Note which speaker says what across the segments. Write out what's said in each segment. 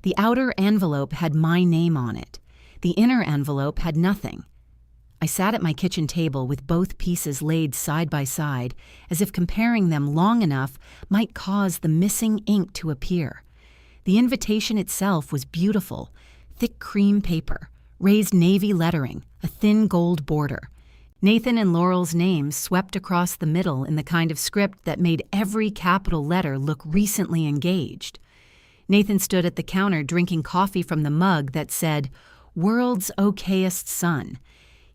Speaker 1: The outer envelope had my name on it. The inner envelope had nothing. I sat at my kitchen table with both pieces laid side by side, as if comparing them long enough might cause the missing ink to appear. The invitation itself was beautiful, thick cream paper, raised navy lettering, a thin gold border. Nathan and Laurel's names swept across the middle in the kind of script that made every capital letter look recently engaged. Nathan stood at the counter drinking coffee from the mug that said, "World's Okayest Son."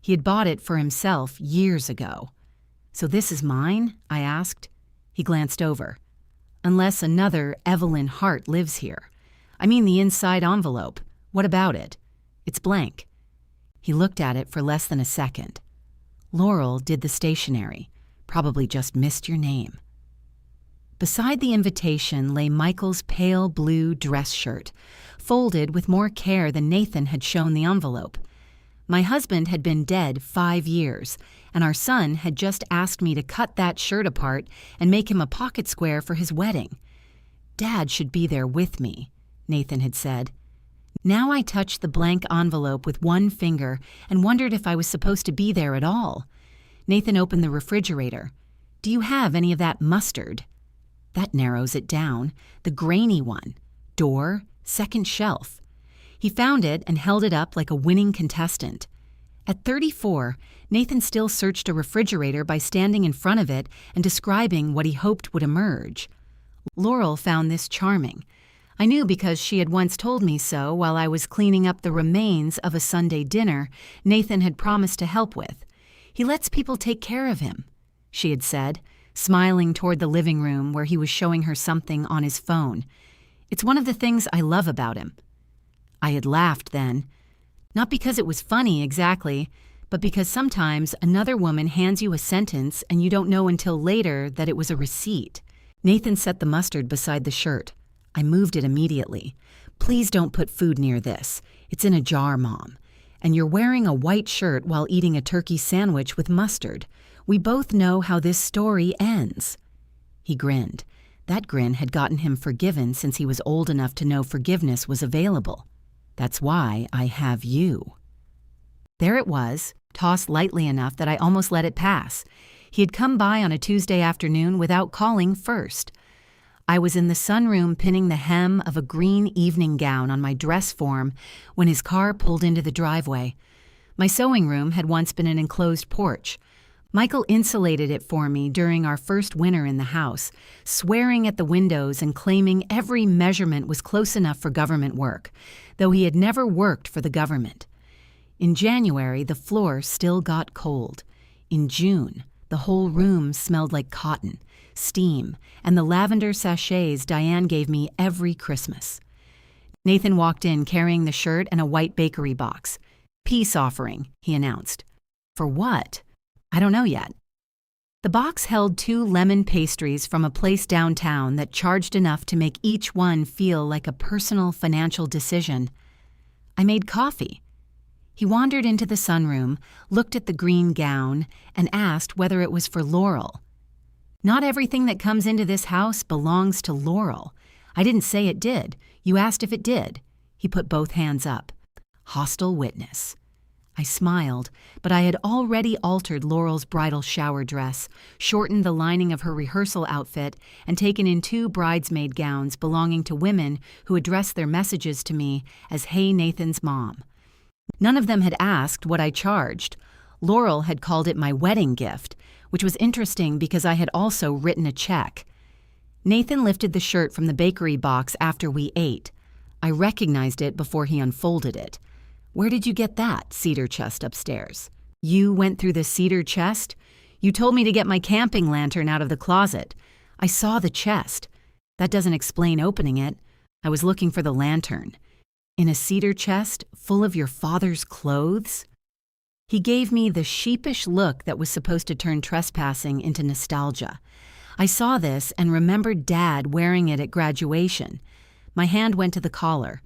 Speaker 1: He had bought it for himself years ago. "So this is mine?" I asked. He glanced over. "Unless another Evelyn Hart lives here. I mean the inside envelope. What about it?" "It's blank." He looked at it for less than a second. "Laurel did the stationery. Probably just missed your name." Beside the invitation lay Michael's pale blue dress shirt, folded with more care than Nathan had shown the envelope. My husband had been dead 5 years, and our son had just asked me to cut that shirt apart and make him a pocket square for his wedding. "Dad should be there with me," Nathan had said. Now I touched the blank envelope with one finger and wondered if I was supposed to be there at all. Nathan opened the refrigerator. "Do you have any of that mustard?" "That narrows it down. The grainy one. Door, second shelf." He found it and held it up like a winning contestant. At 34, Nathan still searched a refrigerator by standing in front of it and describing what he hoped would emerge. Laurel found this charming. I knew because she had once told me so while I was cleaning up the remains of a Sunday dinner Nathan had promised to help with. "He lets people take care of him," she had said, smiling toward the living room where he was showing her something on his phone. "It's one of the things I love about him." I had laughed then. Not because it was funny exactly, but because sometimes another woman hands you a sentence and you don't know until later that it was a receipt. Nathan set the mustard beside the shirt. I moved it immediately. "Please don't put food near this. It's in a jar, Mom. And you're wearing a white shirt while eating a turkey sandwich with mustard. We both know how this story ends." He grinned. That grin had gotten him forgiven since he was old enough to know forgiveness was available. "That's why I have you." There it was, tossed lightly enough that I almost let it pass. He had come by on a Tuesday afternoon without calling first. I was in the sunroom pinning the hem of a green evening gown on my dress form when his car pulled into the driveway. My sewing room had once been an enclosed porch. Michael insulated it for me during our first winter in the house, swearing at the windows and claiming every measurement was close enough for government work, though he had never worked for the government. In January, the floor still got cold. In June, the whole room smelled like cotton, steam, and the lavender sachets Diane gave me every Christmas. Nathan walked in carrying the shirt and a white bakery box. "Peace offering," he announced. "For what?" "I don't know yet." The box held 2 lemon pastries from a place downtown that charged enough to make each one feel like a personal financial decision. I made coffee. He wandered into the sunroom, looked at the green gown, and asked whether it was for Laurel. "Not everything that comes into this house belongs to Laurel. I didn't say it did. You asked if it did." He put both hands up. Hostile witness. I smiled, but I had already altered Laurel's bridal shower dress, shortened the lining of her rehearsal outfit, and taken in 2 bridesmaid gowns belonging to women who addressed their messages to me as "Hey Nathan's mom." None of them had asked what I charged. Laurel had called it my wedding gift, which was interesting because I had also written a check. Nathan lifted the shirt from the bakery box after we ate. I recognized it before he unfolded it. "Where did you get that cedar chest upstairs?" "You went through the cedar chest? You told me to get my camping lantern out of the closet. I saw the chest. That doesn't explain opening it. I was looking for the lantern. In a cedar chest full of your father's clothes?" He gave me the sheepish look that was supposed to turn trespassing into nostalgia. I saw this and remembered Dad wearing it at graduation. My hand went to the collar.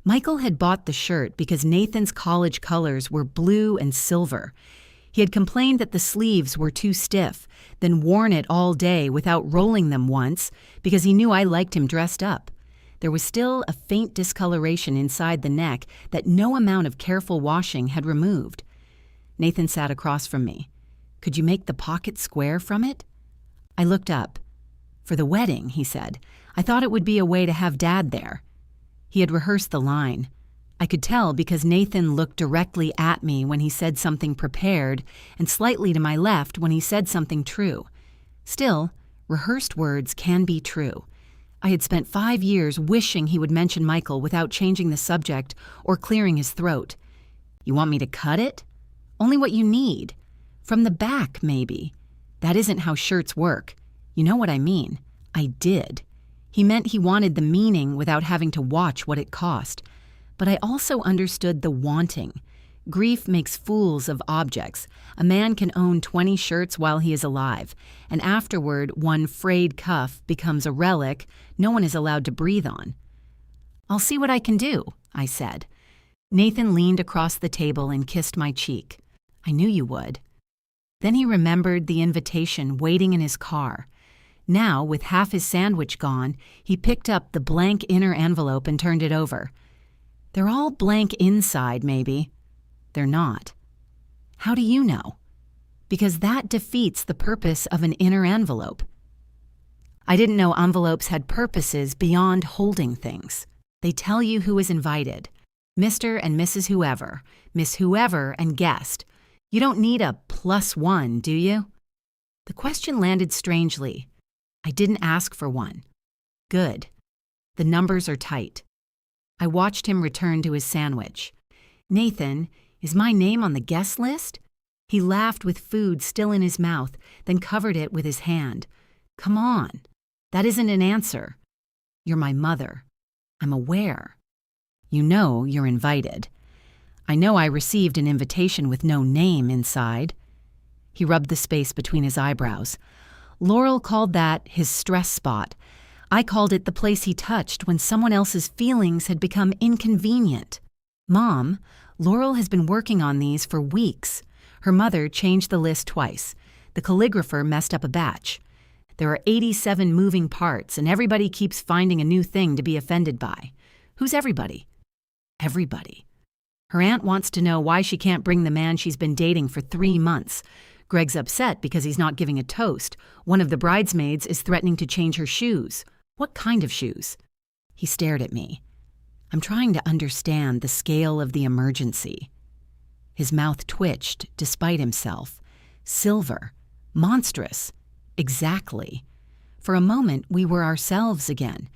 Speaker 1: Michael had bought the shirt because Nathan's college colors were blue and silver. He had complained that the sleeves were too stiff, then worn it all day without rolling them once because he knew I liked him dressed up. There was still a faint discoloration inside the neck that no amount of careful washing had removed. Nathan sat across from me. "Could you make the pocket square from it?" I looked up. "For the wedding," he said. "I thought it would be a way to have Dad there." He had rehearsed the line. I could tell because Nathan looked directly at me when he said something prepared and slightly to my left when he said something true. Still, rehearsed words can be true. I had spent 5 years wishing he would mention Michael without changing the subject or clearing his throat. "You want me to cut it?" "Only what you need. From the back, maybe." "That isn't how shirts work." "You know what I mean." I did. He meant he wanted the meaning without having to watch what it cost. But I also understood the wanting. Grief makes fools of objects. A man can own 20 shirts while he is alive, and afterward one frayed cuff becomes a relic no one is allowed to breathe on. "I'll see what I can do," I said. Nathan leaned across the table and kissed my cheek. "I knew you would." Then he remembered the invitation waiting in his car. Now, with half his sandwich gone, he picked up the blank inner envelope and turned it over. "They're all blank inside, maybe." "They're not." "How do you know?" "Because that defeats the purpose of an inner envelope." I didn't know envelopes had purposes beyond holding things. They tell you who is invited. Mr. and Mrs. Whoever, Miss Whoever and guest. You don't need a +1, do you? The question landed strangely. I didn't ask for one. Good. The numbers are tight. I watched him return to his sandwich. "Nathan, is my name on the guest list?" He laughed with food still in his mouth, then covered it with his hand. "Come on. That isn't an answer. You're my mother. I'm aware. You know you're invited. I know I received an invitation with no name inside." He rubbed the space between his eyebrows. Laurel called that his stress spot. I called it the place he touched when someone else's feelings had become inconvenient. "Mom, Laurel has been working on these for weeks." Her mother changed the list twice. The calligrapher messed up a batch. "There are 87 moving parts, and everybody keeps finding a new thing to be offended by." "Who's everybody?" "Everybody. Her aunt wants to know why she can't bring the man she's been dating for 3 months. Greg's upset because he's not giving a toast. One of the bridesmaids is threatening to change her shoes." "What kind of shoes?" He stared at me. I'm trying to understand the scale of the emergency. His mouth twitched despite himself. Silver. Monstrous. Exactly. For a moment, we were ourselves again.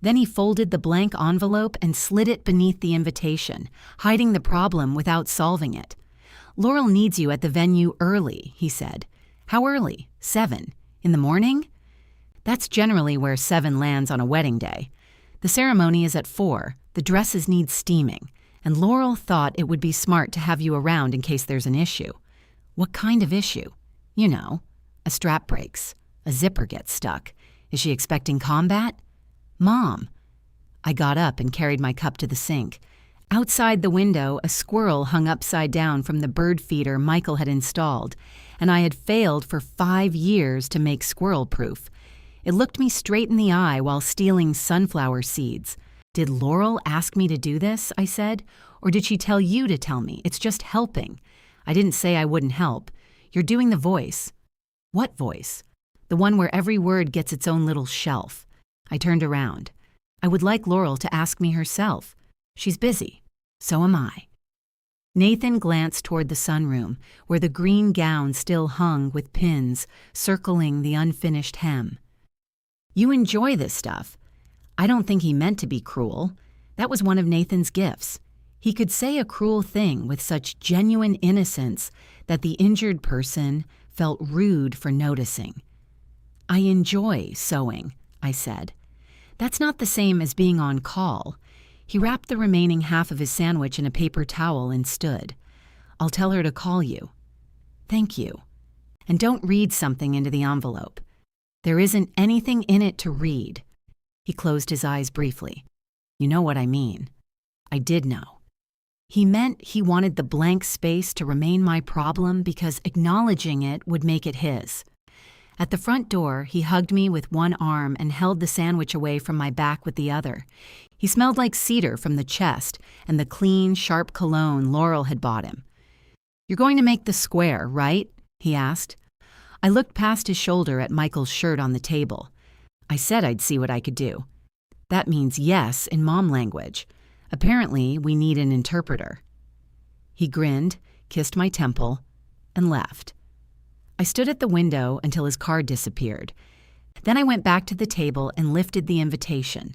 Speaker 1: Then he folded the blank envelope and slid it beneath the invitation, hiding the problem without solving it. "Laurel needs you at the venue early," he said. "How early? 7? In the morning?" That's generally where 7 lands on a wedding day. "The ceremony is at 4. The dresses need steaming, and Laurel thought it would be smart to have you around in case there's an issue." "What kind of issue?" "You know, a strap breaks, a zipper gets stuck. Is she expecting combat?" "Mom." I got up and carried my cup to the sink. Outside the window, a squirrel hung upside down from the bird feeder Michael had installed, and I had failed for 5 years to make squirrel-proof. It looked me straight in the eye while stealing sunflower seeds. "Did Laurel ask me to do this?" I said. "Or did she tell you to tell me? It's just helping." "I didn't say I wouldn't help. You're doing the voice." "What voice?" "The one where every word gets its own little shelf." I turned around. "I would like Laurel to ask me herself. She's busy. So am I." Nathan glanced toward the sunroom, where the green gown still hung with pins, circling the unfinished hem. "You enjoy this stuff." I don't think he meant to be cruel. That was one of Nathan's gifts. He could say a cruel thing with such genuine innocence that the injured person felt rude for noticing. "I enjoy sewing," I said. "That's not the same as being on call." He wrapped the remaining half of his sandwich in a paper towel and stood. "I'll tell her to call you." "Thank you. And don't read something into the envelope. There isn't anything in it to read." He closed his eyes briefly. "You know what I mean." I did know. He meant he wanted the blank space to remain my problem because acknowledging it would make it his. At the front door, he hugged me with one arm and held the sandwich away from my back with the other. He smelled like cedar from the chest and the clean, sharp cologne Laurel had bought him. "You're going to make the square, right?" he asked. I looked past his shoulder at Michael's shirt on the table. I said I'd see what I could do. That means yes in mom language. Apparently, we need an interpreter. He grinned, kissed my temple, and left. I stood at the window until his card disappeared. Then I went back to the table and lifted the invitation.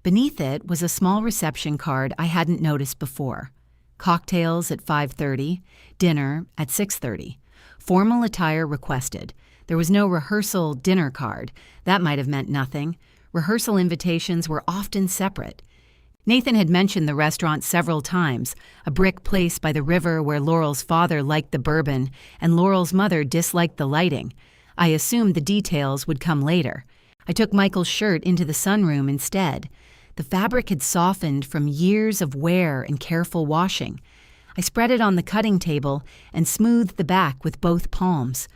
Speaker 1: Beneath it was a small reception card I hadn't noticed before. Cocktails at 5:30, dinner at 6:30. Formal attire requested. There was no rehearsal dinner card. That might have meant nothing. Rehearsal invitations were often separate. Nathan had mentioned the restaurant several times, a brick place by the river where Laurel's father liked the bourbon and Laurel's mother disliked the lighting. I assumed the details would come later. I took Michael's shirt into the sunroom instead. The fabric had softened from years of wear and careful washing. I spread it on the cutting table and smoothed the back with both palms.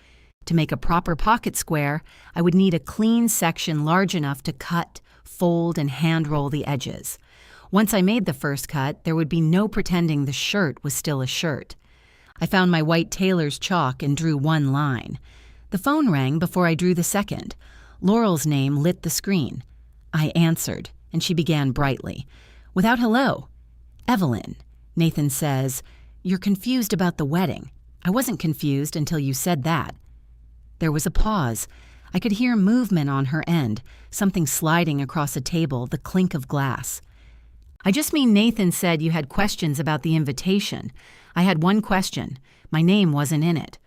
Speaker 1: To make a proper pocket square, I would need a clean section large enough to cut, fold, and hand-roll the edges. Once I made the first cut, there would be no pretending the shirt was still a shirt. I found my white tailor's chalk and drew one line. The phone rang before I drew the second. Laurel's name lit the screen. I answered, and she began brightly. Without hello. "Evelyn," Nathan says, "you're confused about the wedding." I wasn't confused until you said that. There was a pause. I could hear movement on her end, something sliding across a table, the clink of glass. "I just mean Nathan said you had questions about the invitation. I had one question. My name wasn't in it."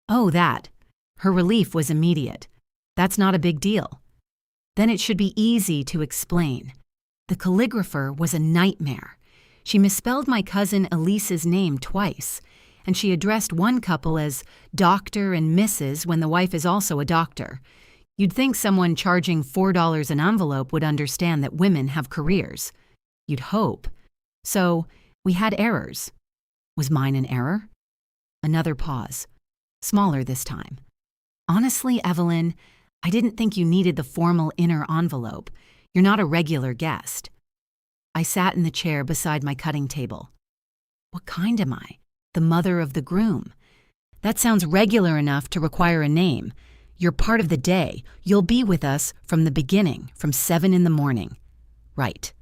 Speaker 1: "Oh, that." Her relief was immediate. "That's not a big deal." Then it should be easy to explain. The calligrapher was a nightmare. She misspelled my cousin Elise's name twice, and she addressed one couple as Dr. and Mrs. when the wife is also a doctor. You'd think someone charging $4 an envelope would understand that women have careers. You'd hope. So, we had errors. Was mine an error? Another pause. Smaller this time. "Honestly, Evelyn, I didn't think you needed the formal inner envelope. You're not a regular guest." I sat in the chair beside my cutting table. "What kind am I? The mother of the groom?" "That sounds regular enough to require a name. You're part of the day. You'll be with us from the beginning, from 7 in the morning." "Right.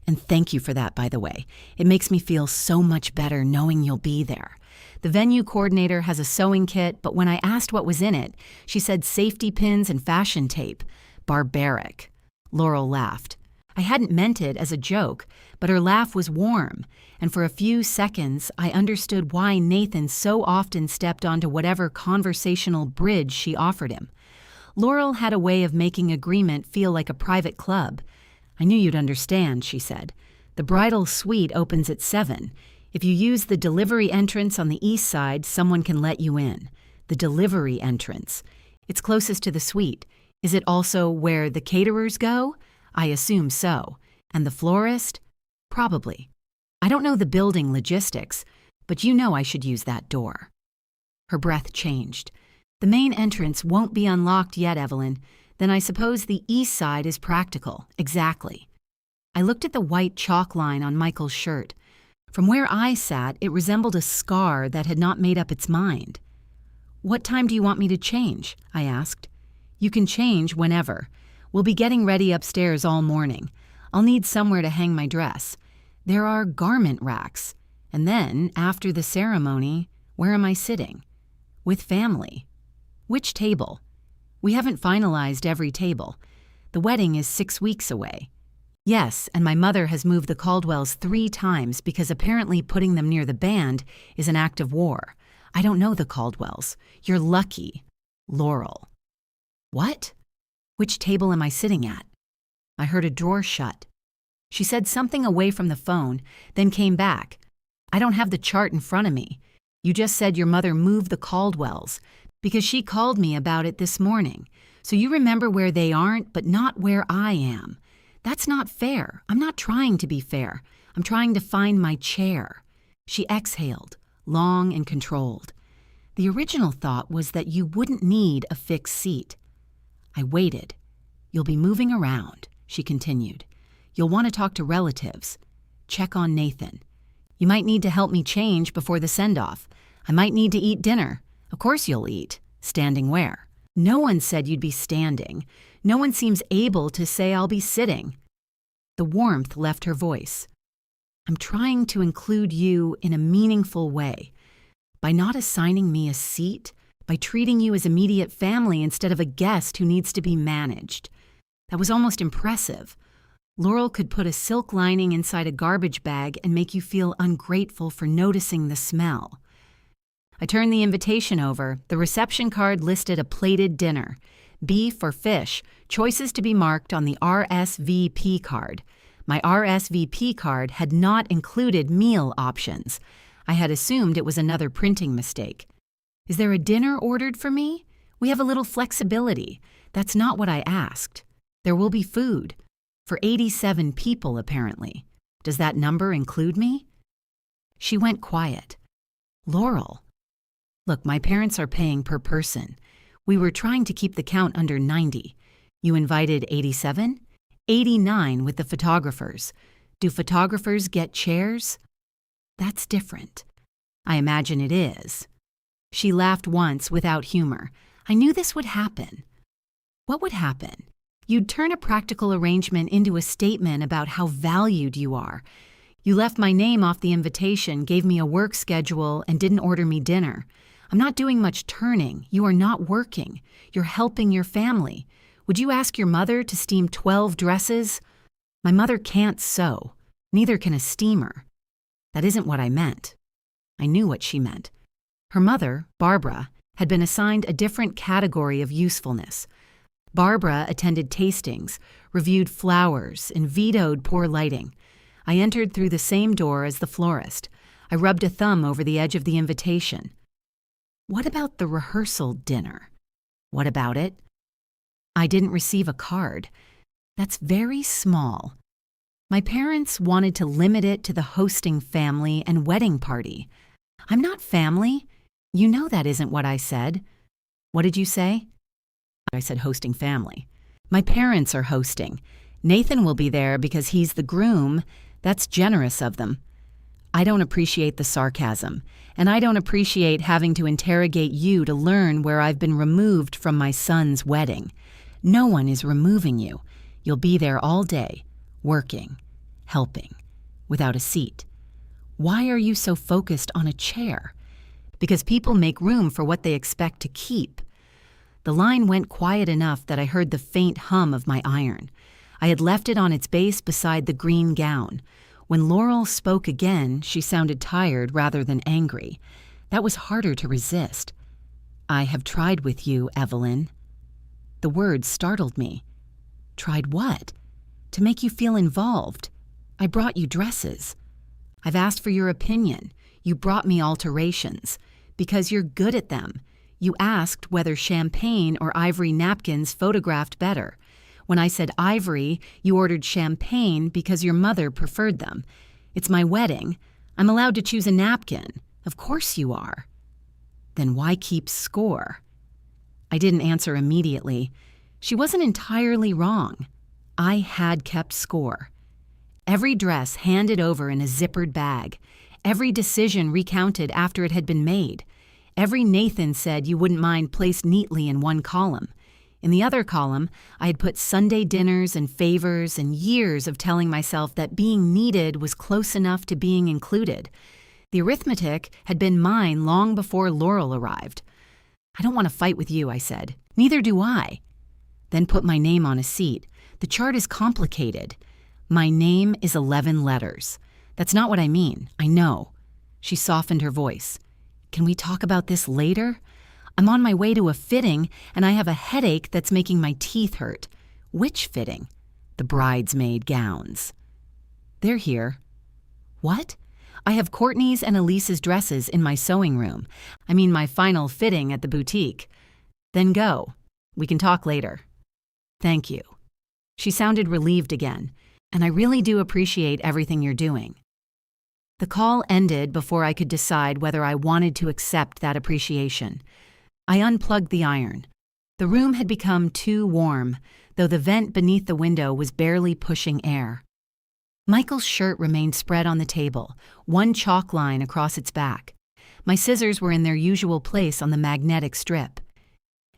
Speaker 1: And thank you for that, by the way. It makes me feel so much better knowing you'll be there. The venue coordinator has a sewing kit, but when I asked what was in it, she said safety pins and fashion tape. Barbaric." Laurel laughed. I hadn't meant it as a joke, but her laugh was warm, and for a few seconds I understood why Nathan so often stepped onto whatever conversational bridge she offered him. Laurel had a way of making agreement feel like a private club. "I knew you'd understand," she said. "The bridal suite opens at 7. If you use the delivery entrance on the east side, someone can let you in." The delivery entrance. It's closest to the suite. Is it also where the caterers go? I assume so. And the florist? Probably. I don't know the building logistics, but you know I should use that door. Her breath changed. "The main entrance won't be unlocked yet, Evelyn. Then I suppose the east side is practical." "Exactly." I looked at the white chalk line on Michael's shirt. From where I sat, it resembled a scar that had not made up its mind. "What time do you want me to change?" I asked. "You can change whenever. We'll be getting ready upstairs all morning. I'll need somewhere to hang my dress. There are garment racks. And then, after the ceremony, where am I sitting? With family. Which table? We haven't finalized every table. The wedding is 6 weeks away." "Yes, and my mother has moved the Caldwells 3 times because apparently putting them near the band is an act of war. I don't know the Caldwells. You're lucky. Laurel." "What? Which table am I sitting at?" I heard a drawer shut. She said something away from the phone, then came back. "I don't have the chart in front of me. You just said your mother moved the Caldwells because she called me about it this morning. So you remember where they aren't, but not where I am. That's not fair. I'm not trying to be fair. I'm trying to find my chair." She exhaled, long and controlled. "The original thought was that you wouldn't need a fixed seat." I waited. "You'll be moving around," she continued. "You'll want to talk to relatives. Check on Nathan. You might need to help me change before the send-off. I might need to eat dinner. Of course you'll eat. Standing where? No one said you'd be standing. No one seems able to say I'll be sitting." The warmth left her voice. "I'm trying to include you in a meaningful way. By not assigning me a seat, by treating you as immediate family instead of a guest who needs to be managed." That was almost impressive. Laurel could put a silk lining inside a garbage bag and make you feel ungrateful for noticing the smell. I turned the invitation over. The reception card listed a plated dinner. Beef or fish, choices to be marked on the RSVP card. My RSVP card had not included meal options. I had assumed it was another printing mistake. "Is there a dinner ordered for me? We have a little flexibility." That's not what I asked. "There will be food. For 87 people, apparently. Does that number include me?" She went quiet. "Laurel. Look, my parents are paying per person. We were trying to keep the count under 90. You invited 87? 89 with the photographers. Do photographers get chairs?" "That's different." "I imagine it is." She laughed once without humor. I knew this would happen. "What would happen?" "You'd turn a practical arrangement into a statement about how valued you are. You left my name off the invitation, gave me a work schedule, and didn't order me dinner. I'm not doing much turning. You are not working. You're helping your family. Would you ask your mother to steam 12 dresses? My mother can't sew. Neither can a steamer." That isn't what I meant. I knew what she meant. Her mother, Barbara, had been assigned a different category of usefulness. Barbara attended tastings, reviewed flowers, and vetoed poor lighting. I entered through the same door as the florist. I rubbed a thumb over the edge of the invitation. "What about the rehearsal dinner?" "What about it?" "I didn't receive a card. That's very small. My parents wanted to limit it to the hosting family and wedding party. I'm not family. You know that isn't what I said." "What did you say?" "I said hosting family. My parents are hosting. Nathan will be there because he's the groom. That's generous of them. I don't appreciate the sarcasm, and I don't appreciate having to interrogate you to learn where I've been removed from my son's wedding. No one is removing you. You'll be there all day, working, helping, without a seat. Why are you so focused on a chair? Because people make room for what they expect to keep." The line went quiet enough that I heard the faint hum of my iron. I had left it on its base beside the green gown. When Laurel spoke again, she sounded tired rather than angry. That was harder to resist. "I have tried with you, Evelyn." The words startled me. "Tried what?" "To make you feel involved. I brought you dresses. I've asked for your opinion. You brought me alterations. Because you're good at them. You asked whether champagne or ivory napkins photographed better. When I said ivory, you ordered champagne because your mother preferred them. It's my wedding. I'm allowed to choose a napkin. Of course you are." "Then why keep score?" I didn't answer immediately. She wasn't entirely wrong. I had kept score. Every dress handed over in a zippered bag. Every decision recounted after it had been made. Every Nathan said you wouldn't mind placed neatly in one column. In the other column, I had put Sunday dinners and favors and years of telling myself that being needed was close enough to being included. The arithmetic had been mine long before Laurel arrived. "I don't want to fight with you," I said. "Neither do I." Then put my name on a seat. The chart is complicated. My name is 11 letters. That's not what I mean. I know. She softened her voice. "Can we talk about this later? I'm on my way to a fitting, and I have a headache that's making my teeth hurt." "Which fitting?" "The bridesmaid gowns." "They're here." "What?" "I have Courtney's and Elise's dresses in my sewing room. I mean my final fitting at the boutique." "Then go. We can talk later." "Thank you." She sounded relieved again, "and I really do appreciate everything you're doing." The call ended before I could decide whether I wanted to accept that appreciation. I unplugged the iron. The room had become too warm, though the vent beneath the window was barely pushing air. Michael's shirt remained spread on the table, one chalk line across its back. My scissors were in their usual place on the magnetic strip.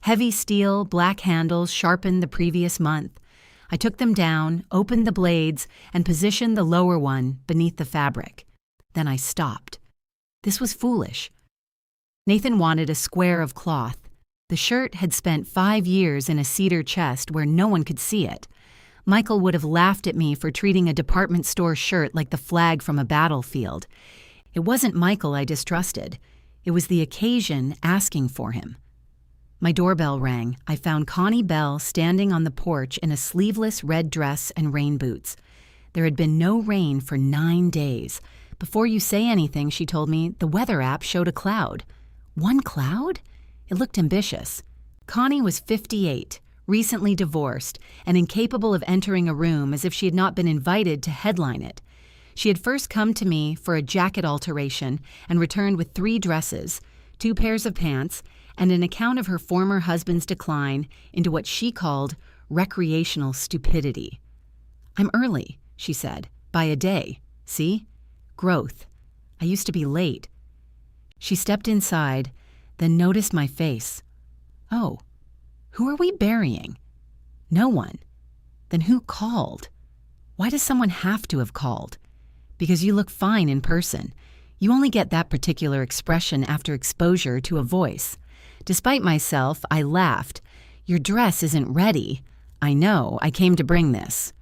Speaker 1: Heavy steel, black handles sharpened the previous month. I took them down, opened the blades, and positioned the lower one beneath the fabric. Then I stopped. This was foolish. Nathan wanted a square of cloth. The shirt had spent 5 years in a cedar chest where no one could see it. Michael would have laughed at me for treating a department store shirt like the flag from a battlefield. It wasn't Michael I distrusted. It was the occasion asking for him. My doorbell rang. I found Connie Bell standing on the porch in a sleeveless red dress and rain boots. There had been no rain for 9 days. Before you say anything, she told me, the weather app showed a cloud. One cloud? It looked ambitious. Connie was 58, recently divorced, and incapable of entering a room as if she had not been invited to headline it. She had first come to me for a jacket alteration and returned with 3 dresses, 2 pairs of pants, and an account of her former husband's decline into what she called recreational stupidity. "I'm early," she said, "by a day. See? Growth. I used to be late." She stepped inside, then noticed my face. "Oh, who are we burying?" "No one." "Then who called?" "Why does someone have to have called?" "Because you look fine in person. You only get that particular expression after exposure to a voice." Despite myself, I laughed. "Your dress isn't ready." "I know, I came to bring this."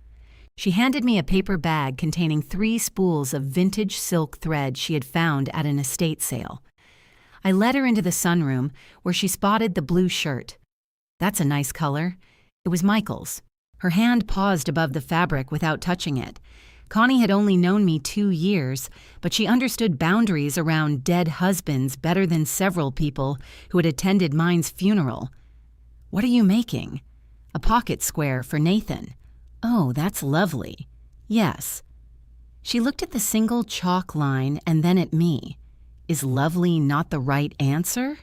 Speaker 1: She handed me a paper bag containing 3 spools of vintage silk thread she had found at an estate sale. I led her into the sunroom, where she spotted the blue shirt. "That's a nice color." It was Michael's. Her hand paused above the fabric without touching it. Connie had only known me 2 years, but she understood boundaries around dead husbands better than several people who had attended mine's funeral. "What are you making?" "A pocket square for Nathan." "Oh, that's lovely." "Yes." She looked at the single chalk line and then at me. Is lovely not the right answer?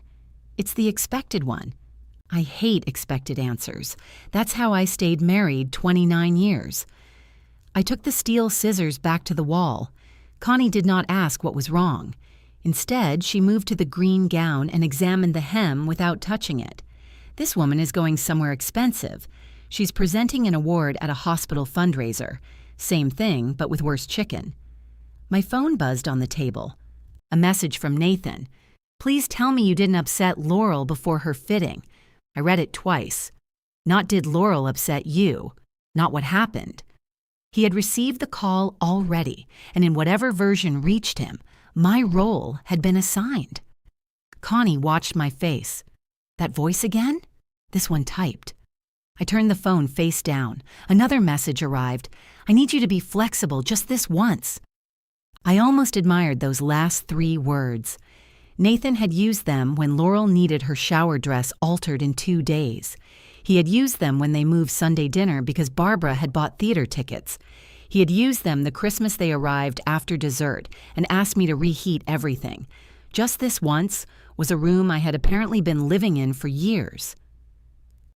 Speaker 1: It's the expected one. I hate expected answers. That's how I stayed married 29 years. I took the steel scissors back to the wall. Connie did not ask what was wrong. Instead, she moved to the green gown and examined the hem without touching it. This woman is going somewhere expensive. She's presenting an award at a hospital fundraiser. Same thing, but with worse chicken. My phone buzzed on the table. A message from Nathan. "Please tell me you didn't upset Laurel before her fitting." I read it twice. Not did Laurel upset you. Not what happened. He had received the call already, and in whatever version reached him, my role had been assigned. Connie watched my face. That voice again? This one typed. I turned the phone face down. Another message arrived. "I need you to be flexible just this once." I almost admired those last 3 words. Nathan had used them when Laurel needed her shower dress altered in 2 days. He had used them when they moved Sunday dinner because Barbara had bought theater tickets. He had used them the Christmas they arrived after dessert and asked me to reheat everything. Just this once was a room I had apparently been living in for years.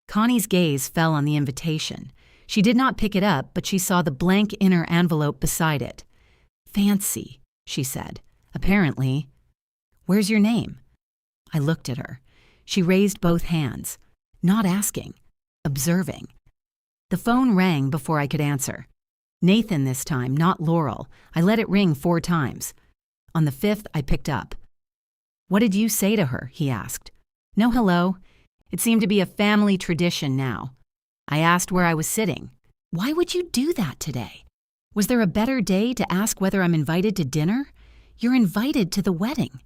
Speaker 1: Connie's gaze fell on the invitation. She did not pick it up, but she saw the blank inner envelope beside it. "Fancy," she said. "Apparently." "Where's your name?" I looked at her. She raised both hands. Not asking. Observing. The phone rang before I could answer. Nathan this time, not Laurel. I let it ring 4 times. On the 5th, I picked up. "What did you say to her?" he asked. "No hello. It seemed to be a family tradition now." I asked where I was sitting. "Why would you do that today? Was there a better day to ask whether I'm invited to dinner? You're invited to the wedding."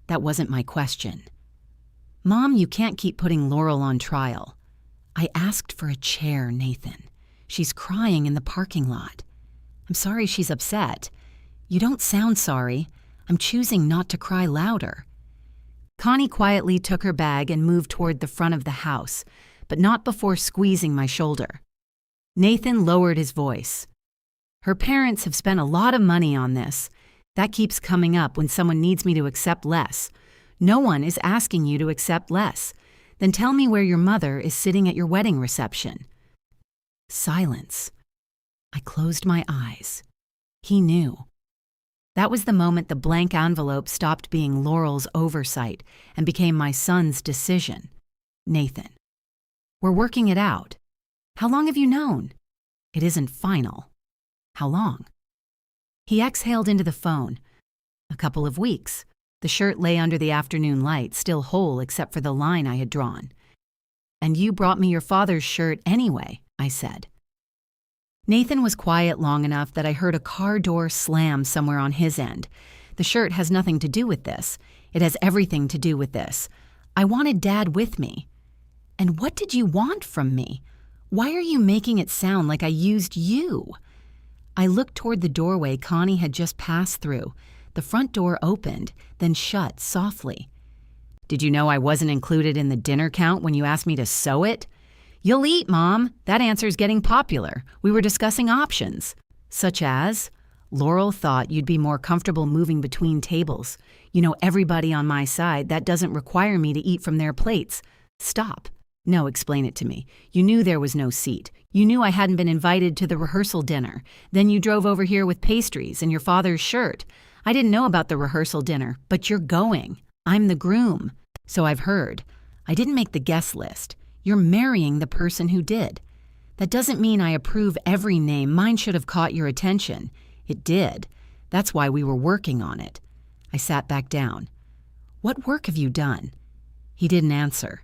Speaker 1: That wasn't my question. "Mom, you can't keep putting Laurel on trial." I asked for a chair, Nathan. "She's crying in the parking lot." "I'm sorry she's upset." "You don't sound sorry. I'm choosing not to cry louder." Connie quietly took her bag and moved toward the front of the house, but not before squeezing my shoulder. Nathan lowered his voice. "Her parents have spent a lot of money on this. That keeps coming up when someone needs me to accept less. No one is asking you to accept less. Then tell me where your mother is sitting at your wedding reception." Silence. I closed my eyes. He knew. That was the moment the blank envelope stopped being Laurel's oversight and became my son's decision. "Nathan, we're working it out. How long have you known? It isn't final. How long?" He exhaled into the phone. "A couple of weeks." The shirt lay under the afternoon light, still whole except for the line I had drawn. "And you brought me your father's shirt anyway," I said. Nathan was quiet long enough that I heard a car door slam somewhere on his end. "The shirt has nothing to do with this. It has everything to do with this. I wanted Dad with me." "And what did you want from me? Why are you making it sound like I used you?" I looked toward the doorway Connie had just passed through. The front door opened, then shut softly. "Did you know I wasn't included in the dinner count when you asked me to sew it?" "You'll eat, Mom. That answer's getting popular. We were discussing options." "Such as?" "Laurel thought you'd be more comfortable moving between tables. You know everybody on my side. That doesn't require me to eat from their plates." "Stop. No, explain it to me. You knew there was no seat. You knew I hadn't been invited to the rehearsal dinner. Then you drove over here with pastries and your father's shirt. I didn't know about the rehearsal dinner, but you're going. I'm the groom. So I've heard. I didn't make the guest list. You're marrying the person who did. That doesn't mean I approve every name. Mine should have caught your attention. It did. That's why we were working on it." I sat back down. "What work have you done?" He didn't answer.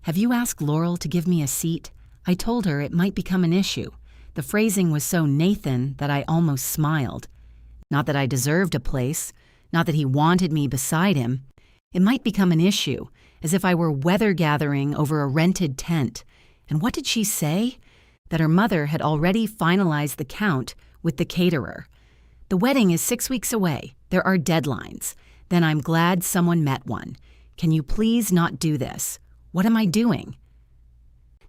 Speaker 1: "Have you asked Laurel to give me a seat?" I told her it might become an issue. The phrasing was so Nathan that I almost smiled. Not that I deserved a place, not that he wanted me beside him. It might become an issue, as if I were weather gathering over a rented tent. And what did she say? That her mother had already finalized the count with the caterer. "The wedding is 6 weeks away. There are deadlines. Then I'm glad someone met one. Can you please not do this? What am I doing?"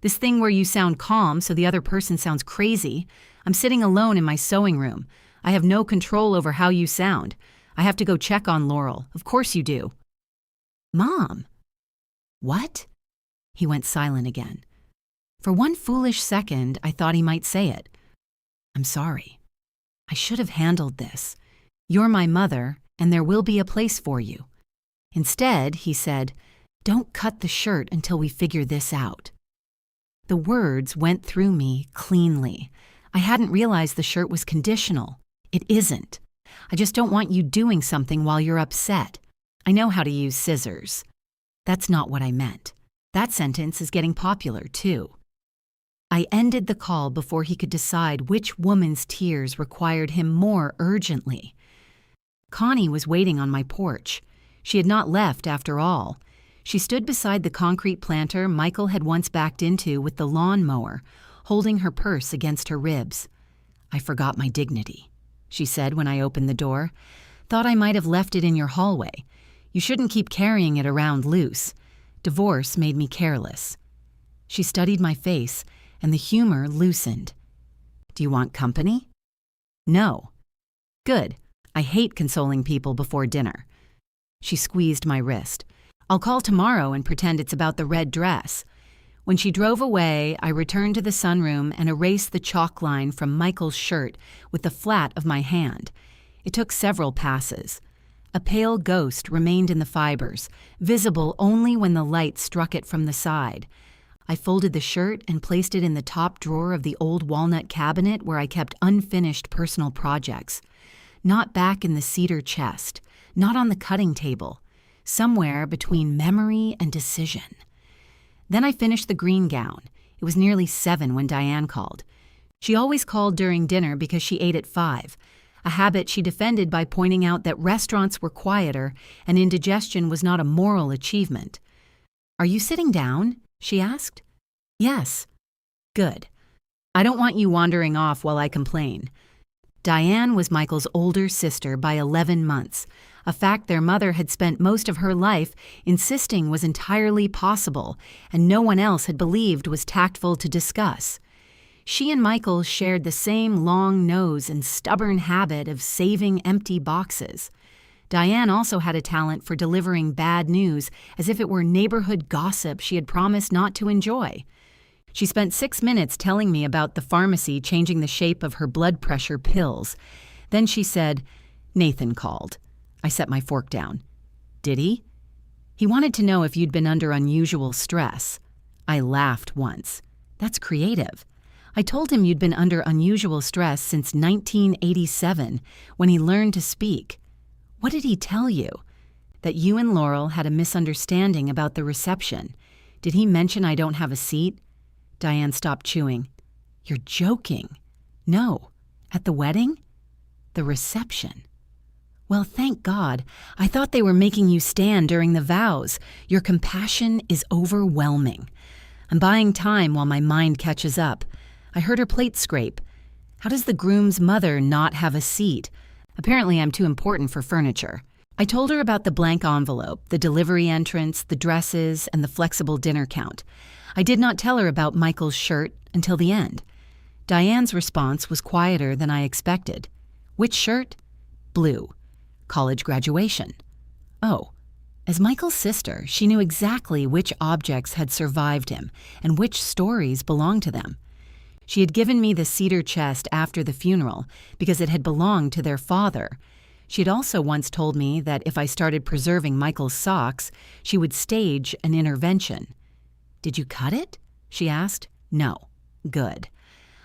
Speaker 1: "This thing where you sound calm so the other person sounds crazy. I'm sitting alone in my sewing room. I have no control over how you sound. I have to go check on Laurel. Of course you do." "Mom." "What?" He went silent again. For one foolish second, I thought he might say it. "I'm sorry. I should have handled this. You're my mother, and there will be a place for you." Instead, he said, "Don't cut the shirt until we figure this out." The words went through me cleanly. I hadn't realized the shirt was conditional. It isn't. I just don't want you doing something while you're upset. I know how to use scissors. That's not what I meant. That sentence is getting popular, too. I ended the call before he could decide which woman's tears required him more urgently. Connie was waiting on my porch. She had not left after all. She stood beside the concrete planter Michael had once backed into with the lawn mower, holding her purse against her ribs. "I forgot my dignity," she said when I opened the door. "Thought I might have left it in your hallway. You shouldn't keep carrying it around loose. Divorce made me careless." She studied my face, and the humor loosened. "Do you want company?" "No." "Good. I hate consoling people before dinner." She squeezed my wrist. "I'll call tomorrow and pretend it's about the red dress." When she drove away, I returned to the sunroom and erased the chalk line from Michael's shirt with the flat of my hand. It took several passes. A pale ghost remained in the fibers, visible only when the light struck it from the side. I folded the shirt and placed it in the top drawer of the old walnut cabinet where I kept unfinished personal projects. Not back in the cedar chest, not on the cutting table, somewhere between memory and decision. Then I finished the green gown. It was nearly 7 when Diane called. She always called during dinner because she ate at 5, a habit she defended by pointing out that restaurants were quieter and indigestion was not a moral achievement. "Are you sitting down?" she asked. "Yes." "Good. I don't want you wandering off while I complain." Diane was Michael's older sister by 11 months, a fact their mother had spent most of her life insisting was entirely possible and no one else had believed was tactful to discuss. She and Michael shared the same long nose and stubborn habit of saving empty boxes. Diane also had a talent for delivering bad news as if it were neighborhood gossip she had promised not to enjoy. She spent 6 minutes telling me about the pharmacy changing the shape of her blood pressure pills. Then she said, "Nathan called." I set my fork down. "Did he?" "He wanted to know if you'd been under unusual stress." I laughed once. "That's creative." I told him you'd been under unusual stress since 1987, when he learned to speak. "What did he tell you?" "That you and Laurel had a misunderstanding about the reception. Did he mention I don't have a seat?" Diane stopped chewing. "You're joking." "No." "At the wedding?" "The reception." "Well, thank God. I thought they were making you stand during the vows. Your compassion is overwhelming." I'm buying time while my mind catches up. I heard her plate scrape. "How does the groom's mother not have a seat?" Apparently I'm too important for furniture. I told her about the blank envelope, the delivery entrance, the dresses, and the flexible dinner count. I did not tell her about Michael's shirt until the end. Diane's response was quieter than I expected. "Which shirt?" "Blue. College graduation." Oh. As Michael's sister, she knew exactly which objects had survived him and which stories belonged to them. She had given me the cedar chest after the funeral because it had belonged to their father. She had also once told me that if I started preserving Michael's socks, she would stage an intervention. "Did you cut it?" she asked. "No." "Good.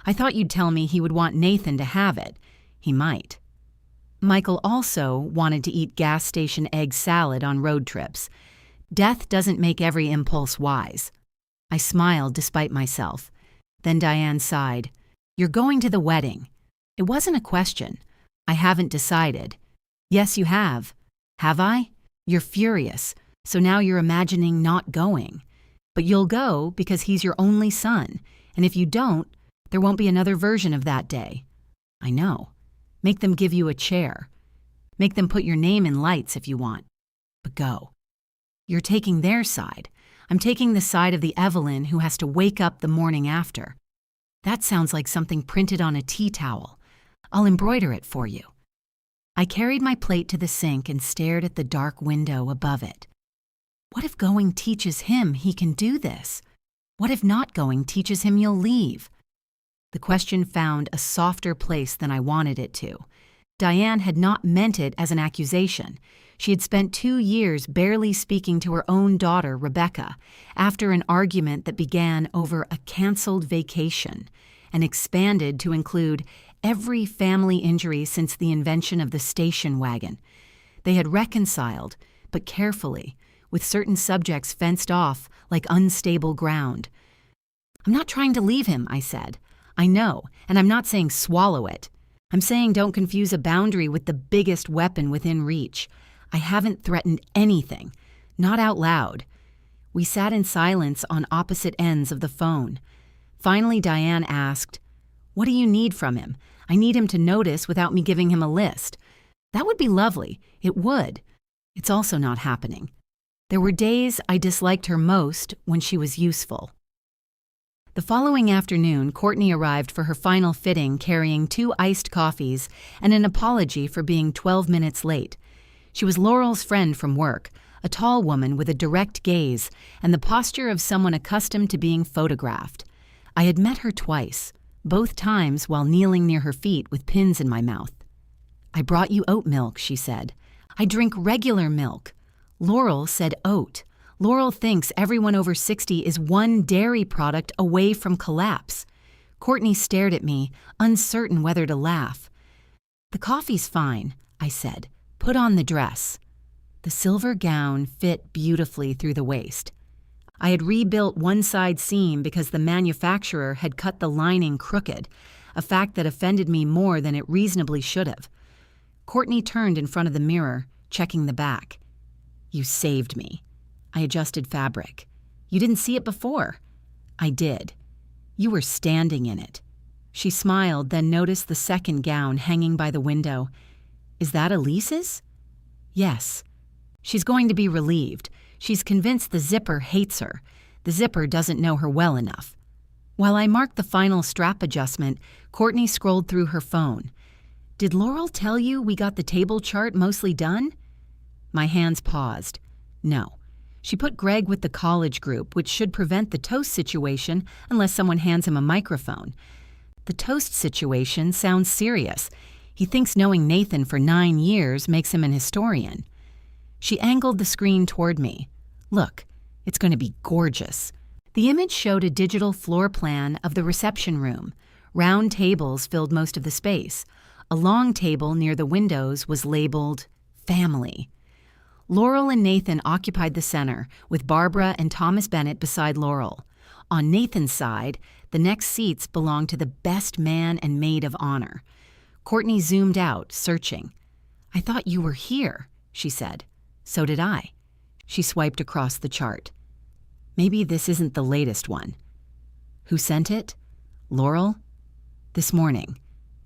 Speaker 1: I thought you'd tell me he would want Nathan to have it." "He might." Michael also wanted to eat gas station egg salad on road trips. Death doesn't make every impulse wise. I smiled despite myself. Then Diane sighed. "You're going to the wedding." It wasn't a question. "I haven't decided." "Yes, you have." "Have I?" "You're furious, so now you're imagining not going. But you'll go because he's your only son, and if you don't, there won't be another version of that day." "I know." "Make them give you a chair. Make them put your name in lights if you want. But go." "You're taking their side. I'm taking the side of the Evelyn who has to wake up the morning after." "That sounds like something printed on a tea towel. I'll embroider it for you." I carried my plate to the sink and stared at the dark window above it. What if going teaches him he can do this? What if not going teaches him you'll leave? The question found a softer place than I wanted it to. Diane had not meant it as an accusation. She had spent 2 years barely speaking to her own daughter, Rebecca, after an argument that began over a canceled vacation and expanded to include every family injury since the invention of the station wagon. They had reconciled, but carefully, with certain subjects fenced off like unstable ground. "I'm not trying to leave him," I said. "I know, and I'm not saying swallow it. I'm saying don't confuse a boundary with the biggest weapon within reach. I haven't threatened anything, not out loud." We sat in silence on opposite ends of the phone. Finally, Diane asked, "What do you need from him? I need him to notice without me giving him a list." "That would be lovely. It would." It's also not happening. There were days I disliked her most when she was useful. The following afternoon, Courtney arrived for her final fitting carrying 2 iced coffees and an apology for being 12 minutes late. She was Laurel's friend from work, a tall woman with a direct gaze and the posture of someone accustomed to being photographed. I had met her twice, both times while kneeling near her feet with pins in my mouth. "I brought you oat milk," she said. "I drink regular milk." Laurel said oat. Laurel thinks everyone over 60 is one dairy product away from collapse. Courtney stared at me, uncertain whether to laugh. "The coffee's fine," I said. "Put on the dress." The silver gown fit beautifully through the waist. I had rebuilt one side seam because the manufacturer had cut the lining crooked, a fact that offended me more than it reasonably should have. Courtney turned in front of the mirror, checking the back. "You saved me." I adjusted fabric. "You didn't see it before." "I did. You were standing in it." She smiled, then noticed the second gown hanging by the window. "Is that Elise's?" "Yes." "She's going to be relieved. She's convinced the zipper hates her. The zipper doesn't know her well enough." While I marked the final strap adjustment, Courtney scrolled through her phone. "Did Laurel tell you we got the table chart mostly done?" My hands paused. No. She put Greg with the college group, which should prevent the toast situation unless someone hands him a microphone. The toast situation sounds serious. He thinks knowing Nathan for 9 years makes him an historian. She angled the screen toward me. Look, it's going to be gorgeous. The image showed a digital floor plan of the reception room. Round tables filled most of the space. A long table near the windows was labeled family. Laurel and Nathan occupied the center, with Barbara and Thomas Bennett beside Laurel. On Nathan's side, the next seats belonged to the best man and maid of honor. Courtney zoomed out, searching. "I thought you were here," she said. "So did I." She swiped across the chart. "Maybe this isn't the latest one." "Who sent it?" "Laurel." "This morning."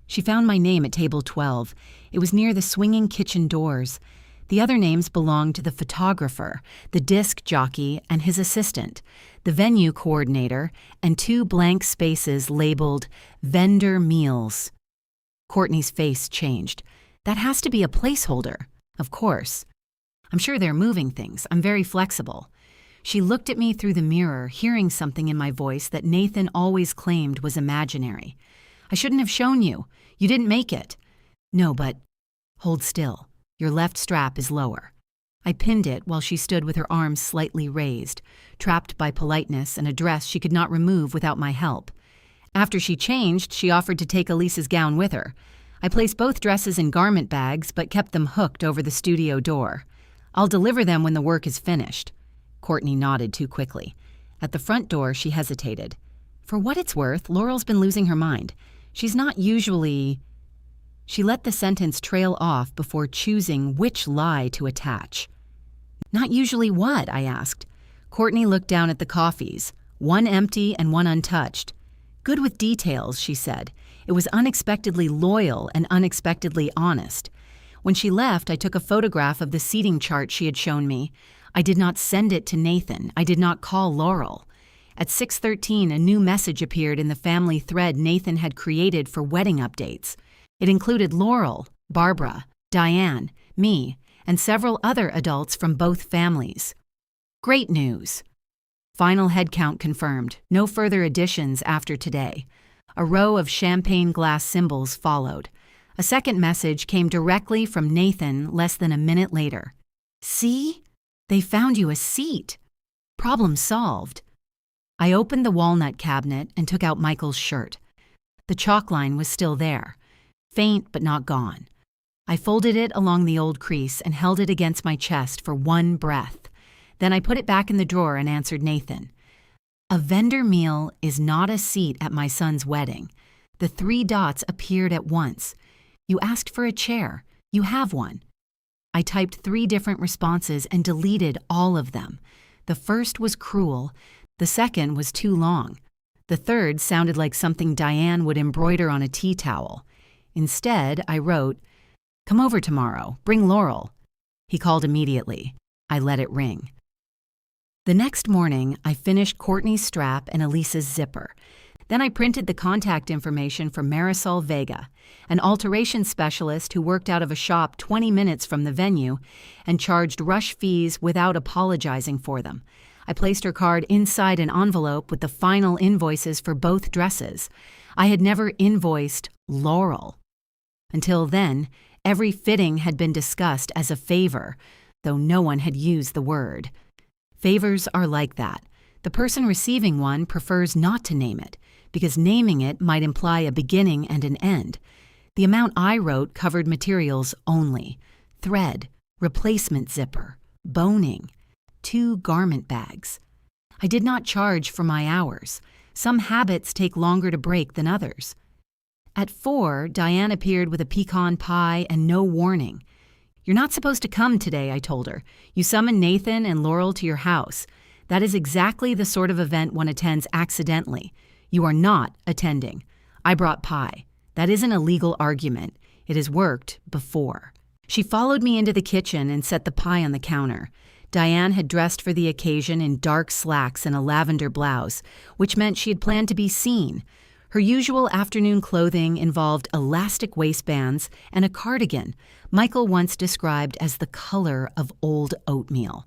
Speaker 1: She found my name at table 12. It was near the swinging kitchen doors. The other names belonged to the photographer, the disc jockey, and his assistant, the venue coordinator, and 2 blank spaces labeled vendor meals. Courtney's face changed. "That has to be a placeholder." "Of course." "I'm sure they're moving things. I'm very flexible." She looked at me through the mirror, hearing something in my voice that Nathan always claimed was imaginary. "I shouldn't have shown you. You didn't make it." "No, but..." "Hold still. Your left strap is lower." I pinned it while she stood with her arms slightly raised, trapped by politeness and a dress she could not remove without my help. After she changed, she offered to take Elise's gown with her. I placed both dresses in garment bags but kept them hooked over the studio door. "I'll deliver them when the work is finished." Courtney nodded too quickly. At the front door, she hesitated. "For what it's worth, Laurel's been losing her mind. She's not usually..." She let the sentence trail off before choosing which lie to attach. "Not usually what?" I asked. Courtney looked down at the coffees, one empty and one untouched. "Good with details," she said. It was unexpectedly loyal and unexpectedly honest. When she left, I took a photograph of the seating chart she had shown me. I did not send it to Nathan. I did not call Laurel. At 6:13, a new message appeared in the family thread Nathan had created for wedding updates. It included Laurel, Barbara, Diane, me, and several other adults from both families. "Great news." Final head count confirmed. No further additions after today. A row of champagne glass symbols followed. A second message came directly from Nathan less than a minute later. "See? They found you a seat. Problem solved." I opened the walnut cabinet and took out Michael's shirt. The chalk line was still there. Faint but not gone. I folded it along the old crease and held it against my chest for one breath. Then I put it back in the drawer and answered Nathan. "A vendor meal is not a seat at my son's wedding." The 3 dots appeared at once. "You asked for a chair. You have one." I typed 3 different responses and deleted all of them. The first was cruel. The second was too long. The third sounded like something Diane would embroider on a tea towel. Instead, I wrote, "Come over tomorrow. Bring Laurel." He called immediately. I let it ring. The next morning, I finished Courtney's strap and Elisa's zipper. Then I printed the contact information for Marisol Vega, an alteration specialist who worked out of a shop 20 minutes from the venue and charged rush fees without apologizing for them. I placed her card inside an envelope with the final invoices for both dresses. I had never invoiced Laurel. Until then, every fitting had been discussed as a favor, though no one had used the word. Favors are like that. The person receiving one prefers not to name it, because naming it might imply a beginning and an end. The amount I wrote covered materials only: thread, replacement zipper, boning, 2 garment bags. I did not charge for my hours. Some habits take longer to break than others. At 4, Diane appeared with a pecan pie and no warning. "You're not supposed to come today," I told her. "You summoned Nathan and Laurel to your house. That is exactly the sort of event one attends accidentally. You are not attending. I brought pie. That isn't a legal argument. It has worked before." She followed me into the kitchen and set the pie on the counter. Diane had dressed for the occasion in dark slacks and a lavender blouse, which meant she had planned to be seen. Her usual afternoon clothing involved elastic waistbands and a cardigan Michael once described as the color of old oatmeal.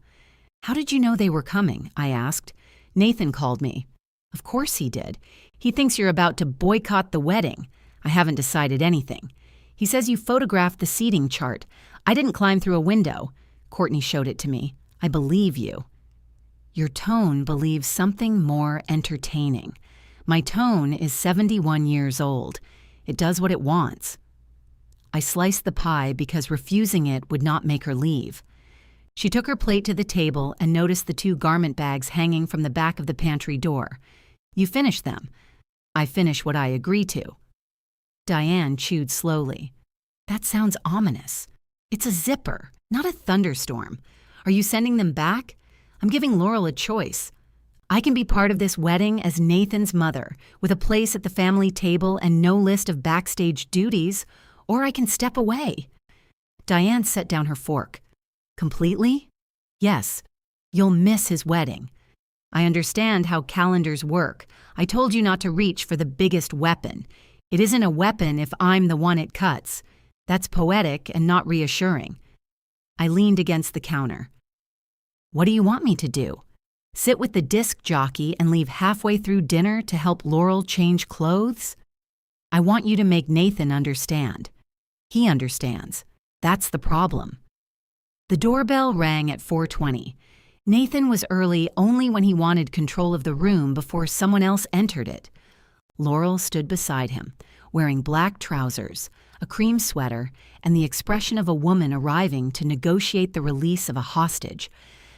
Speaker 1: "How did you know they were coming?" I asked. "Nathan called me." "Of course he did. He thinks you're about to boycott the wedding." "I haven't decided anything." "He says you photographed the seating chart." "I didn't climb through a window." Courtney showed it to me. "I believe you." Your tone believes something more entertaining. My tone is 71 years old. It does what it wants. I sliced the pie because refusing it would not make her leave. She took her plate to the table and noticed the 2 garment bags hanging from the back of the pantry door. "You finished them." "I finish what I agree to." Diane chewed slowly. "That sounds ominous. It's a zipper, not a thunderstorm. Are you sending them back? I'm giving Laurel a choice. I can be part of this wedding as Nathan's mother, with a place at the family table and no list of backstage duties, or I can step away." Diane set down her fork. "Completely?" "Yes. You'll miss his wedding." "I understand how calendars work. I told you not to reach for the biggest weapon. It isn't a weapon if I'm the one it cuts. That's poetic and not reassuring." I leaned against the counter. "What do you want me to do? Sit with the disc jockey and leave halfway through dinner to help Laurel change clothes?" "I want you to make Nathan understand." "He understands. That's the problem." The doorbell rang at 4:20. Nathan was early only when he wanted control of the room before someone else entered it. Laurel stood beside him, wearing black trousers, a cream sweater, and the expression of a woman arriving to negotiate the release of a hostage.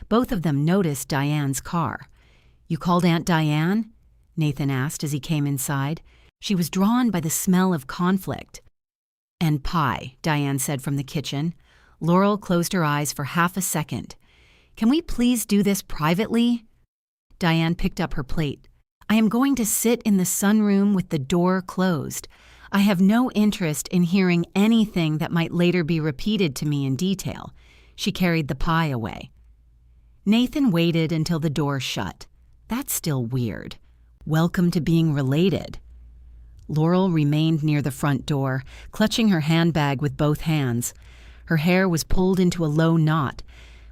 Speaker 1: Both of them noticed Diane's car. "You called Aunt Diane?" Nathan asked as he came inside. She was drawn by the smell of conflict. "And pie," Diane said from the kitchen. Laurel closed her eyes for half a second. "Can we please do this privately?" Diane picked up her plate. "I am going to sit in the sunroom with the door closed. I have no interest in hearing anything that might later be repeated to me in detail." She carried the pie away. Nathan waited until the door shut. That's still weird. Welcome to being related. Laurel remained near the front door, clutching her handbag with both hands. Her hair was pulled into a low knot.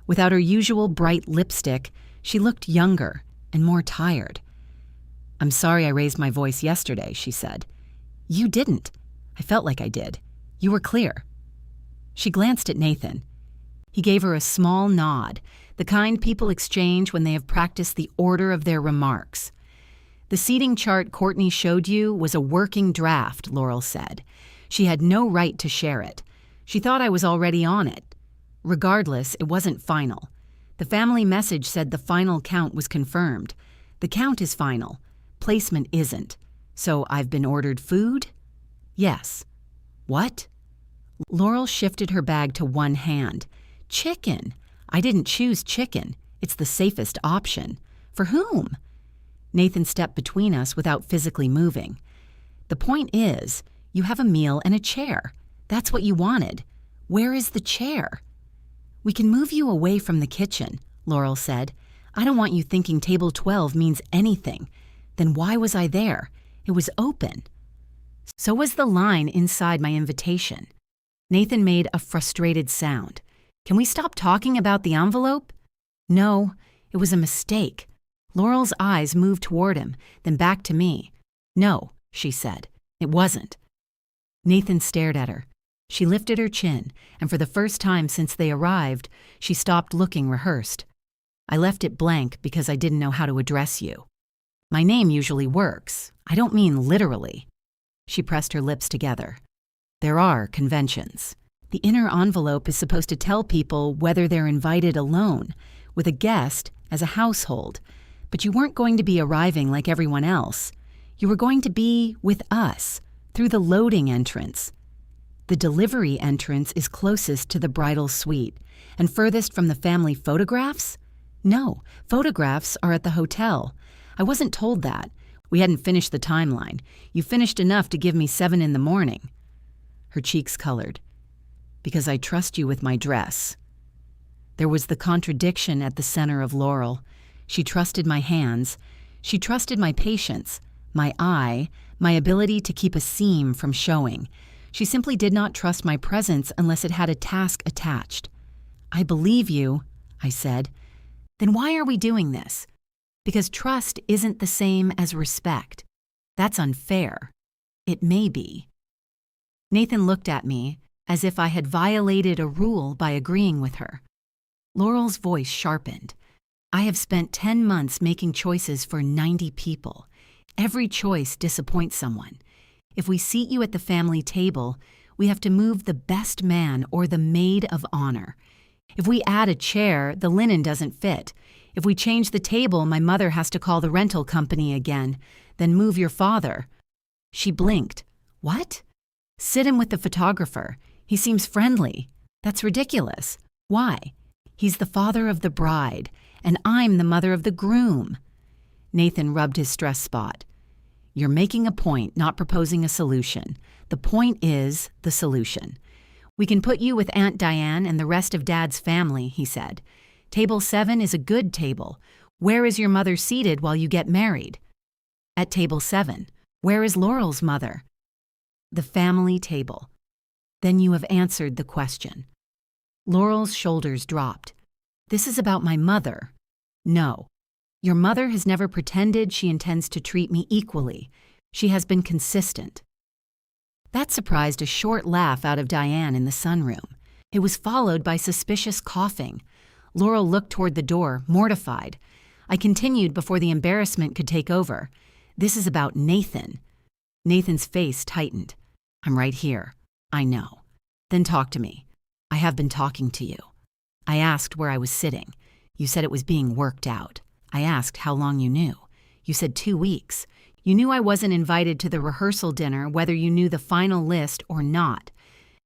Speaker 1: Without her usual bright lipstick, she looked younger and more tired. "I'm sorry I raised my voice yesterday," she said. "You didn't. I felt like I did. You were clear." She glanced at Nathan. He gave her a small nod, the kind people exchange when they have practiced the order of their remarks. "The seating chart Courtney showed you was a working draft," Laurel said. "She had no right to share it. She thought I was already on it. Regardless, it wasn't final. The family message said the final count was confirmed. The count is final. Placement isn't. So I've been ordered food?" "Yes." "What?" Laurel shifted her bag to one hand. "Chicken. I didn't choose chicken. It's the safest option." "For whom?" Nathan stepped between us without physically moving. "The point is, you have a meal and a chair. That's what you wanted. Where is the chair?" "We can move you away from the kitchen," Laurel said. "I don't want you thinking table 12 means anything. Then why was I there? It was open." So was the line inside my invitation. Nathan made a frustrated sound. "Can we stop talking about the envelope?" "No, it was a mistake." Laurel's eyes moved toward him, then back to me. "No," she said. "It wasn't." Nathan stared at her. She lifted her chin, and for the first time since they arrived, she stopped looking rehearsed. "I left it blank because I didn't know how to address you. My name usually works. I don't mean literally." She pressed her lips together. "There are conventions. The inner envelope is supposed to tell people whether they're invited alone, with a guest, as a household. But you weren't going to be arriving like everyone else. You were going to be with us, through the loading entrance. The delivery entrance is closest to the bridal suite, and furthest from the family photographs? No, photographs are at the hotel. I wasn't told that. We hadn't finished the timeline. You finished enough to give me 7 in the morning. Her cheeks colored. "Because I trust you with my dress." There was the contradiction at the center of Laurel. She trusted my hands. She trusted my patience, my eye, my ability to keep a seam from showing. She simply did not trust my presence unless it had a task attached. "I believe you," I said. "Then why are we doing this?" "Because trust isn't the same as respect. That's unfair." "It may be." Nathan looked at me as if I had violated a rule by agreeing with her. Laurel's voice sharpened. "I have spent 10 months making choices for 90 people. Every choice disappoints someone. If we seat you at the family table, we have to move the best man or the maid of honor. If we add a chair, the linen doesn't fit. If we change the table, my mother has to call the rental company again. Then move your father." She blinked. "What?" "Sit him with the photographer. He seems friendly." "That's ridiculous." "Why?" "He's the father of the bride, and I'm the mother of the groom." Nathan rubbed his stress spot. "You're making a point, not proposing a solution. The point is the solution. We can put you with Aunt Diane and the rest of Dad's family," he said. "Table 7 is a good table. Where is your mother seated while you get married?" "At table 7. Where is Laurel's mother?" "The family table." "Then you have answered the question." Laurel's shoulders dropped. "This is about my mother." "No. Your mother has never pretended she intends to treat me equally. She has been consistent." That surprised a short laugh out of Diane in the sunroom. It was followed by suspicious coughing. Laurel looked toward the door, mortified. I continued before the embarrassment could take over. "This is about Nathan." Nathan's face tightened. "I'm right here." "I know." "Then talk to me." "I have been talking to you." "I asked where I was sitting. You said it was being worked out. I asked how long you knew. You said 2 weeks. You knew I wasn't invited to the rehearsal dinner whether you knew the final list or not,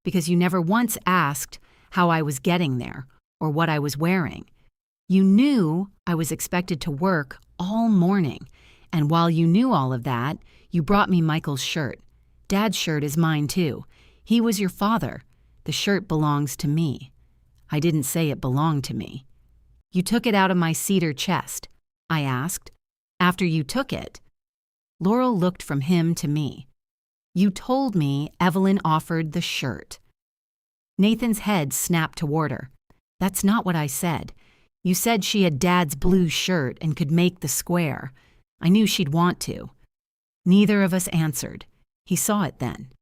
Speaker 1: because you never once asked how I was getting there or what I was wearing. You knew I was expected to work all morning, and while you knew all of that, you brought me Michael's shirt. Dad's shirt is mine too. He was your father. The shirt belongs to me. I didn't say it belonged to me. You took it out of my cedar chest. I asked. After you took it. Laurel looked from him to me. You told me Evelyn offered the shirt. Nathan's head snapped toward her. That's not what I said. You said she had Dad's blue shirt and could make the square. I knew she'd want to. Neither of us answered. He saw it then.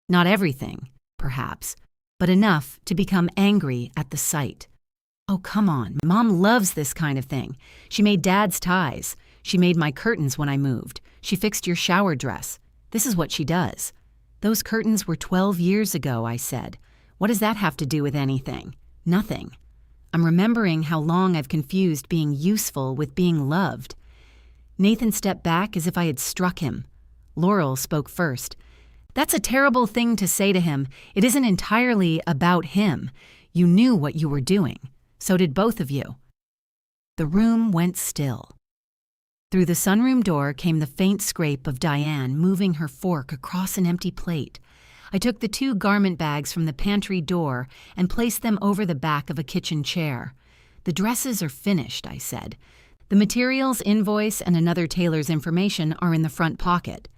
Speaker 1: Not everything, perhaps, but enough to become angry at the sight. Oh, come on. Mom loves this kind of thing. She made Dad's ties. She made my curtains when I moved. She fixed your shower dress. This is what she does. Those curtains were 12 years ago, I said. What does that have to do with anything? Nothing. I'm remembering how long I've confused being useful with being loved. Nathan stepped back as if I had struck him. Laurel spoke first. That's a terrible thing to say to him. It isn't entirely about him. You knew what you were doing. So did both of you. The room went still. Through the sunroom door came the faint scrape of Diane moving her fork across an empty plate. I took the 2 garment bags from the pantry door and placed them over the back of a kitchen chair. The dresses are finished, I said. The materials, invoice, and another tailor's information are in the front pocket.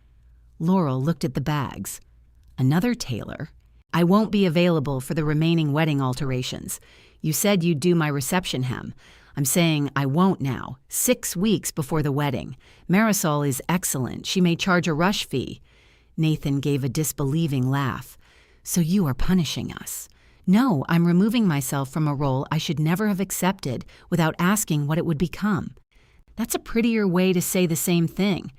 Speaker 1: Laurel looked at the bags. Another tailor? I won't be available for the remaining wedding alterations. You said you'd do my reception hem. I'm saying I won't now, 6 weeks before the wedding. Marisol is excellent. She may charge a rush fee. Nathan gave a disbelieving laugh. So you are punishing us. No, I'm removing myself from a role I should never have accepted without asking what it would become. That's a prettier way to say the same thing.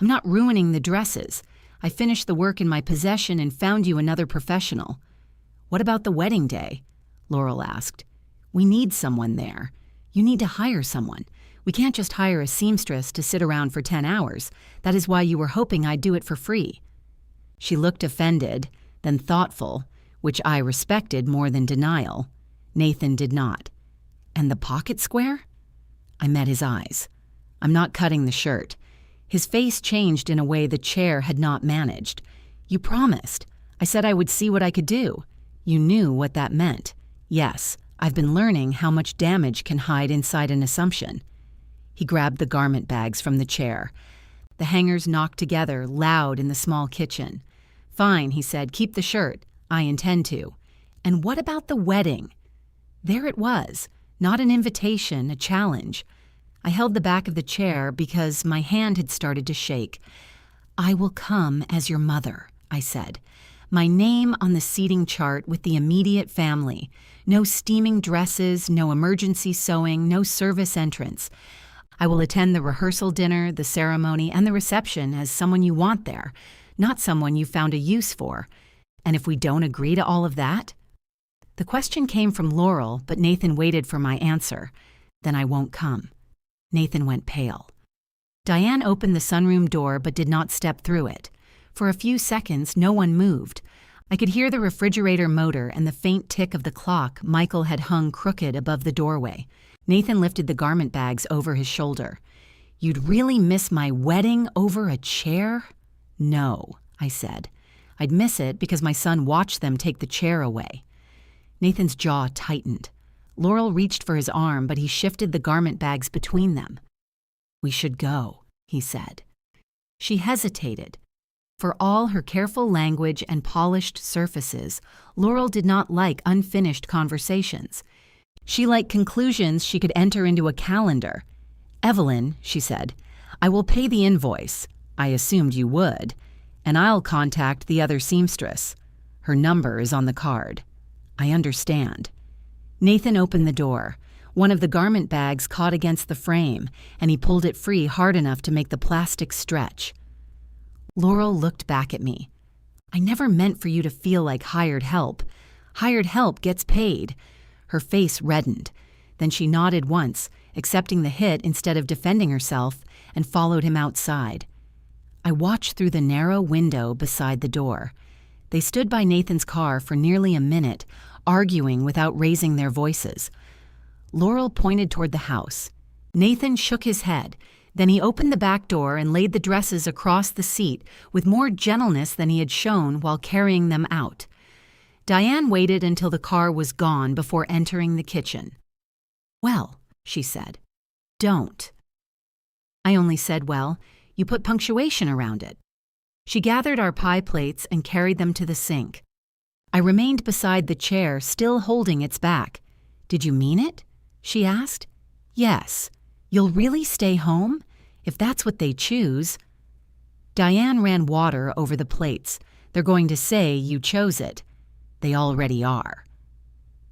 Speaker 1: I'm not ruining the dresses. I finished the work in my possession and found you another professional. What about the wedding day? Laurel asked. We need someone there. You need to hire someone. We can't just hire a seamstress to sit around for 10 hours. That is why you were hoping I'd do it for free. She looked offended, then thoughtful, which I respected more than denial. Nathan did not. And the pocket square? I met his eyes. I'm not cutting the shirt. His face changed in a way the chair had not managed. You promised. I said I would see what I could do. You knew what that meant. Yes, I've been learning how much damage can hide inside an assumption. He grabbed the garment bags from the chair. The hangers knocked together, loud in the small kitchen. "Fine," he said, "keep the shirt. I intend to." "And what about the wedding?" There it was, not an invitation, a challenge. I held the back of the chair because my hand had started to shake. "I will come as your mother," I said. "My name on the seating chart with the immediate family. No steaming dresses, no emergency sewing, no service entrance. I will attend the rehearsal dinner, the ceremony, and the reception as someone you want there, not someone you found a use for. And if we don't agree to all of that?" The question came from Laurel, but Nathan waited for my answer. "Then I won't come." Nathan went pale. Diane opened the sunroom door but did not step through it. For a few seconds, no one moved. I could hear the refrigerator motor and the faint tick of the clock Michael had hung crooked above the doorway. Nathan lifted the garment bags over his shoulder. "You'd really miss my wedding over a chair?" "No," I said. "I'd miss it because my son watched them take the chair away." Nathan's jaw tightened. Laurel reached for his arm, but he shifted the garment bags between them. "We should go," he said. She hesitated. For all her careful language and polished surfaces, Laurel did not like unfinished conversations. She liked conclusions she could enter into a calendar. "Evelyn," she said, "I will pay the invoice. I assumed you would. And I'll contact the other seamstress. Her number is on the card." "I understand." Nathan opened the door. One of the garment bags caught against the frame, and he pulled it free hard enough to make the plastic stretch. Laurel looked back at me. "I never meant for you to feel like hired help. Hired help gets paid." Her face reddened. Then she nodded once, accepting the hit instead of defending herself, and followed him outside. I watched through the narrow window beside the door. They stood by Nathan's car for nearly a minute, arguing without raising their voices. Laurel pointed toward the house. Nathan shook his head. Then he opened the back door and laid the dresses across the seat with more gentleness than he had shown while carrying them out. Diane waited until the car was gone before entering the kitchen. "Well," she said, "don't." I only said, "Well, you put punctuation around it." She gathered our pie plates and carried them to the sink. I remained beside the chair, still holding its back. "Did you mean it?" she asked. "Yes. You'll really stay home? If that's what they choose." Diane ran water over the plates. "They're going to say you chose it." "They already are."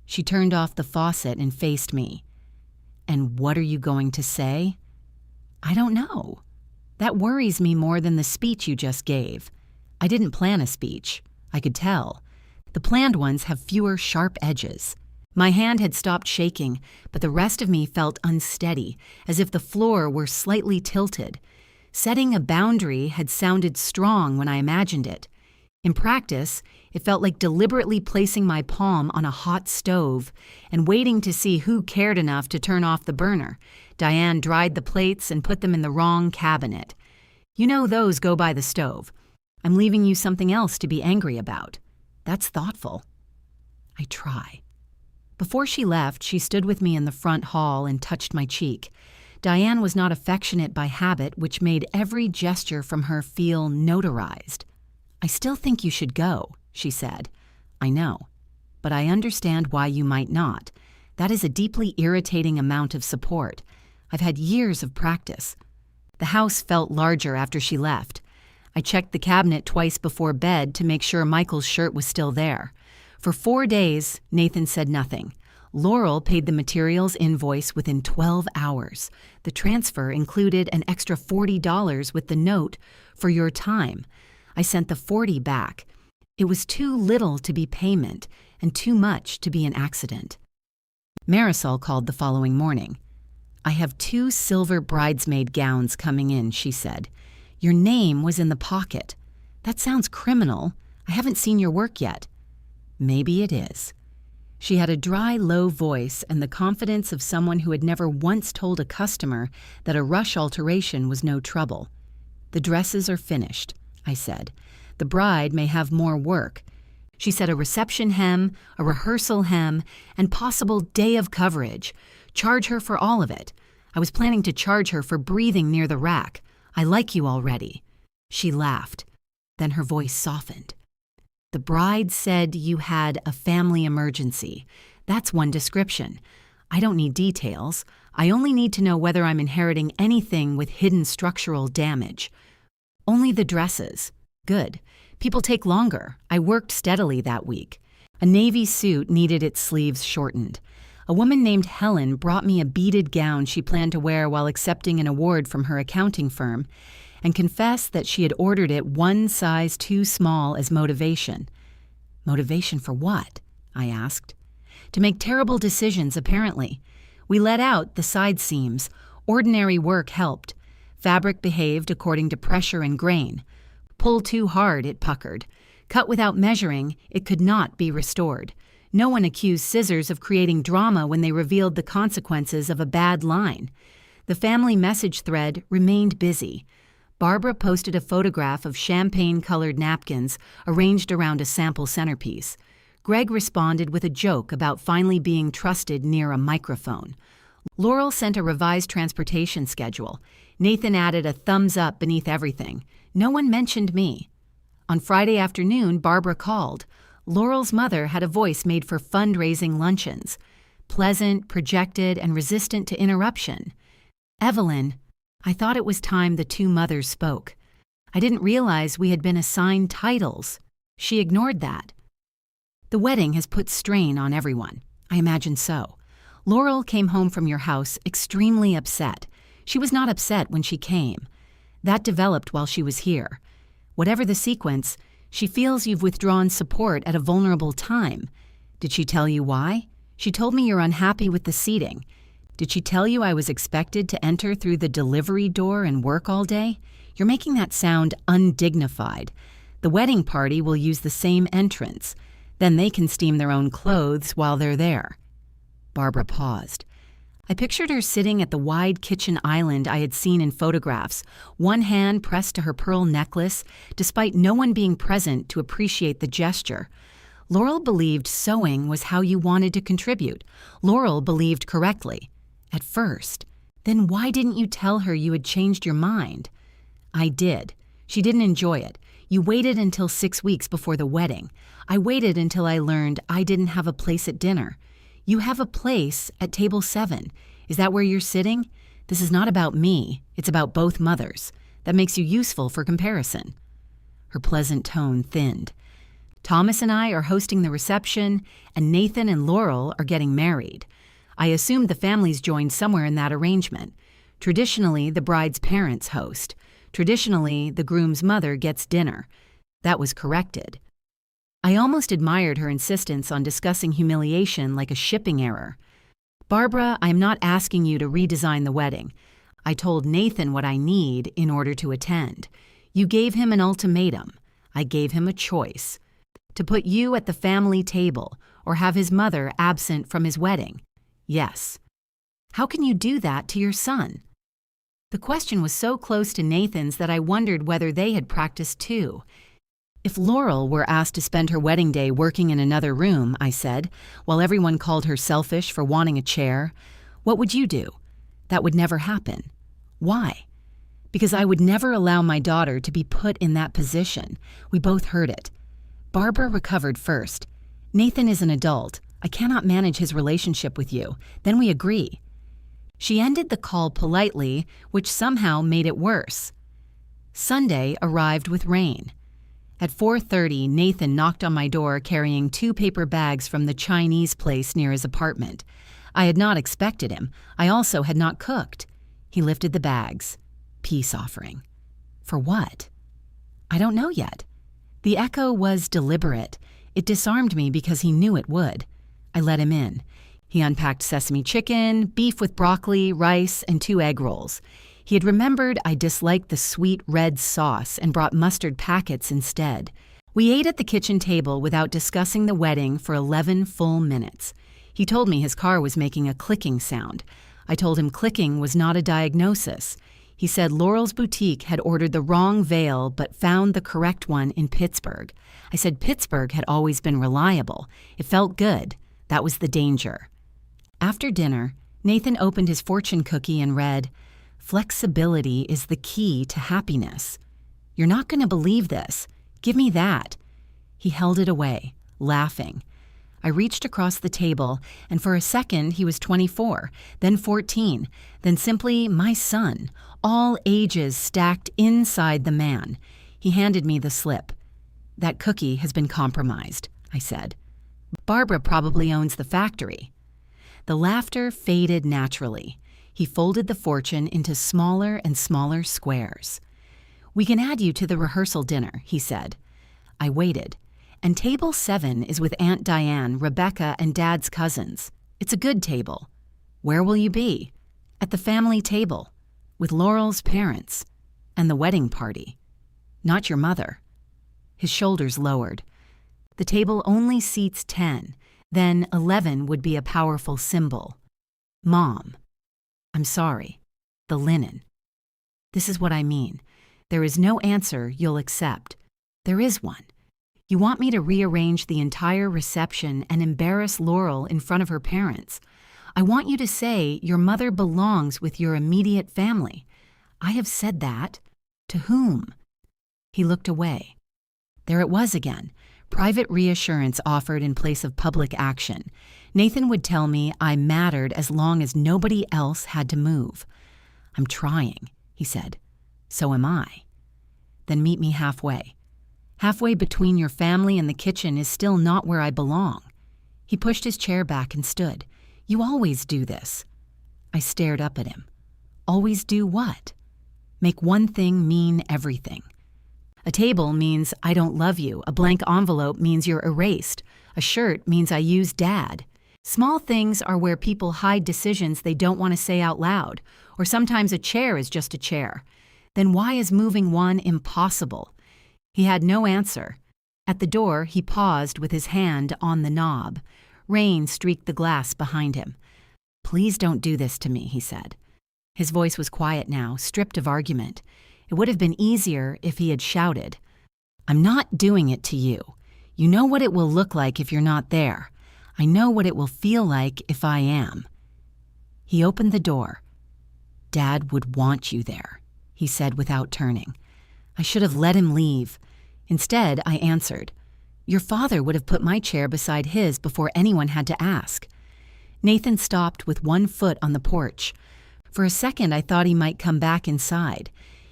Speaker 1: She turned off the faucet and faced me. "And what are you going to say?" "I don't know. That worries me more than the speech you just gave. I didn't plan a speech. I could tell. The planned ones have fewer sharp edges." My hand had stopped shaking, but the rest of me felt unsteady, as if the floor were slightly tilted. Setting a boundary had sounded strong when I imagined it. In practice, it felt like deliberately placing my palm on a hot stove and waiting to see who cared enough to turn off the burner. Diane dried the plates and put them in the wrong cabinet. "You know those go by the stove. I'm leaving you something else to be angry about. That's thoughtful." I try. Before she left, she stood with me in the front hall and touched my cheek. Diane was not affectionate by habit, which made every gesture from her feel notarized. "I still think you should go," she said. "I know. But I understand why you might not. That is a deeply irritating amount of support. I've had years of practice." The house felt larger after she left. I checked the cabinet twice before bed to make sure Michael's shirt was still there. For 4 days, Nathan said nothing. Laurel paid the materials invoice within 12 hours. The transfer included an extra $40 with the note, "For your time." I sent the $40 back. It was too little to be payment and too much to be an accident. Marisol called the following morning. "I have 2 silver bridesmaid gowns coming in," she said. "Your name was in the pocket. That sounds criminal. I haven't seen your work yet." "Maybe it is." She had a dry, low voice and the confidence of someone who had never once told a customer that a rush alteration was no trouble. "The dresses are finished," I said. "The bride may have more work." She said a reception hem, a rehearsal hem, and possible day of coverage. Charge her for all of it. I was planning to charge her for breathing near the rack. I like you already." She laughed. Then her voice softened. "The bride said you had a family emergency. That's one description. I don't need details. I only need to know whether I'm inheriting anything with hidden structural damage." "Only the dresses." "Good. People take longer. I worked steadily that week. A navy suit needed its sleeves shortened. A woman named Helen brought me a beaded gown she planned to wear while accepting an award from her accounting firm, and confessed that she had ordered it one size too small as motivation." "Motivation for what?" I asked. "To make terrible decisions, apparently. We let out the side seams. Ordinary work helped. Fabric behaved according to pressure and grain. Pull too hard, it puckered. Cut without measuring, it could not be restored. No one accused scissors of creating drama when they revealed the consequences of a bad line. The family message thread remained busy. Barbara posted a photograph of champagne-colored napkins arranged around a sample centerpiece. Greg responded with a joke about finally being trusted near a microphone. Laurel sent a revised transportation schedule. Nathan added a thumbs up beneath everything. No one mentioned me. On Friday afternoon, Barbara called. Laurel's mother had a voice made for fundraising luncheons. Pleasant, projected, and resistant to interruption. "Evelyn, I thought it was time the two mothers spoke. I didn't realize we had been assigned titles." She ignored that. "The wedding has put strain on everyone. I imagine so. Laurel came home from your house extremely upset. She was not upset when she came. That developed while she was here. Whatever the sequence, she feels you've withdrawn support at a vulnerable time. Did she tell you why? She told me you're unhappy with the seating. Did she tell you I was expected to enter through the delivery door and work all day? You're making that sound undignified. The wedding party will use the same entrance. Then they can steam their own clothes while they're there." Barbara paused. I pictured her sitting at the wide kitchen island I had seen in photographs, one hand pressed to her pearl necklace, despite no one being present to appreciate the gesture. Laurel believed sewing was how you wanted to contribute. Laurel believed correctly. At first. Then why didn't you tell her you had changed your mind? "I did. She didn't enjoy it. You waited until 6 weeks before the wedding. I waited until I learned I didn't have a place at dinner. You have a place at table 7. Is that where you're sitting? This is not about me. It's about both mothers. That makes you useful for comparison." Her pleasant tone thinned. "Thomas and I are hosting the reception, and Nathan and Laurel are getting married. I assumed the families joined somewhere in that arrangement. Traditionally, the bride's parents host. Traditionally, the groom's mother gets dinner. That was corrected." I almost admired her insistence on discussing humiliation like a shipping error. "Barbara, I am not asking you to redesign the wedding. I told Nathan what I need in order to attend. You gave him an ultimatum. I gave him a choice. To put you at the family table or have his mother absent from his wedding. Yes. How can you do that to your son?" The question was so close to Nathan's that I wondered whether they had practiced too. "If Laurel were asked to spend her wedding day working in another room," I said, "while everyone called her selfish for wanting a chair, what would you do?" "That would never happen." "Why?" "Because I would never allow my daughter to be put in that position." We both heard it. Barbara recovered first. "Nathan is an adult. I cannot manage his relationship with you. Then we agree." She ended the call politely, which somehow made it worse. Sunday arrived with rain. At 4:30, Nathan knocked on my door carrying 2 paper bags from the Chinese place near his apartment. I had not expected him. I also had not cooked. He lifted the bags. Peace offering. For what? I don't know yet. The echo was deliberate. It disarmed me because he knew it would. I let him in. He unpacked sesame chicken, beef with broccoli, rice, and 2 egg rolls. He had remembered I disliked the sweet red sauce and brought mustard packets instead. We ate at the kitchen table without discussing the wedding for 11 full minutes. He told me his car was making a clicking sound. I told him clicking was not a diagnosis. He said Laurel's boutique had ordered the wrong veil but found the correct one in Pittsburgh. I said Pittsburgh had always been reliable. It felt good. That was the danger. After dinner, Nathan opened his fortune cookie and read, Flexibility is the key to happiness. You're not going to believe this. Give me that. He held it away, laughing. I reached across the table, and for a second he was 24, then 14, then simply my son, all ages stacked inside the man. He handed me the slip. That cookie has been compromised, I said. Barbara probably owns the factory. The laughter faded naturally. He folded the fortune into smaller and smaller squares. We can add you to the rehearsal dinner, he said. I waited. And table 7 is with Aunt Diane, Rebecca, and Dad's cousins. It's a good table. Where will you be? At the family table, with Laurel's parents, and the wedding party. Not your mother. His shoulders lowered. The table only seats 10, then 11 would be a powerful symbol. Mom. I'm sorry. The linen. This is what I mean. There is no answer you'll accept. There is one. You want me to rearrange the entire reception and embarrass Laurel in front of her parents. I want you to say your mother belongs with your immediate family. I have said that. To whom? He looked away. There it was again. Private reassurance offered in place of public action. Nathan would tell me I mattered as long as nobody else had to move. I'm trying, he said. So am I. Then meet me halfway. Halfway between your family and the kitchen is still not where I belong. He pushed his chair back and stood. You always do this. I stared up at him. Always do what? Make one thing mean everything. A table means I don't love you. A blank envelope means you're erased. A shirt means I use Dad. Small things are where people hide decisions they don't want to say out loud, or sometimes a chair is just a chair. Then why is moving one impossible? He had no answer. At the door, he paused with his hand on the knob. Rain streaked the glass behind him. Please don't do this to me, he said. His voice was quiet now, stripped of argument. It would have been easier if he had shouted. I'm not doing it to you. You know what it will look like if you're not there. I know what it will feel like if I am. He opened the door. Dad would want you there, he said without turning. I should have let him leave. Instead, I answered. Your father would have put my chair beside his before anyone had to ask. Nathan stopped with one foot on the porch. For a second, I thought he might come back inside.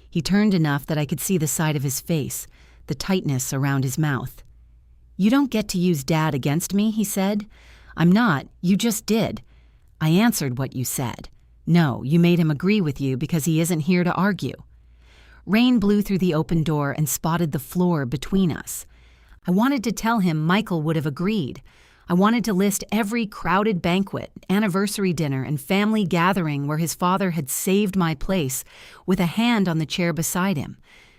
Speaker 1: He turned enough that I could see the side of his face, the tightness around his mouth. You don't get to use Dad against me, he said. I'm not. You just did. I answered what you said. No, you made him agree with you because he isn't here to argue. Rain blew through the open door and spotted the floor between us. I wanted to tell him Michael would have agreed. I wanted to list every crowded banquet, anniversary dinner, and family gathering where his father had saved my place with a hand on the chair beside him.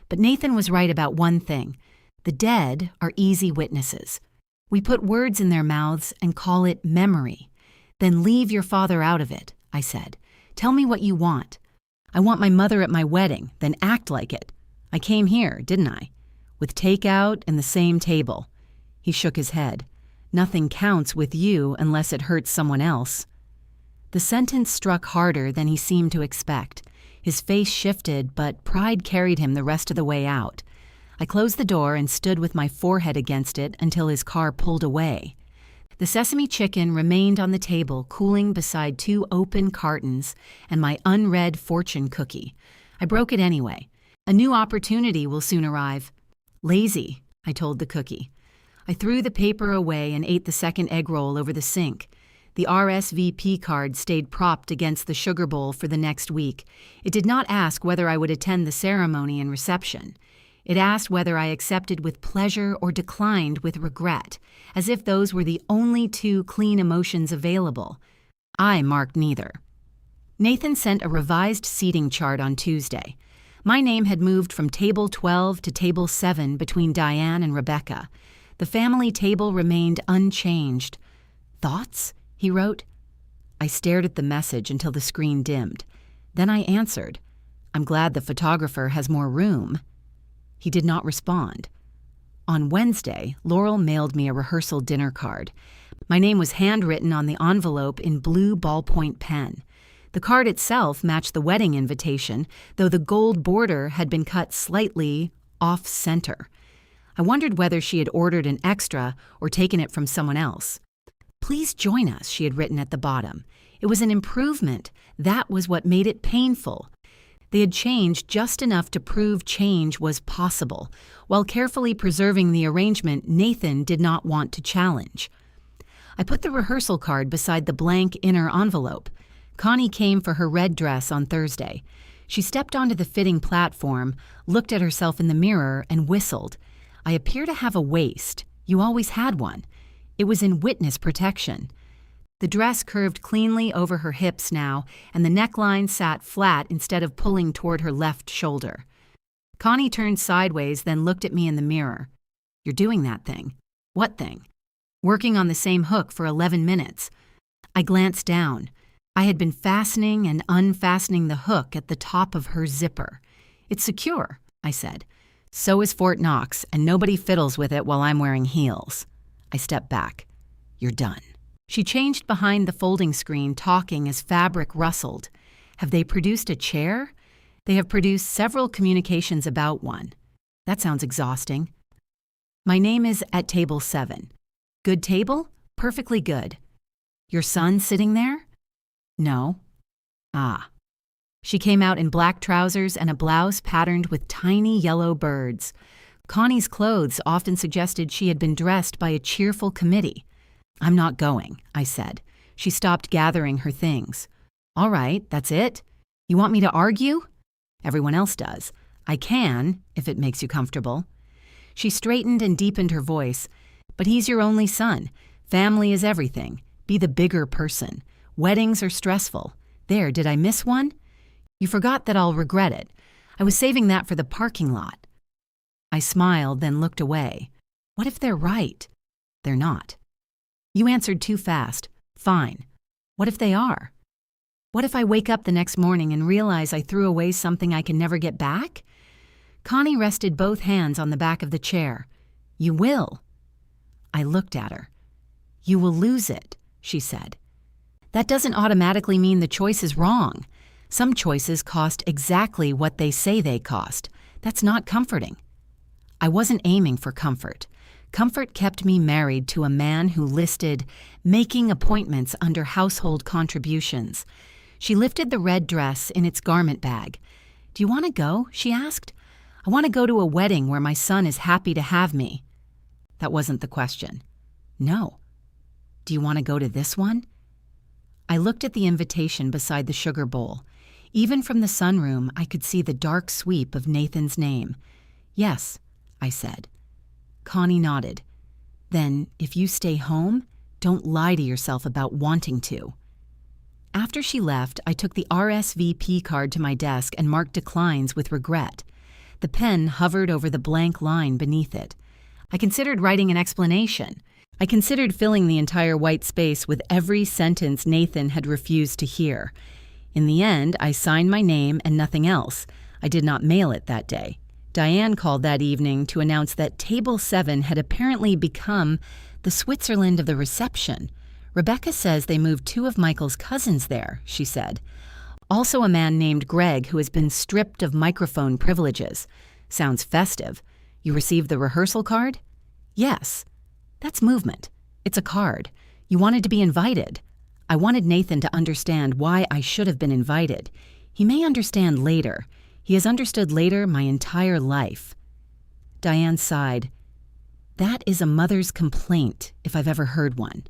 Speaker 1: But Nathan was right about one thing. The dead are easy witnesses. We put words in their mouths and call it memory. Then leave your father out of it, I said. Tell me what you want. I want my mother at my wedding, then act like it. I came here, didn't I? With takeout and the same table. He shook his head. Nothing counts with you unless it hurts someone else. The sentence struck harder than he seemed to expect. His face shifted, but pride carried him the rest of the way out. I closed the door and stood with my forehead against it until his car pulled away. The sesame chicken remained on the table, cooling beside 2 open cartons and my unread fortune cookie. I broke it anyway. A new opportunity will soon arrive. Lazy, I told the cookie. I threw the paper away and ate the second egg roll over the sink. The RSVP card stayed propped against the sugar bowl for the next week. It did not ask whether I would attend the ceremony and reception. It asked whether I accepted with pleasure or declined with regret, as if those were the only 2 clean emotions available. I marked neither. Nathan sent a revised seating chart on Tuesday. My name had moved from table 12 to table 7 between Diane and Rebecca. The family table remained unchanged. Thoughts? He wrote. I stared at the message until the screen dimmed. Then I answered. I'm glad the photographer has more room. He did not respond. On Wednesday, Laurel mailed me a rehearsal dinner card. My name was handwritten on the envelope in blue ballpoint pen. The card itself matched the wedding invitation, though the gold border had been cut slightly off-center. I wondered whether she had ordered an extra or taken it from someone else. "Please join us," she had written at the bottom. It was an improvement. That was what made it painful. They had changed just enough to prove change was possible, while carefully preserving the arrangement Nathan did not want to challenge. I put the rehearsal card beside the blank inner envelope. Connie came for her red dress on Thursday. She stepped onto the fitting platform, looked at herself in the mirror, and whistled. "I appear to have a waist. You always had one." It was in witness protection. The dress curved cleanly over her hips now, and the neckline sat flat instead of pulling toward her left shoulder. Connie turned sideways, then looked at me in the mirror. "You're doing that thing." "What thing?" "Working on the same hook for 11 minutes. I glanced down. I had been fastening and unfastening the hook at the top of her zipper. "It's secure," I said. "So is Fort Knox, and nobody fiddles with it while I'm wearing heels." I stepped back. "You're done." She changed behind the folding screen, talking as fabric rustled. "Have they produced a chair?" "They have produced several communications about one." "That sounds exhausting." "My name is at table 7. "Good table?" "Perfectly good." "Your son sitting there?" "No." "Ah." She came out in black trousers and a blouse patterned with tiny yellow birds. Connie's clothes often suggested she had been dressed by a cheerful committee. "I'm not going," I said. She stopped gathering her things. "All right, that's it? You want me to argue?" "Everyone else does. I can, if it makes you comfortable." She straightened and deepened her voice. "But he's your only son. Family is everything. Be the bigger person. Weddings are stressful. There, did I miss one?" "You forgot that I'll regret it. I was saving that for the parking lot." I smiled, then looked away. What if they're right? They're not. "You answered too fast." "Fine. What if they are? What if I wake up the next morning and realize I threw away something I can never get back?" Connie rested both hands on the back of the chair. "You will." I looked at her. "You will lose it," she said. "That doesn't automatically mean the choice is wrong. Some choices cost exactly what they say they cost. That's not comforting." I wasn't aiming for comfort. Comfort kept me married to a man who listed making appointments under household contributions. She lifted the red dress in its garment bag. "Do you want to go?" she asked. "I want to go to a wedding where my son is happy to have me." That wasn't the question. "No." "Do you want to go to this one?" I looked at the invitation beside the sugar bowl. Even from the sunroom, I could see the dark sweep of Nathan's name. "Yes," I said. Connie nodded. "Then, if you stay home, don't lie to yourself about wanting to." After she left, I took the RSVP card to my desk and marked declines with regret. The pen hovered over the blank line beneath it. I considered writing an explanation. I considered filling the entire white space with every sentence Nathan had refused to hear. In the end, I signed my name and nothing else. I did not mail it that day. Diane called that evening to announce that Table 7 had apparently become the Switzerland of the reception. "Rebecca says they moved 2 of Michael's cousins there," she said. "Also a man named Greg who has been stripped of microphone privileges. Sounds festive. You received the rehearsal card?" "Yes." "That's movement. It's a card. You wanted to be invited." I wanted Nathan to understand why I should have been invited. He may understand later. He has understood later my entire life. Diane sighed. "That is a mother's complaint, if I've ever heard one.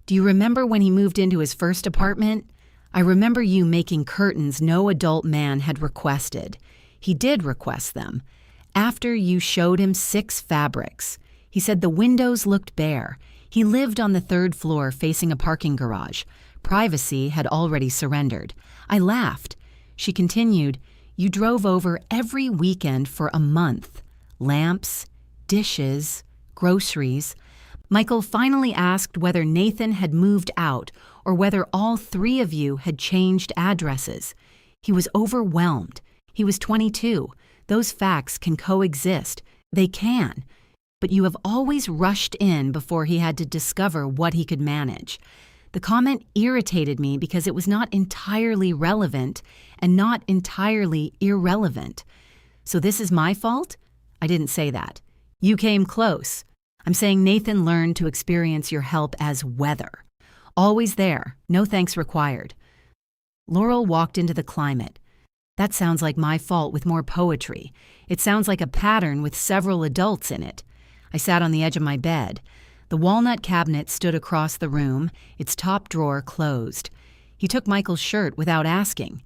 Speaker 1: Do you remember when he moved into his first apartment? I remember you making curtains no adult man had requested. He did request them. After you showed him 6 fabrics. He said the windows looked bare. He lived on the 3rd floor facing a parking garage. Privacy had already surrendered. I laughed. She continued, "You drove over every weekend for a month. Lamps, dishes, groceries." Michael finally asked whether Nathan had moved out or whether all 3 of you had changed addresses. He was overwhelmed. He was 22. Those facts can coexist. They can. But you have always rushed in before he had to discover what he could manage. The comment irritated me because it was not entirely relevant and not entirely irrelevant. So this is my fault? I didn't say that. You came close. I'm saying Nathan learned to experience your help as weather. Always there, no thanks required. Laurel walked into the climate. That sounds like my fault with more poetry. It sounds like a pattern with several adults in it. I sat on the edge of my bed. The walnut cabinet stood across the room, its top drawer closed. He took Michael's shirt without asking.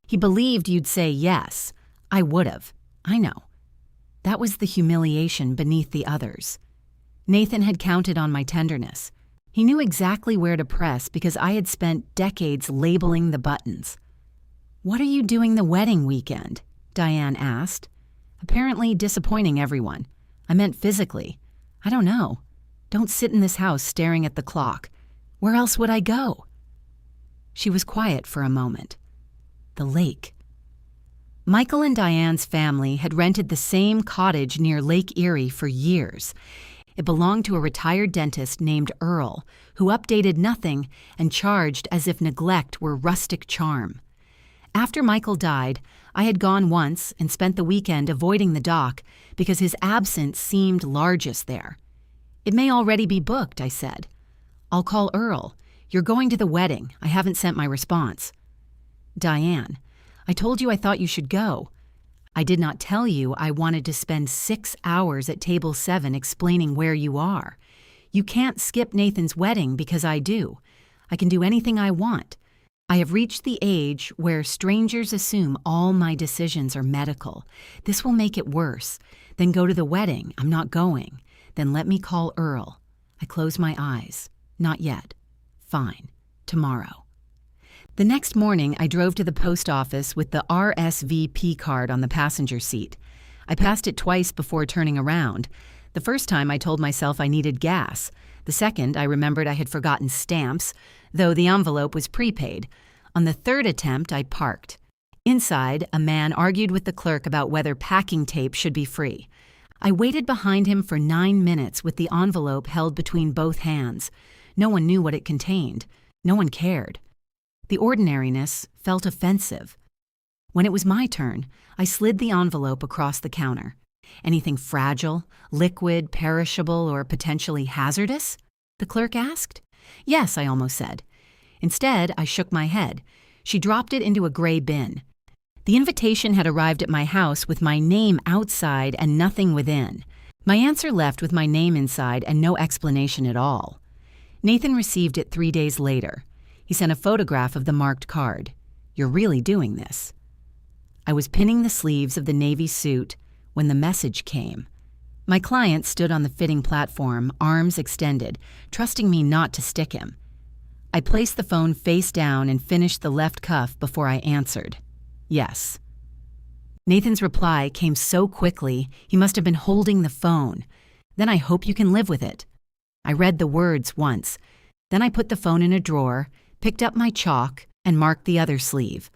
Speaker 1: He believed you'd say yes. I would've. I know. That was the humiliation beneath the others. Nathan had counted on my tenderness. He knew exactly where to press because I had spent decades labeling the buttons. "What are you doing the wedding weekend?" Diane asked. Apparently disappointing everyone. I meant physically. I don't know. Don't sit in this house staring at the clock. Where else would I go? She was quiet for a moment. The lake. Michael and Diane's family had rented the same cottage near Lake Erie for years. It belonged to a retired dentist named Earl, who updated nothing and charged as if neglect were rustic charm. After Michael died, I had gone once and spent the weekend avoiding the dock because his absence seemed largest there. "It may already be booked," I said. "I'll call Earl. You're going to the wedding. I haven't sent my response." "Diane, I told you I thought you should go. I did not tell you I wanted to spend 6 hours at table 7 explaining where you are. You can't skip Nathan's wedding because I do. I can do anything I want. I have reached the age where strangers assume all my decisions are medical. This will make it worse. Then go to the wedding. I'm not going. Then let me call Earl." I closed my eyes. "Not yet." "Fine. Tomorrow." The next morning, I drove to the post office with the RSVP card on the passenger seat. I passed it twice before turning around. The first time, I told myself I needed gas. The second, I remembered I had forgotten stamps, though the envelope was prepaid. On the third attempt, I parked. Inside, a man argued with the clerk about whether packing tape should be free. I waited behind him for 9 minutes with the envelope held between both hands. No one knew what it contained. No one cared. The ordinariness felt offensive. When it was my turn, I slid the envelope across the counter. "Anything fragile, liquid, perishable, or potentially hazardous?" the clerk asked. "Yes," I almost said. Instead, I shook my head. She dropped it into a gray bin. The invitation had arrived at my house with my name outside and nothing within. My answer left with my name inside and no explanation at all. Nathan received it 3 days later. He sent a photograph of the marked card. "You're really doing this." I was pinning the sleeves of the navy suit when the message came. My client stood on the fitting platform, arms extended, trusting me not to stick him. I placed the phone face down and finished the left cuff before I answered. "Yes." Nathan's reply came so quickly, he must have been holding the phone. "Then I hope you can live with it." I read the words once. Then I put the phone in a drawer, picked up my chalk, and marked the other sleeve.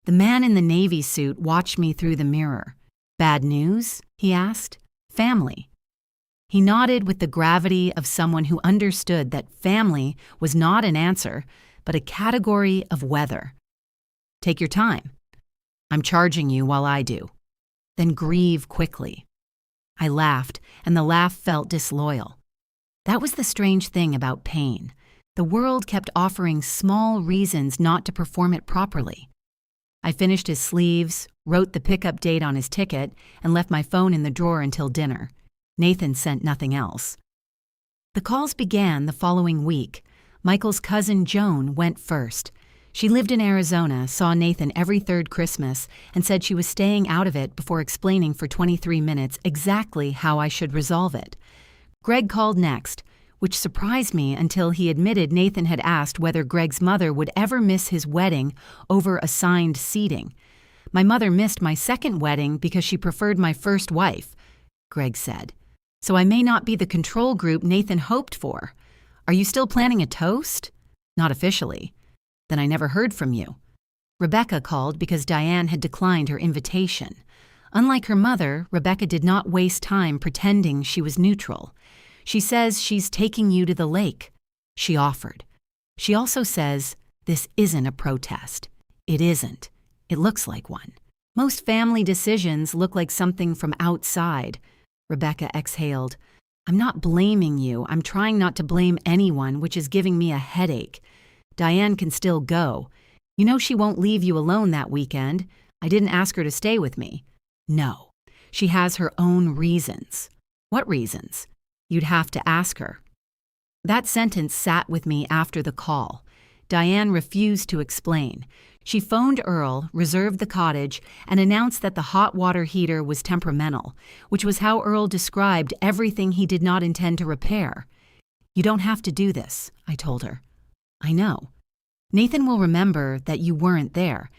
Speaker 1: The man in the navy suit watched me through the mirror. "Bad news?" he asked. "Family." He nodded with the gravity of someone who understood that family was not an answer, but a category of weather. "Take your time. I'm charging you while I do. Then grieve quickly." I laughed, and the laugh felt disloyal. That was the strange thing about pain. The world kept offering small reasons not to perform it properly. I finished his sleeves, wrote the pickup date on his ticket, and left my phone in the drawer until dinner. Nathan sent nothing else. The calls began the following week. Michael's cousin Joan went first. She lived in Arizona, saw Nathan every third Christmas, and said she was staying out of it before explaining for 23 minutes exactly how I should resolve it. Greg called next, which surprised me until he admitted Nathan had asked whether Greg's mother would ever miss his wedding over assigned seating. "My mother missed my second wedding because she preferred my first wife," Greg said. "So I may not be the control group Nathan hoped for. Are you still planning a toast?" "Not officially." "Then I never heard from you." Rebecca called because Diane had declined her invitation. Unlike her mother, Rebecca did not waste time pretending she was neutral. "She says she's taking you to the lake." She offered. She also says, "This isn't a protest." It isn't. It looks like one. Most family decisions look like something from outside. Rebecca exhaled. "I'm not blaming you. I'm trying not to blame anyone, which is giving me a headache. Diane can still go. You know she won't leave you alone that weekend. I didn't ask her to stay with me." "No. She has her own reasons." "What reasons?" "You'd have to ask her." That sentence sat with me after the call. Diane refused to explain. She phoned Earl, reserved the cottage, and announced that the hot water heater was temperamental, which was how Earl described everything he did not intend to repair. "You don't have to do this," I told her. "I know. Nathan will remember that you weren't there.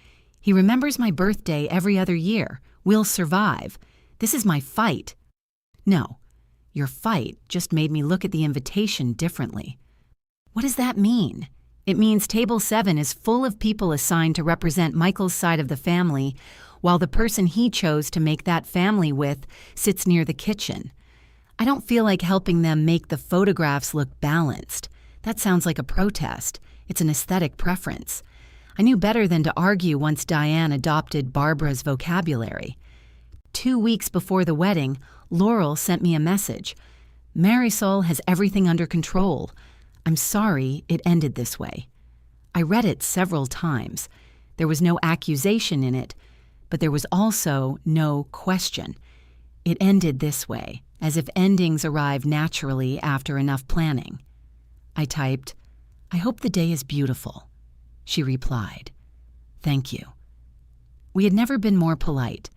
Speaker 1: He remembers my birthday every other year. We'll survive. This is my fight." "No. Your fight just made me look at the invitation differently." "What does that mean?" "It means Table 7 is full of people assigned to represent Michael's side of the family, while the person he chose to make that family with sits near the kitchen. I don't feel like helping them make the photographs look balanced. That sounds like a protest. It's an aesthetic preference. I knew better than to argue once Diane adopted Barbara's vocabulary. 2 weeks before the wedding, Laurel sent me a message. "Marisol has everything under control. I'm sorry it ended this way." I read it several times. There was no accusation in it, but there was also no question. It ended this way, as if endings arrive naturally after enough planning. I typed, "I hope the day is beautiful." She replied, "Thank you." We had never been more polite.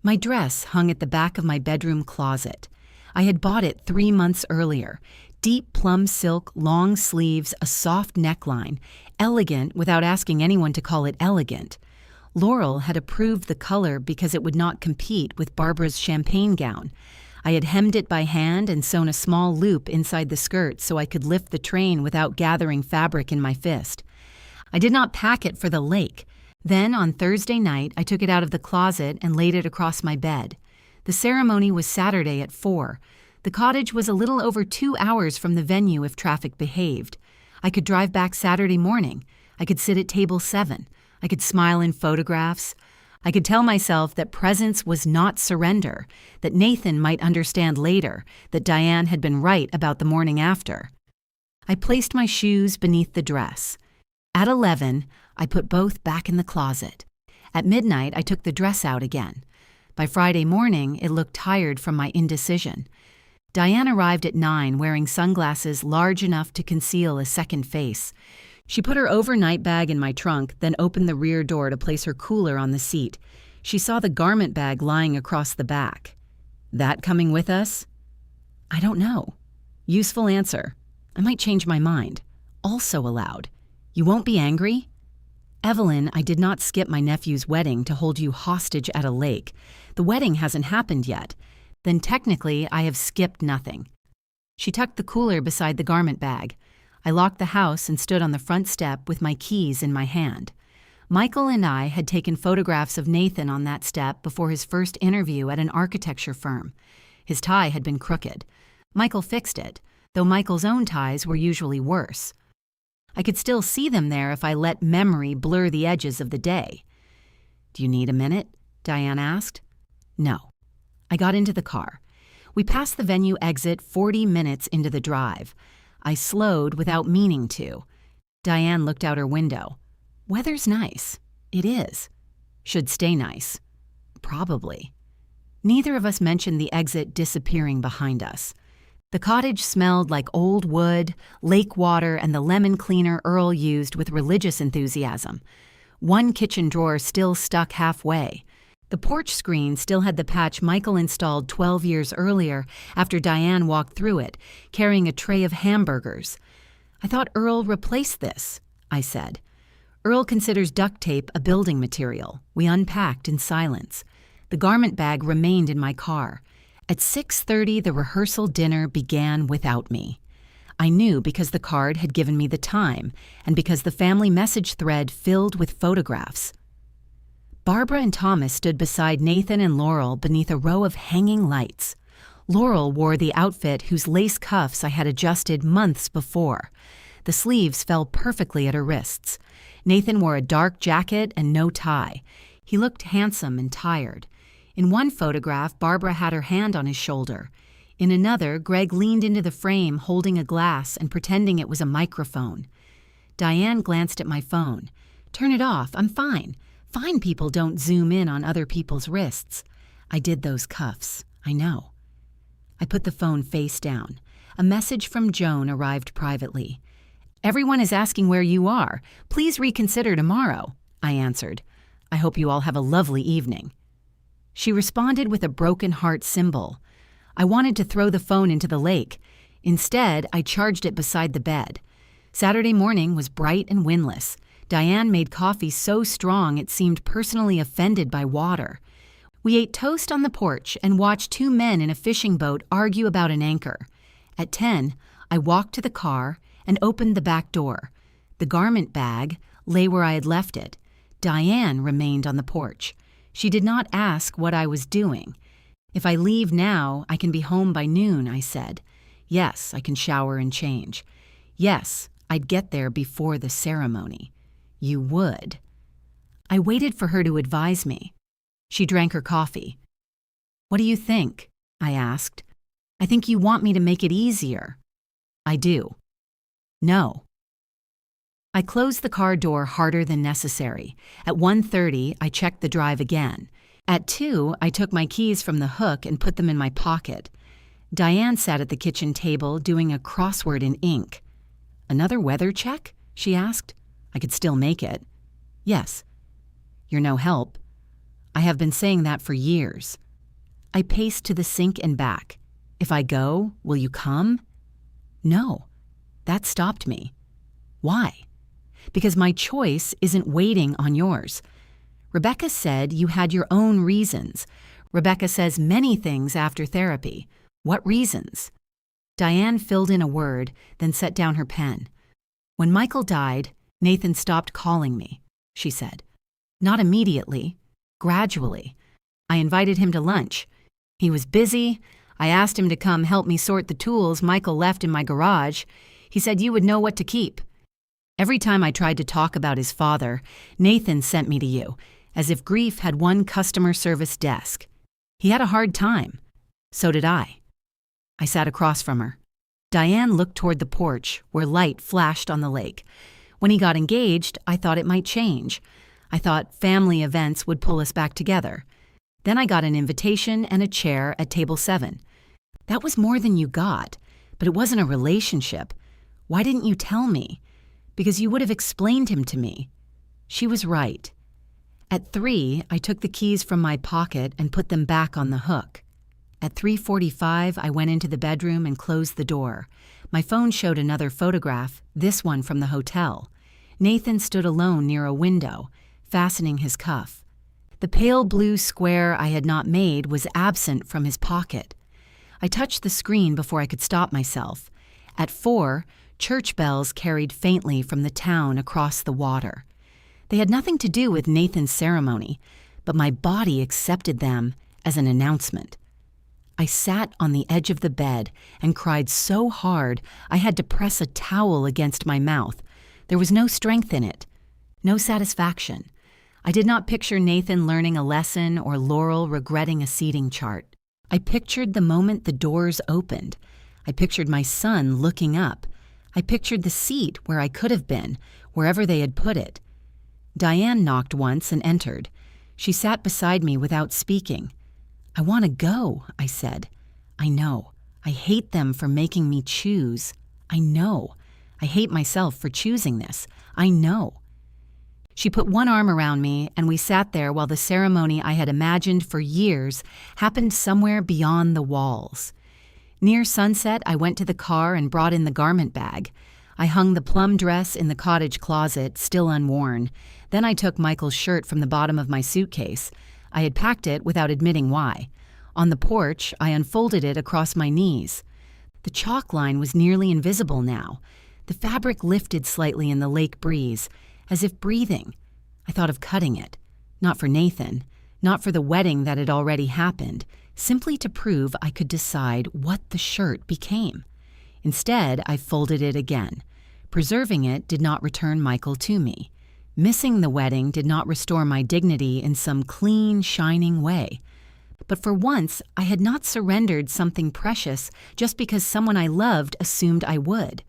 Speaker 1: My dress hung at the back of my bedroom closet. I had bought it 3 months earlier. Deep plum silk, long sleeves, a soft neckline, elegant without asking anyone to call it elegant. Laurel had approved the color because it would not compete with Barbara's champagne gown. I had hemmed it by hand and sewn a small loop inside the skirt so I could lift the train without gathering fabric in my fist. I did not pack it for the lake. Then, on Thursday night, I took it out of the closet and laid it across my bed. The ceremony was Saturday at 4. The cottage was a little over 2 hours from the venue if traffic behaved. I could drive back Saturday morning. I could sit at Table 7. I could smile in photographs. I could tell myself that presence was not surrender, that Nathan might understand later, that Diane had been right about the morning after. I placed my shoes beneath the dress. At 11, I put both back in the closet. At midnight, I took the dress out again. By Friday morning, it looked tired from my indecision. Diane arrived at 9 wearing sunglasses large enough to conceal a second face. She put her overnight bag in my trunk, then opened the rear door to place her cooler on the seat. She saw the garment bag lying across the back. "That coming with us?" "I don't know." Useful answer. I might change my mind. Also aloud. "You won't be angry?" "Evelyn, I did not skip my nephew's wedding to hold you hostage at a lake. The wedding hasn't happened yet. Then technically, I have skipped nothing." She tucked the cooler beside the garment bag. I locked the house and stood on the front step with my keys in my hand. Michael and I had taken photographs of Nathan on that step before his first interview at an architecture firm. His tie had been crooked. Michael fixed it, though Michael's own ties were usually worse. I could still see them there if I let memory blur the edges of the day. "Do you need a minute?" Diane asked. "No." I got into the car. We passed the venue exit 40 minutes into the drive. I slowed without meaning to. Diane looked out her window. "Weather's nice." "It is." "Should stay nice." "Probably." Neither of us mentioned the exit disappearing behind us. The cottage smelled like old wood, lake water, and the lemon cleaner Earl used with religious enthusiasm. One kitchen drawer still stuck halfway. The porch screen still had the patch Michael installed 12 years earlier after Diane walked through it, carrying a tray of hamburgers. "I thought Earl replaced this," I said. Earl considers duct tape a building material. We unpacked in silence. The garment bag remained in my car. At 6:30, the rehearsal dinner began without me. I knew because the card had given me the time, and because the family message thread filled with photographs. Barbara and Thomas stood beside Nathan and Laurel beneath a row of hanging lights. Laurel wore the outfit whose lace cuffs I had adjusted months before. The sleeves fell perfectly at her wrists. Nathan wore a dark jacket and no tie. He looked handsome and tired. In one photograph, Barbara had her hand on his shoulder. In another, Greg leaned into the frame holding a glass and pretending it was a microphone. Diane glanced at my phone. "Turn it off, I'm fine. Fine people don't zoom in on other people's wrists." I did those cuffs, I know. I put the phone face down. A message from Joan arrived privately. "Everyone is asking where you are. Please reconsider tomorrow," I answered. "I hope you all have a lovely evening." She responded with a broken heart symbol. I wanted to throw the phone into the lake. Instead, I charged it beside the bed. Saturday morning was bright and windless. Diane made coffee so strong it seemed personally offended by water. We ate toast on the porch and watched two men in a fishing boat argue about an anchor. At 10, I walked to the car and opened the back door. The garment bag lay where I had left it. Diane remained on the porch. She did not ask what I was doing. "If I leave now, I can be home by noon," I said. "Yes, I can shower and change. Yes, I'd get there before the ceremony." "You would." I waited for her to advise me. She drank her coffee. "What do you think?" I asked. "I think you want me to make it easier." "I do." "No." I closed the car door harder than necessary. At 1:30, I checked the drive again. At 2, I took my keys from the hook and put them in my pocket. Diane sat at the kitchen table doing a crossword in ink. "Another weather check?" she asked. I could still make it. "Yes." "You're no help." "I have been saying that for years." I paced to the sink and back. "If I go, will you come?" "No." That stopped me. "Why?" "Because my choice isn't waiting on yours. Rebecca said you had your own reasons. Rebecca says many things after therapy. What reasons?" Diane filled in a word, then set down her pen. "When Michael died, Nathan stopped calling me," she said. "Not immediately. Gradually. I invited him to lunch. He was busy. I asked him to come help me sort the tools Michael left in my garage. He said you would know what to keep. Every time I tried to talk about his father, Nathan sent me to you, as if grief had one customer service desk. He had a hard time. So did I." I sat across from her. Diane looked toward the porch, where light flashed on the lake. "When he got engaged, I thought it might change. I thought family events would pull us back together. Then I got an invitation and a chair at table 7. That was more than you got, but it wasn't a relationship. Why didn't you tell me? Because you would have explained him to me." She was right. At 3, I took the keys from my pocket and put them back on the hook. At 3:45, I went into the bedroom and closed the door. My phone showed another photograph, this one from the hotel. Nathan stood alone near a window, fastening his cuff. The pale blue square I had not made was absent from his pocket. I touched the screen before I could stop myself. At 4, church bells carried faintly from the town across the water. They had nothing to do with Nathan's ceremony, but my body accepted them as an announcement. I sat on the edge of the bed and cried so hard I had to press a towel against my mouth. There was no strength in it, no satisfaction. I did not picture Nathan learning a lesson or Laurel regretting a seating chart. I pictured the moment the doors opened. I pictured my son looking up. I pictured the seat where I could have been, wherever they had put it. Diane knocked once and entered. She sat beside me without speaking. "I want to go," I said. "I know. I hate them for making me choose. I know. I hate myself for choosing this. I know." She put one arm around me, and we sat there while the ceremony I had imagined for years happened somewhere beyond the walls. Near sunset, I went to the car and brought in the garment bag. I hung the plum dress in the cottage closet, still unworn. Then I took Michael's shirt from the bottom of my suitcase. I had packed it without admitting why. On the porch, I unfolded it across my knees. The chalk line was nearly invisible now. The fabric lifted slightly in the lake breeze, as if breathing. I thought of cutting it. Not for Nathan, not for the wedding that had already happened, simply to prove I could decide what the shirt became. Instead, I folded it again. Preserving it did not return Michael to me. Missing the wedding did not restore my dignity in some clean, shining way. But for once, I had not surrendered something precious just because someone I loved assumed I would.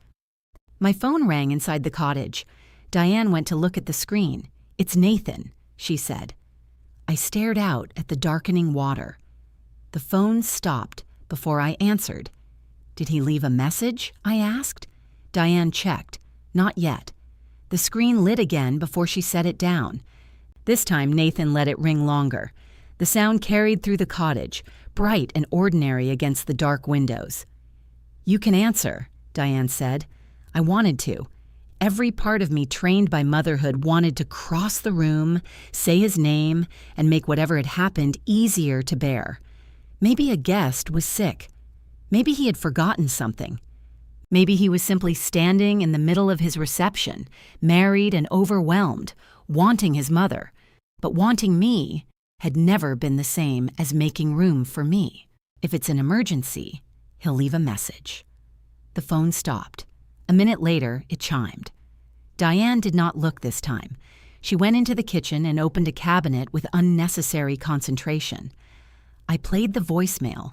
Speaker 1: My phone rang inside the cottage. Diane went to look at the screen. "It's Nathan," she said. I stared out at the darkening water. The phone stopped before I answered. "Did he leave a message?" I asked. Diane checked. Not yet. The screen lit again before she set it down. This time Nathan let it ring longer. The sound carried through the cottage, bright and ordinary against the dark windows. "You can answer," Diane said. I wanted to. Every part of me trained by motherhood wanted to cross the room, say his name, and make whatever had happened easier to bear. Maybe a guest was sick. Maybe he had forgotten something. Maybe he was simply standing in the middle of his reception, married and overwhelmed, wanting his mother. But wanting me had never been the same as making room for me. If it's an emergency, he'll leave a message. The phone stopped. A minute later, it chimed. Diane did not look this time. She went into the kitchen and opened a cabinet with unnecessary concentration. I played the voicemail.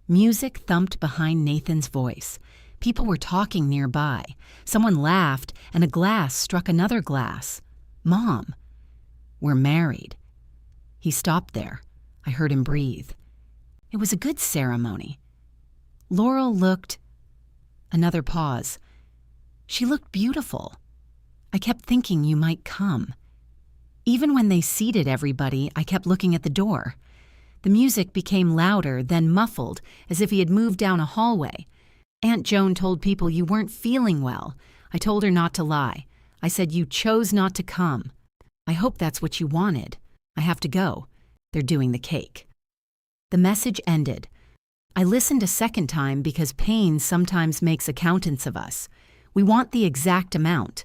Speaker 1: Music thumped behind Nathan's voice. People were talking nearby. Someone laughed, and a glass struck another glass. "Mom, we're married." He stopped there. I heard him breathe. It was a good ceremony. Laurel looked... Another pause. She looked beautiful. I kept thinking you might come. Even when they seated everybody, I kept looking at the door. The music became louder, then muffled, as if he had moved down a hallway. Aunt Joan told people you weren't feeling well. I told her not to lie. I said you chose not to come. I hope that's what you wanted. I have to go. They're doing the cake. The message ended. I listened a second time because pain sometimes makes accountants of us. We want the exact amount.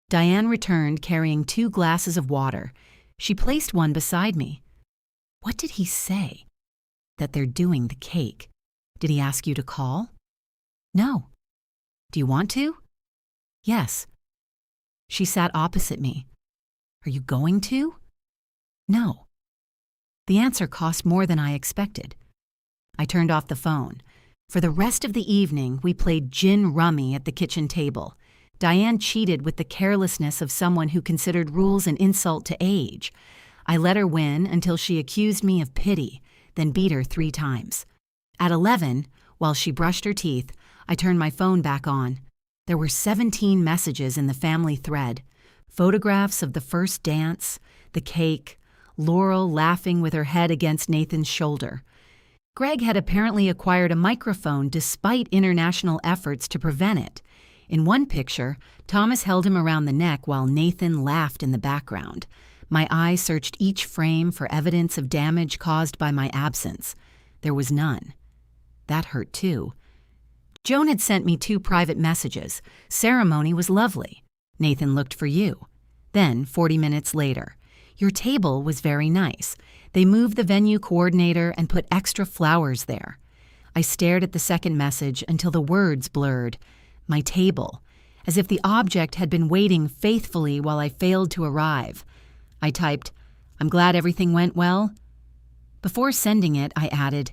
Speaker 1: Diane returned carrying 2 glasses of water. She placed one beside me. What did he say? That they're doing the cake. Did he ask you to call? No. Do you want to? Yes. She sat opposite me. Are you going to? No. The answer cost more than I expected. I turned off the phone. For the rest of the evening, we played gin rummy at the kitchen table. Diane cheated with the carelessness of someone who considered rules an insult to age. I let her win until she accused me of pity, then beat her 3 times. At 11, while she brushed her teeth, I turned my phone back on. There were 17 messages in the family thread. Photographs of the first dance, the cake, Laurel laughing with her head against Nathan's shoulder. Greg had apparently acquired a microphone despite international efforts to prevent it. In one picture, Thomas held him around the neck while Nathan laughed in the background. My eye searched each frame for evidence of damage caused by my absence. There was none. That hurt too. Joan had sent me 2 private messages. Ceremony was lovely. Nathan looked for you. Then, 40 minutes later, your table was very nice. They moved the venue coordinator and put extra flowers there. I stared at the second message until the words blurred. My table, as if the object had been waiting faithfully while I failed to arrive. I typed, "I'm glad everything went well." Before sending it, I added,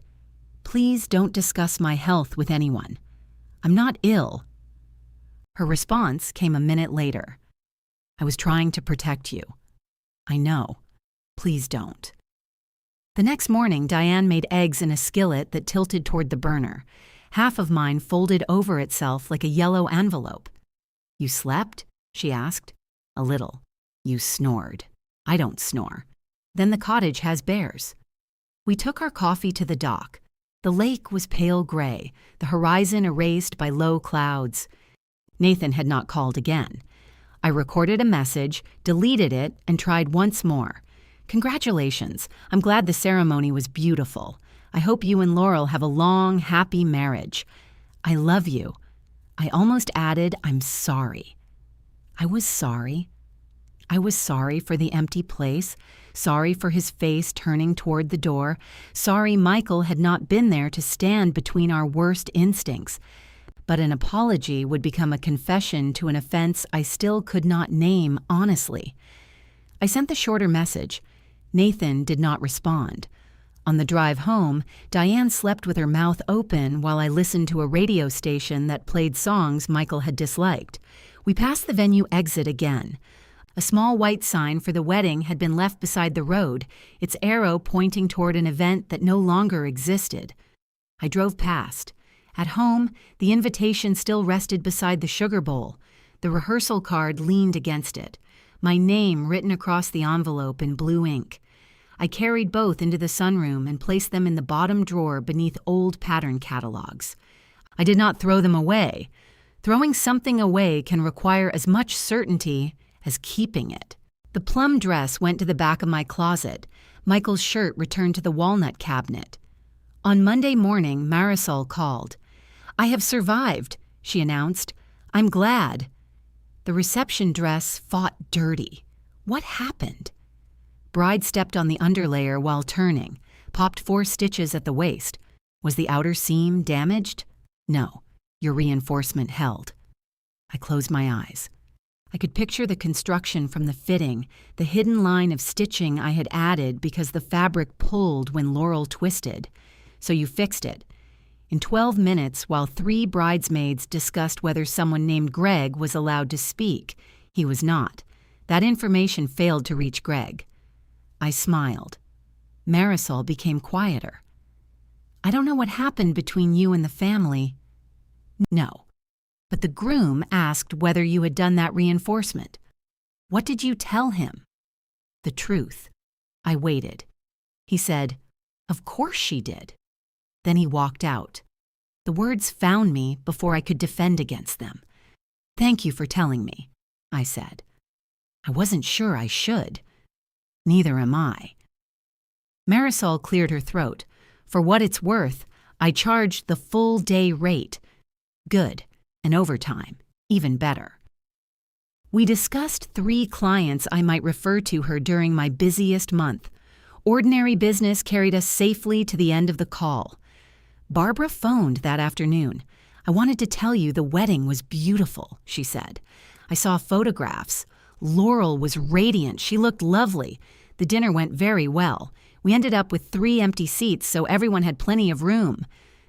Speaker 1: "Please don't discuss my health with anyone. I'm not ill." Her response came a minute later. "I was trying to protect you. I know. Please don't." The next morning, Diane made eggs in a skillet that tilted toward the burner. Half of mine folded over itself like a yellow envelope. "You slept?" she asked. "A little." "You snored." "I don't snore." "Then the cottage has bears." We took our coffee to the dock. The lake was pale gray, the horizon erased by low clouds. Nathan had not called again. I recorded a message, deleted it, and tried once more. "Congratulations. I'm glad the ceremony was beautiful. I hope you and Laurel have a long, happy marriage. I love you." I almost added, "I'm sorry." I was sorry. I was sorry for the empty place, sorry for his face turning toward the door, sorry Michael had not been there to stand between our worst instincts. but an apology would become a confession to an offense I still could not name honestly. I sent the shorter message. Nathan did not respond. On the drive home, Diane slept with her mouth open while I listened to a radio station that played songs Michael had disliked. We passed the venue exit again. A small white sign for the wedding had been left beside the road, its arrow pointing toward an event that no longer existed. I drove past. At home, the invitation still rested beside the sugar bowl. The rehearsal card leaned against it, my name written across the envelope in blue ink. I carried both into the sunroom and placed them in the bottom drawer beneath old pattern catalogs. I did not throw them away. Throwing something away can require as much certainty as keeping it. The plum dress went to the back of my closet. Michael's shirt returned to the walnut cabinet. On Monday morning, Marisol called. "I have survived," she announced. "I'm glad." The reception dress fought dirty. What happened? Bride stepped on the underlayer while turning, popped 4 stitches at the waist. Was the outer seam damaged? No, your reinforcement held. I closed my eyes. I could picture the construction from the fitting, the hidden line of stitching I had added because the fabric pulled when Laurel twisted. So you fixed it. In 12 minutes, while 3 bridesmaids discussed whether someone named Greg was allowed to speak, he was not. That information failed to reach Greg. I smiled. Marisol became quieter. "I don't know what happened between you and the family." "No. But the groom asked whether you had done that reinforcement. What did you tell him?" "The truth." I waited. He said, "Of course she did." Then he walked out. The words found me before I could defend against them. "Thank you for telling me," I said. I wasn't sure I should. Neither am I. Marisol cleared her throat. For what it's worth, I charged the full day rate. Good. And overtime. Even better. We discussed 3 clients I might refer to her during my busiest month. Ordinary business carried us safely to the end of the call. Barbara phoned that afternoon. "I wanted to tell you the wedding was beautiful," she said. "I saw photographs. Laurel was radiant. She looked lovely. The dinner went very well. We ended up with 3 empty seats, so everyone had plenty of room.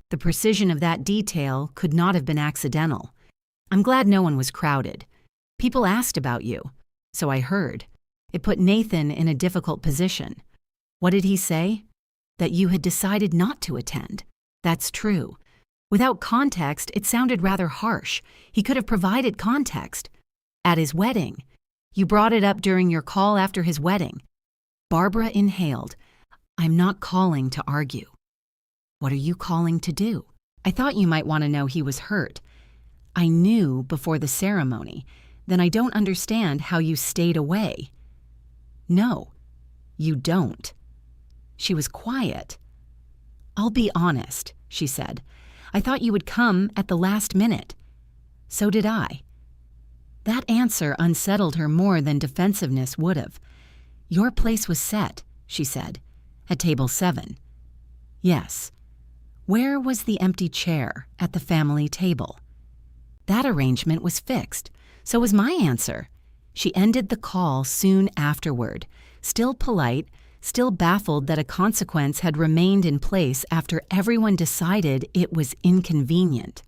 Speaker 1: The precision of that detail could not have been accidental. I'm glad no one was crowded. People asked about you, so I heard. It put Nathan in a difficult position. What did he say? That you had decided not to attend. That's true. Without context, it sounded rather harsh. He could have provided context. At his wedding. You brought it up during your call after his wedding." Barbara inhaled. "I'm not calling to argue." "What are you calling to do? I thought you might want to know he was hurt." "I knew before the ceremony. Then I don't understand how you stayed away." "No, you don't." She was quiet. "I'll be honest," she said. "I thought you would come at the last minute." "So did I." That answer unsettled her more than defensiveness would have. "Your place was set," she said, "at table 7. "Yes." "Where was the empty chair at the family table?" "That arrangement was fixed. So was my answer." She ended the call soon afterward, still polite, still baffled that a consequence had remained in place after everyone decided it was inconvenient.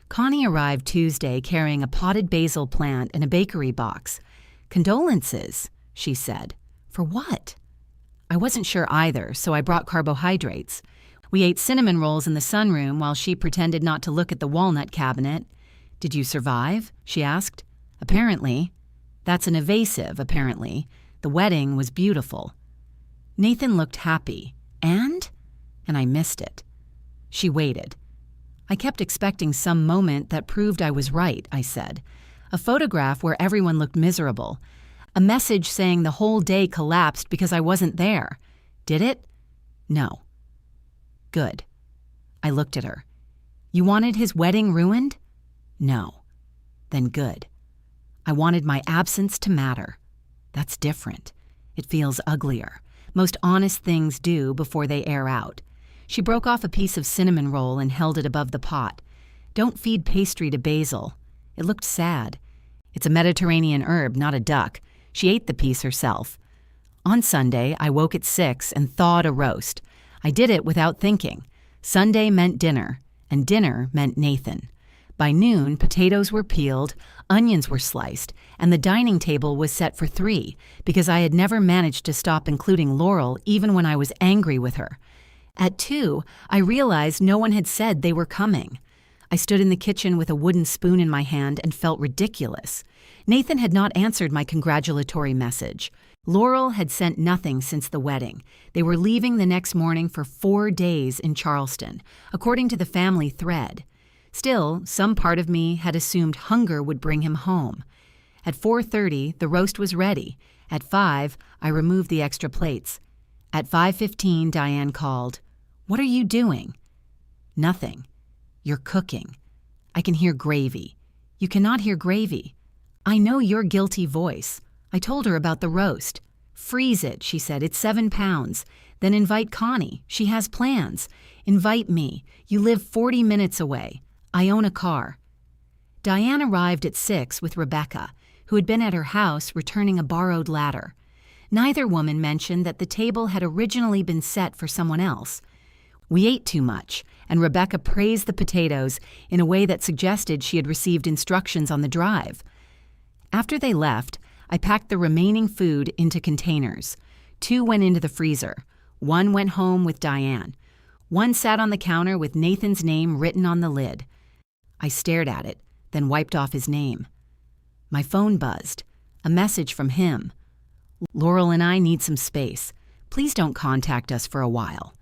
Speaker 1: Connie arrived Tuesday carrying a potted basil plant and a bakery box. "Condolences," she said. "For what?" I wasn't sure either, so I brought carbohydrates. We ate cinnamon rolls in the sunroom while she pretended not to look at the walnut cabinet. "Did you survive?" she asked. "Apparently." "That's an evasive, apparently. The wedding was beautiful." Nathan looked happy. And I missed it. She waited. "I kept expecting some moment that proved I was right," I said. "A photograph where everyone looked miserable. A message saying the whole day collapsed because I wasn't there. Did it?" "No." "Good." I looked at her. "You wanted his wedding ruined?" "No." "Then good." "I wanted my absence to matter." "That's different. It feels uglier. Most honest things do before they air out." She broke off a piece of cinnamon roll and held it above the pot. "Don't feed pastry to Basil." It looked sad. "It's a Mediterranean herb, not a duck." She ate the piece herself. On Sunday, I woke at 6 and thawed a roast. I did it without thinking. Sunday meant dinner, and dinner meant Nathan. By noon, potatoes were peeled, onions were sliced, and the dining table was set for 3 because I had never managed to stop including Laurel even when I was angry with her. At 2, I realized no one had said they were coming. I stood in the kitchen with a wooden spoon in my hand and felt ridiculous. Nathan had not answered my congratulatory message. Laurel had sent nothing since the wedding. They were leaving the next morning for 4 days in Charleston, according to the family thread. Still, some part of me had assumed hunger would bring him home. At 4:30, the roast was ready. At 5, I removed the extra plates. At 5:15, Diane called. "What are you doing?" "Nothing." "You're cooking." "I can hear gravy." "You cannot hear gravy." "I know your guilty voice." I told her about the roast. "Freeze it," she said. "It's 7 pounds. Then invite Connie. She has plans. Invite me. You live 40 minutes away. I own a car." Diane arrived at 6 with Rebecca, who had been at her house returning a borrowed ladder. Neither woman mentioned that the table had originally been set for someone else. We ate too much, and Rebecca praised the potatoes in a way that suggested she had received instructions on the drive. After they left, I packed the remaining food into containers. 2 went into the freezer. 1 went home with Diane. 1 sat on the counter with Nathan's name written on the lid. I stared at it, then wiped off his name. My phone buzzed. A message from him. "Laurel and I need some space. Please don't contact us for a while."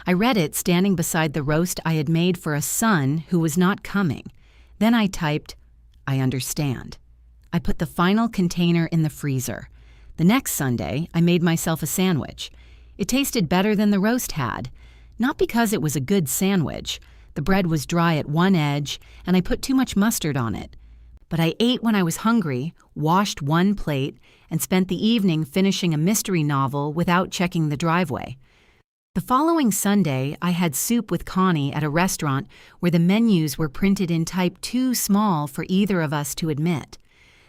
Speaker 1: I read it standing beside the roast I had made for a son who was not coming. Then I typed, "I understand." I put the final container in the freezer. The next Sunday, I made myself a sandwich. It tasted better than the roast had. Not because it was a good sandwich. The bread was dry at one edge, and I put too much mustard on it. But I ate when I was hungry, washed 1 plate, and spent the evening finishing a mystery novel without checking the driveway. The following Sunday, I had soup with Connie at a restaurant where the menus were printed in type too small for either of us to admit.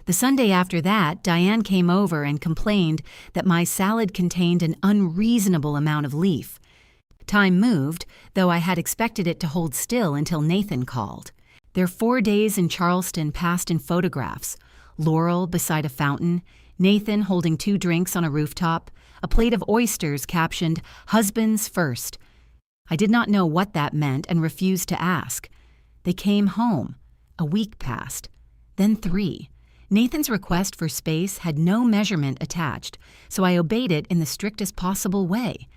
Speaker 1: The Sunday after that, Diane came over and complained that my salad contained an unreasonable amount of leaf. Time moved, though I had expected it to hold still until Nathan called. Their 4 days in Charleston passed in photographs. Laurel beside a fountain, Nathan holding 2 drinks on a rooftop, a plate of oysters captioned, "Husbands First." I did not know what that meant and refused to ask. They came home. A week passed. Then 3. Nathan's request for space had no measurement attached, so I obeyed it in the strictest possible way.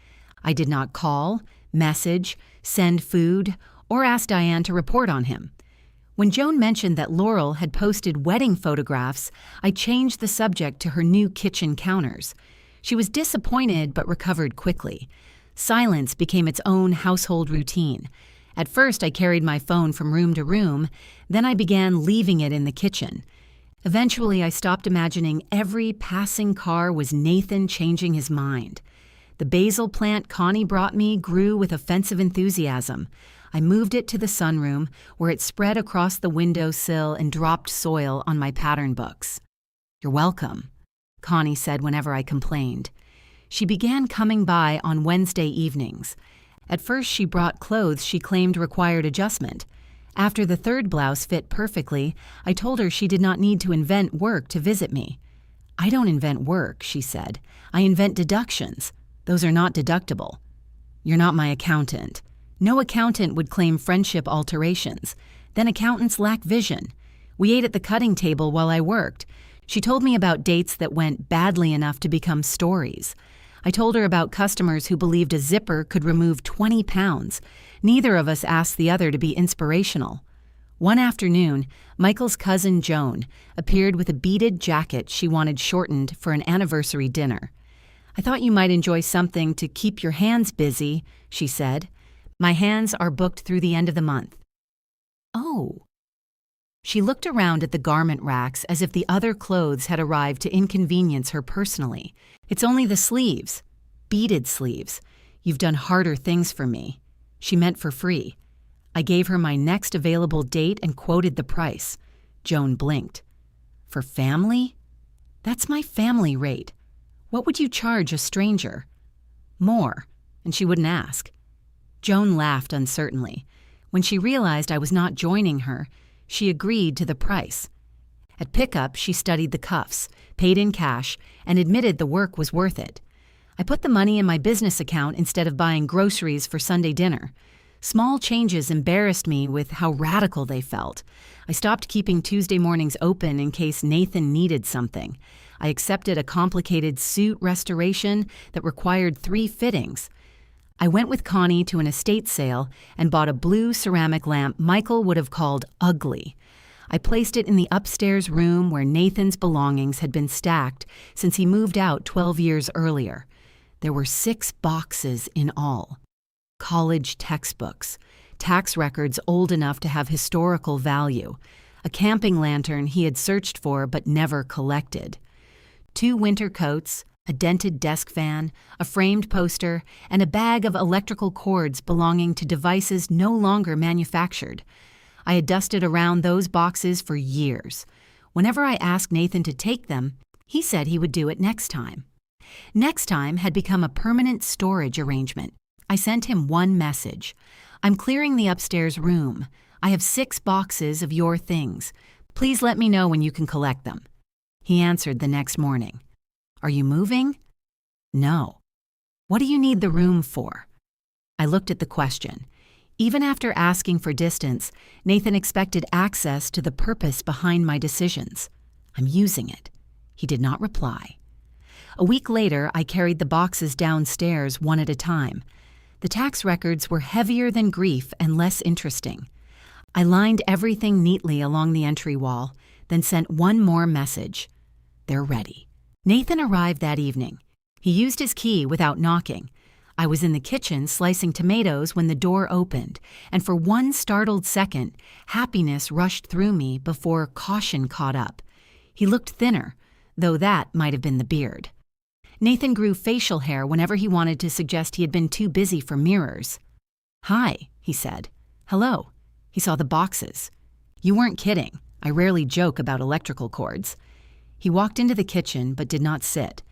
Speaker 1: I did not call, message, send food, or ask Diane to report on him. When Joan mentioned that Laurel had posted wedding photographs, I changed the subject to her new kitchen counters. She was disappointed but recovered quickly. Silence became its own household routine. At first, I carried my phone from room to room, then I began leaving it in the kitchen. Eventually, I stopped imagining every passing car was Nathan changing his mind. The basil plant Connie brought me grew with offensive enthusiasm. I moved it to the sunroom, where it spread across the windowsill and dropped soil on my pattern books. "You're welcome," Connie said whenever I complained. She began coming by on Wednesday evenings. At first, she brought clothes she claimed required adjustment. After the 3rd blouse fit perfectly, I told her she did not need to invent work to visit me. "I don't invent work," she said. "I invent deductions. Those are not deductible." "You're not my accountant." No accountant would claim friendship alterations. Then accountants lack vision. We ate at the cutting table while I worked. She told me about dates that went badly enough to become stories. I told her about customers who believed a zipper could remove 20 pounds. Neither of us asked the other to be inspirational. One afternoon, Michael's cousin Joan appeared with a beaded jacket she wanted shortened for an anniversary dinner. "I thought you might enjoy something to keep your hands busy," she said. "My hands are booked through the end of the month." "Oh." She looked around at the garment racks as if the other clothes had arrived to inconvenience her personally. "It's only the sleeves." "Beaded sleeves. You've done harder things for me." She meant for free. I gave her my next available date and quoted the price. Joan blinked. For family? That's my family rate. What would you charge a stranger? More, and she wouldn't ask. Joan laughed uncertainly. When she realized I was not joining her, she agreed to the price. At pickup, she studied the cuffs, paid in cash, and admitted the work was worth it. I put the money in my business account instead of buying groceries for Sunday dinner. Small changes embarrassed me with how radical they felt. I stopped keeping Tuesday mornings open in case Nathan needed something. I accepted a complicated suit restoration that required 3 fittings. I went with Connie to an estate sale and bought a blue ceramic lamp Michael would have called ugly. I placed it in the upstairs room where Nathan's belongings had been stacked since he moved out 12 years earlier. There were 6 boxes in all. College textbooks, tax records old enough to have historical value, a camping lantern he had searched for but never collected, 2 winter coats, a dented desk fan, a framed poster, and a bag of electrical cords belonging to devices no longer manufactured. I had dusted around those boxes for years. Whenever I asked Nathan to take them, he said he would do it next time. Next time had become a permanent storage arrangement. I sent him one message. I'm clearing the upstairs room. I have 6 boxes of your things. Please let me know when you can collect them. He answered the next morning. Are you moving? No. What do you need the room for? I looked at the question. Even after asking for distance, Nathan expected access to the purpose behind my decisions. I'm using it. He did not reply. A week later, I carried the boxes downstairs one at a time. The tax records were heavier than grief and less interesting. I lined everything neatly along the entry wall, then sent one more message. They're ready. Nathan arrived that evening. He used his key without knocking. I was in the kitchen slicing tomatoes when the door opened, and for one startled second, happiness rushed through me before caution caught up. He looked thinner, though that might have been the beard. Nathan grew facial hair whenever he wanted to suggest he had been too busy for mirrors. Hi, he said. Hello. He saw the boxes. You weren't kidding. I rarely joke about electrical cords. He walked into the kitchen but did not sit.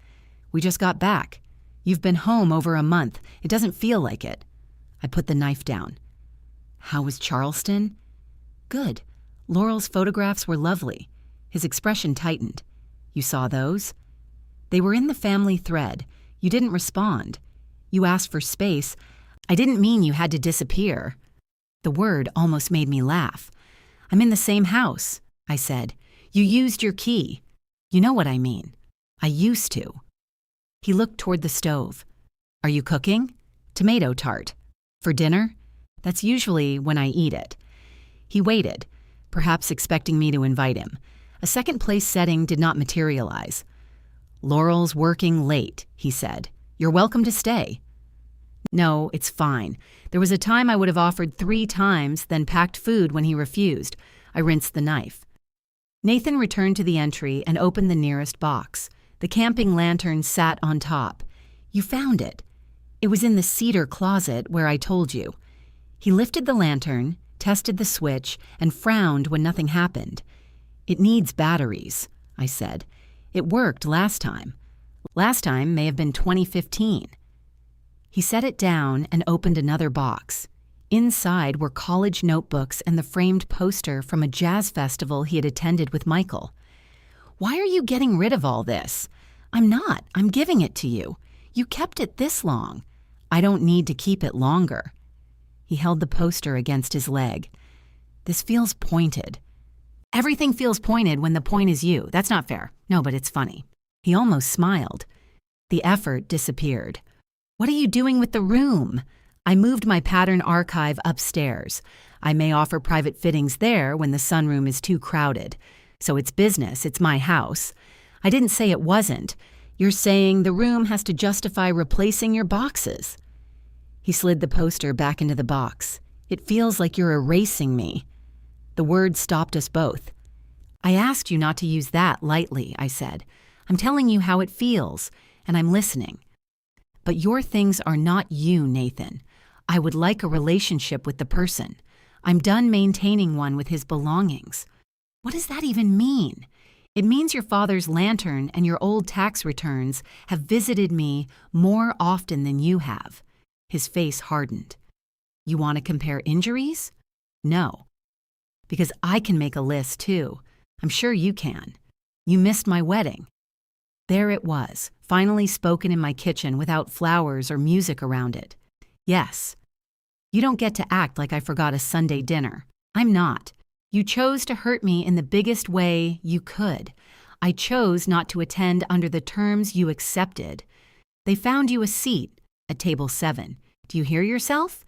Speaker 1: We just got back. You've been home over a month. It doesn't feel like it. I put the knife down. How was Charleston? Good. Laurel's photographs were lovely. His expression tightened. You saw those? They were in the family thread. You didn't respond. You asked for space. I didn't mean you had to disappear. The word almost made me laugh. I'm in the same house, I said. You used your key. You know what I mean. I used to. He looked toward the stove. Are you cooking? Tomato tart. For dinner? That's usually when I eat it. He waited, perhaps expecting me to invite him. A second-place setting did not materialize. Laurel's working late, he said. You're welcome to stay. No, it's fine. There was a time I would have offered 3 times, then packed food when he refused. I rinsed the knife. Nathan returned to the entry and opened the nearest box. The camping lantern sat on top. You found it. It was in the cedar closet where I told you. He lifted the lantern, tested the switch, and frowned when nothing happened. It needs batteries, I said. It worked last time. Last time may have been 2015. He set it down and opened another box. Inside were college notebooks and the framed poster from a jazz festival he had attended with Michael. Why are you getting rid of all this? I'm not. I'm giving it to you. You kept it this long. I don't need to keep it longer. He held the poster against his leg. This feels pointed. Everything feels pointed when the point is you. That's not fair. No, but it's funny. He almost smiled. The effort disappeared. What are you doing with the room? I moved my pattern archive upstairs. I may offer private fittings there when the sunroom is too crowded. So it's business. It's my house. I didn't say it wasn't. You're saying the room has to justify replacing your boxes. He slid the poster back into the box. It feels like you're erasing me. The word stopped us both. I asked you not to use that lightly, I said. I'm telling you how it feels, and I'm listening. But your things are not you, Nathan. I would like a relationship with the person. I'm done maintaining one with his belongings. What does that even mean? It means your father's lantern and your old tax returns have visited me more often than you have. His face hardened. You want to compare injuries? No. Because I can make a list too. I'm sure you can. You missed my wedding. There it was, finally spoken in my kitchen without flowers or music around it. Yes. You don't get to act like I forgot a Sunday dinner. I'm not. You chose to hurt me in the biggest way you could. I chose not to attend under the terms you accepted. They found you a seat at table 7. Do you hear yourself?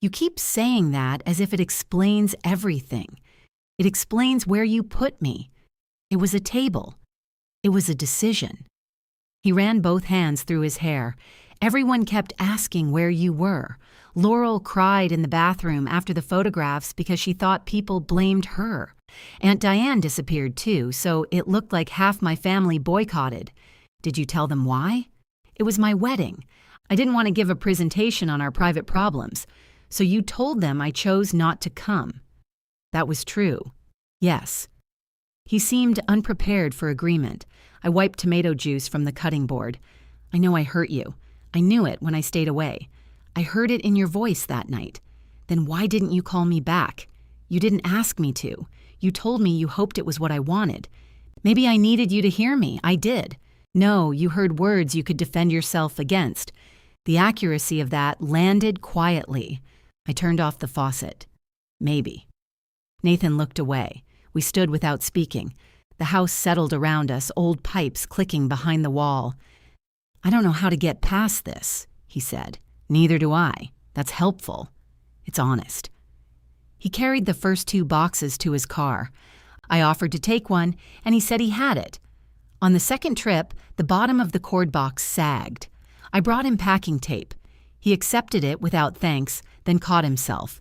Speaker 1: You keep saying that as if it explains everything. It explains where you put me. It was a table. It was a decision. He ran both hands through his hair. Everyone kept asking where you were. Laurel cried in the bathroom after the photographs because she thought people blamed her. Aunt Diane disappeared too, so it looked like half my family boycotted. Did you tell them why? It was my wedding. I didn't want to give a presentation on our private problems, so you told them I chose not to come. That was true. Yes. He seemed unprepared for agreement. I wiped tomato juice from the cutting board. I know I hurt you. I knew it when I stayed away. I heard it in your voice that night. Then why didn't you call me back? You didn't ask me to. You told me you hoped it was what I wanted. Maybe I needed you to hear me. I did. No, you heard words you could defend yourself against. The accuracy of that landed quietly. I turned off the faucet. Maybe. Nathan looked away. We stood without speaking. The house settled around us, old pipes clicking behind the wall. I don't know how to get past this, he said. Neither do I. That's helpful. It's honest. He carried the first 2 boxes to his car. I offered to take one, and he said he had it. On the second trip, the bottom of the cord box sagged. I brought him packing tape. He accepted it without thanks, then caught himself.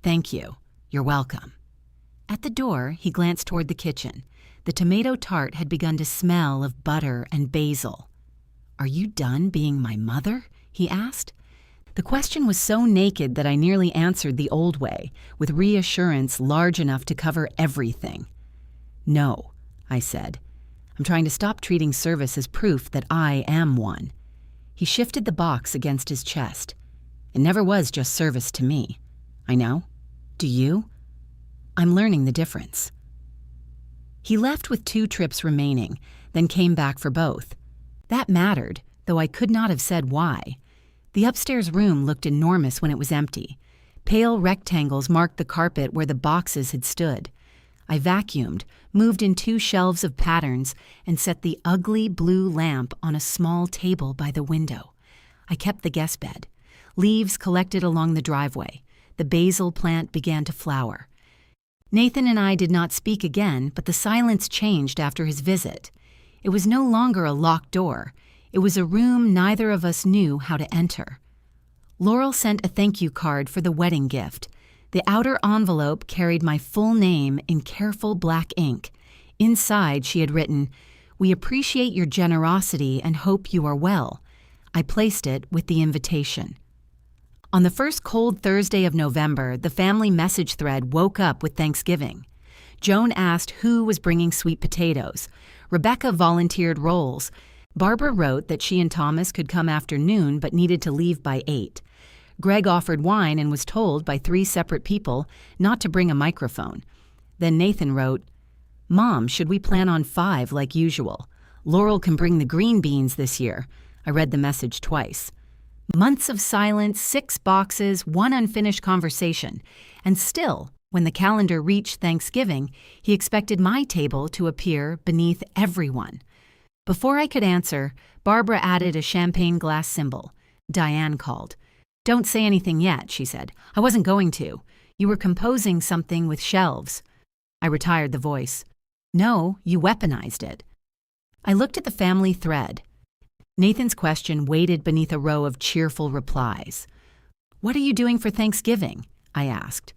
Speaker 1: Thank you. You're welcome. At the door, he glanced toward the kitchen. The tomato tart had begun to smell of butter and basil. Are you done being my mother? He asked. The question was so naked that I nearly answered the old way, with reassurance large enough to cover everything. No, I said. I'm trying to stop treating service as proof that I am one. He shifted the box against his chest. It never was just service to me. I know. Do you? I'm learning the difference. He left with 2 trips remaining, then came back for both. That mattered, though I could not have said why. The upstairs room looked enormous when it was empty. Pale rectangles marked the carpet where the boxes had stood. I vacuumed, moved in 2 shelves of patterns, and set the ugly blue lamp on a small table by the window. I kept the guest bed. Leaves collected along the driveway. The basil plant began to flower. Nathan and I did not speak again, but the silence changed after his visit. It was no longer a locked door. It was a room neither of us knew how to enter. Laurel sent a thank you card for the wedding gift. The outer envelope carried my full name in careful black ink. Inside, she had written, "We appreciate your generosity and hope you are well." I placed it with the invitation. On the first cold Thursday of November, the family message thread woke up with Thanksgiving. Joan asked who was bringing sweet potatoes. Rebecca volunteered rolls. Barbara wrote that she and Thomas could come after noon but needed to leave by 8. Greg offered wine and was told by 3 separate people not to bring a microphone. Then Nathan wrote, "Mom, should we plan on 5 like usual? Laurel can bring the green beans this year." I read the message twice. Months of silence, 6 boxes, 1 unfinished conversation. And still, when the calendar reached Thanksgiving, he expected my table to appear beneath everyone. Before I could answer, Barbara added a champagne glass symbol. Diane called. "Don't say anything yet," she said. "I wasn't going to. You were composing something with shelves." I retired the voice. "No, you weaponized it." I looked at the family thread. Nathan's question waited beneath a row of cheerful replies. "What are you doing for Thanksgiving?" I asked.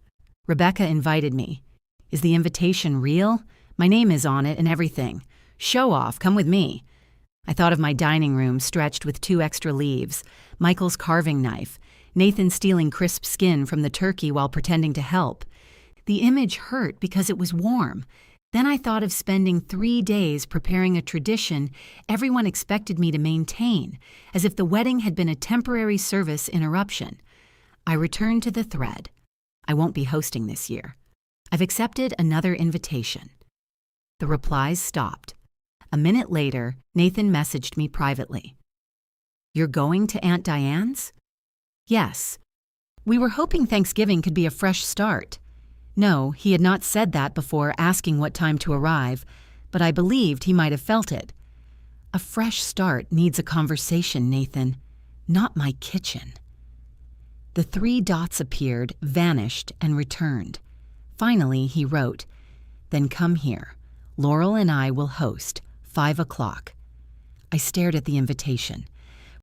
Speaker 1: Rebecca invited me. "Is the invitation real? My name is on it and everything. Show off, come with me." I thought of my dining room stretched with 2 extra leaves, Michael's carving knife, Nathan stealing crisp skin from the turkey while pretending to help, The image hurt because it was warm. Then I thought of spending 3 days preparing a tradition everyone expected me to maintain, as if the wedding had been a temporary service interruption. I returned to the thread. I won't be hosting this year. I've accepted another invitation. The replies stopped. A minute later, Nathan messaged me privately. You're going to Aunt Diane's? Yes. We were hoping Thanksgiving could be a fresh start. No, he had not said that before asking what time to arrive, but I believed he might have felt it. A fresh start needs a conversation, Nathan, not my kitchen. The 3 dots appeared, vanished, and returned. Finally, he wrote, Then come here. Laurel and I will host, 5 o'clock. I stared at the invitation.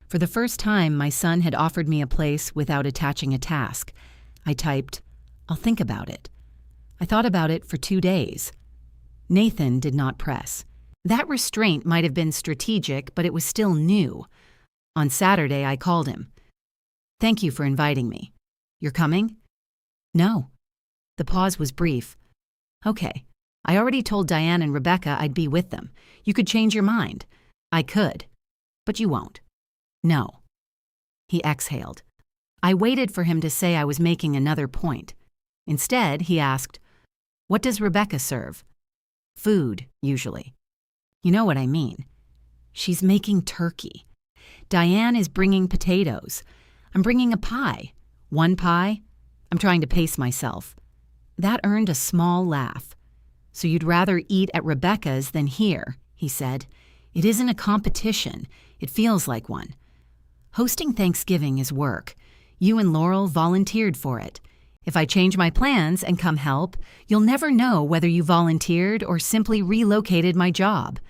Speaker 1: For the first time, my son had offered me a place without attaching a task. I typed, I'll think about it. I thought about it for 2 days. Nathan did not press. That restraint might have been strategic, but it was still new. On Saturday, I called him. Thank you for inviting me. You're coming? No. The pause was brief. Okay. I already told Diane and Rebecca I'd be with them. You could change your mind. I could. But you won't. No. He exhaled. I waited for him to say I was making another point. Instead, he asked, What does Rebecca serve? Food, usually. You know what I mean. She's making turkey. Diane is bringing potatoes. I'm bringing a pie. 1 pie? I'm trying to pace myself. That earned a small laugh. So you'd rather eat at Rebecca's than here, he said. It isn't a competition. It feels like one. Hosting Thanksgiving is work. You and Laurel volunteered for it. If I change my plans and come help, you'll never know whether you volunteered or simply relocated my job.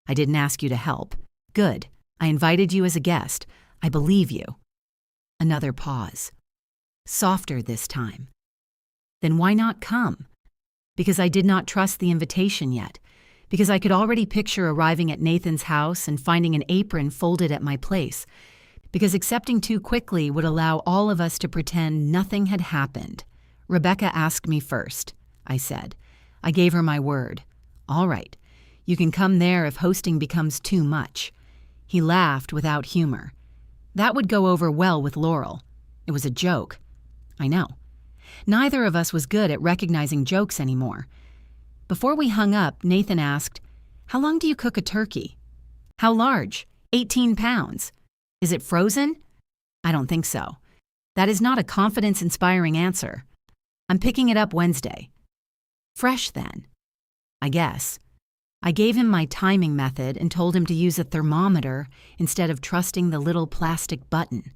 Speaker 1: I didn't ask you to help. Good. I invited you as a guest. I believe you. Another pause. Softer this time. Then why not come? Because I did not trust the invitation yet. Because I could already picture arriving at Nathan's house and finding an apron folded at my place. Because accepting too quickly would allow all of us to pretend nothing had happened. Rebecca asked me first, I said. I gave her my word. All right. You can come there if hosting becomes too much. He laughed without humor. That would go over well with Laurel. It was a joke. I know. Neither of us was good at recognizing jokes anymore. Before we hung up, Nathan asked, How long do you cook a turkey? How large? 18 pounds. Is it frozen? I don't think so. That is not a confidence-inspiring answer. I'm picking it up Wednesday. Fresh then. I guess. I gave him my timing method and told him to use a thermometer instead of trusting the little plastic button.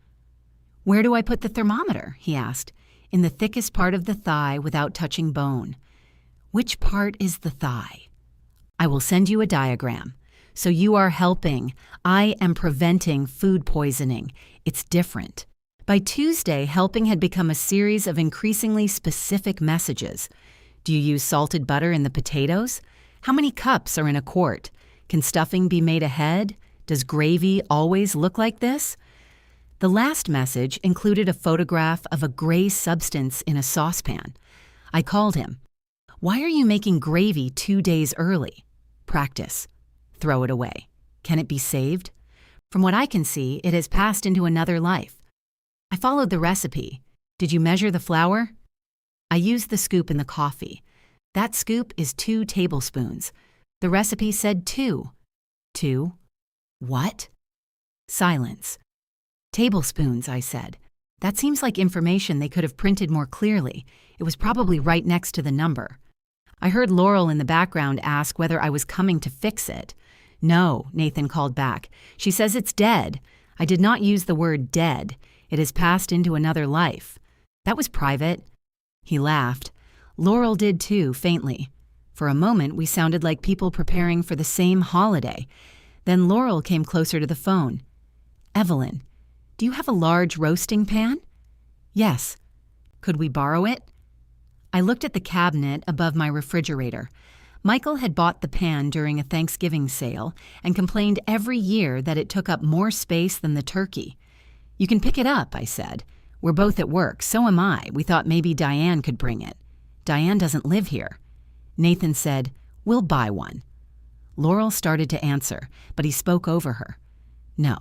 Speaker 1: Where do I put the thermometer? He asked. In the thickest part of the thigh without touching bone. Which part is the thigh? I will send you a diagram. So you are helping. I am preventing food poisoning. It's different. By Tuesday, helping had become a series of increasingly specific messages. Do you use salted butter in the potatoes? How many cups are in a quart? Can stuffing be made ahead? Does gravy always look like this? The last message included a photograph of a gray substance in a saucepan. I called him. Why are you making gravy 2 days early? Practice. Throw it away. Can it be saved? From what I can see, it has passed into another life. I followed the recipe. Did you measure the flour? I used the scoop in the coffee. That scoop is 2 tablespoons. The recipe said 2. 2? What? Silence. Tablespoons, I said. That seems like information they could have printed more clearly. It was probably right next to the number. I heard Laurel in the background ask whether I was coming to fix it. No, Nathan called back. She says it's dead. I did not use the word dead. It has passed into another life. That was private. He laughed. Laurel did too, faintly. For a moment, we sounded like people preparing for the same holiday. Then Laurel came closer to the phone. Evelyn, do you have a large roasting pan? Yes. Could we borrow it? I looked at the cabinet above my refrigerator. Michael had bought the pan during a Thanksgiving sale and complained every year that it took up more space than the turkey. You can pick it up, I said. We're both at work, so am I. We thought maybe Diane could bring it. Diane doesn't live here. Nathan said, "We'll buy one." Laurel started to answer, but he spoke over her. "No,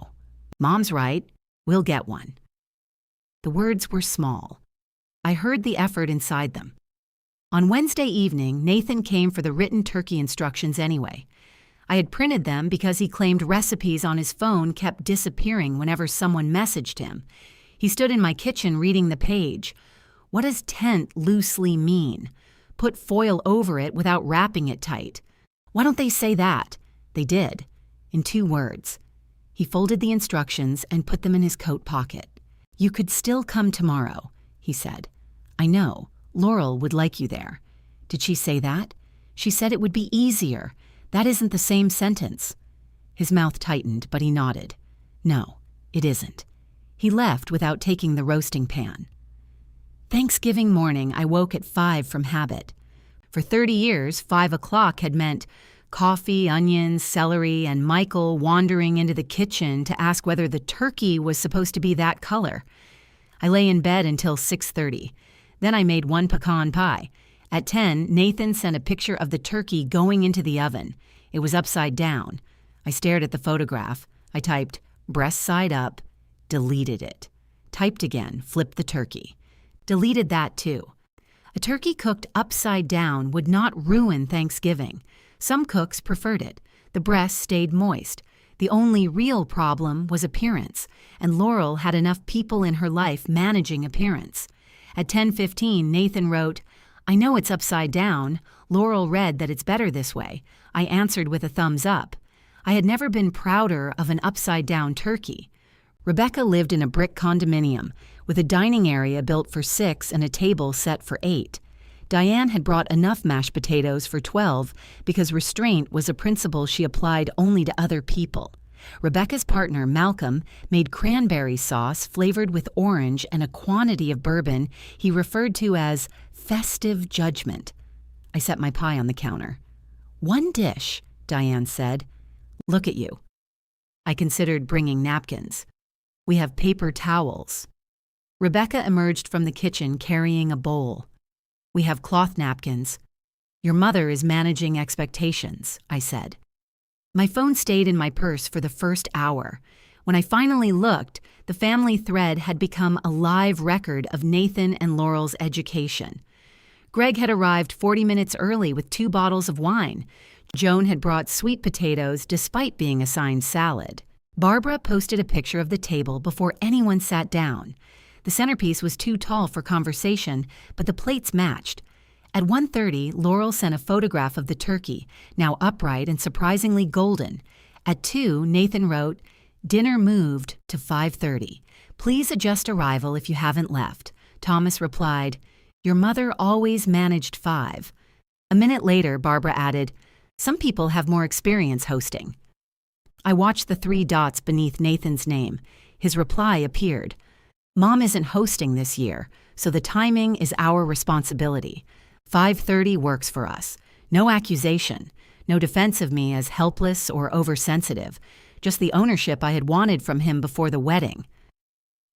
Speaker 1: Mom's right. We'll get one." The words were small. I heard the effort inside them. On Wednesday evening, Nathan came for the written turkey instructions anyway. I had printed them because he claimed recipes on his phone kept disappearing whenever someone messaged him. He stood in my kitchen reading the page. What does tent loosely mean? Put foil over it without wrapping it tight. Why don't they say that? They did, in 2 words. He folded the instructions and put them in his coat pocket. "You could still come tomorrow," he said. "I know. Laurel would like you there." "Did she say that?" "She said it would be easier. That isn't the same sentence." His mouth tightened, but he nodded. "No, it isn't." He left without taking the roasting pan. Thanksgiving morning, I woke at 5 from habit. For 30 years, 5 o'clock had meant coffee, onions, celery, and Michael wandering into the kitchen to ask whether the turkey was supposed to be that color. I lay in bed until 6:30. Then I made 1 pecan pie. At 10, Nathan sent a picture of the turkey going into the oven. It was upside down. I stared at the photograph. I typed, "breast side up," deleted it. Typed again, flipped the turkey. Deleted that too. A turkey cooked upside down would not ruin Thanksgiving. Some cooks preferred it. The breast stayed moist. The only real problem was appearance, and Laurel had enough people in her life managing appearance. At 10:15, Nathan wrote, "I know it's upside down." Laurel read that it's better this way. I answered with a thumbs up. I had never been prouder of an upside-down turkey. Rebecca lived in a brick condominium with a dining area built for 6 and a table set for 8. Diane had brought enough mashed potatoes for 12 because restraint was a principle she applied only to other people. Rebecca's partner, Malcolm, made cranberry sauce flavored with orange and a quantity of bourbon he referred to as festive judgment. I set my pie on the counter. "1 dish," Diane said. "Look at you." I considered bringing napkins. "We have paper towels." Rebecca emerged from the kitchen carrying a bowl. "We have cloth napkins." "Your mother is managing expectations," I said. My phone stayed in my purse for the first hour. When I finally looked, the family thread had become a live record of Nathan and Laurel's education. Greg had arrived 40 minutes early with 2 bottles of wine. Joan had brought sweet potatoes despite being assigned salad. Barbara posted a picture of the table before anyone sat down. The centerpiece was too tall for conversation, but the plates matched. At 1:30, Laurel sent a photograph of the turkey, now upright and surprisingly golden. At 2, Nathan wrote, "Dinner moved to 5:30. Please adjust arrival if you haven't left." Thomas replied, "Your mother always managed 5. A minute later, Barbara added, "Some people have more experience hosting." I watched the 3 dots beneath Nathan's name. His reply appeared. "Mom isn't hosting this year, so the timing is our responsibility. 5:30 works for us. No accusation. No defense of me as helpless or oversensitive. Just the ownership I had wanted from him before the wedding."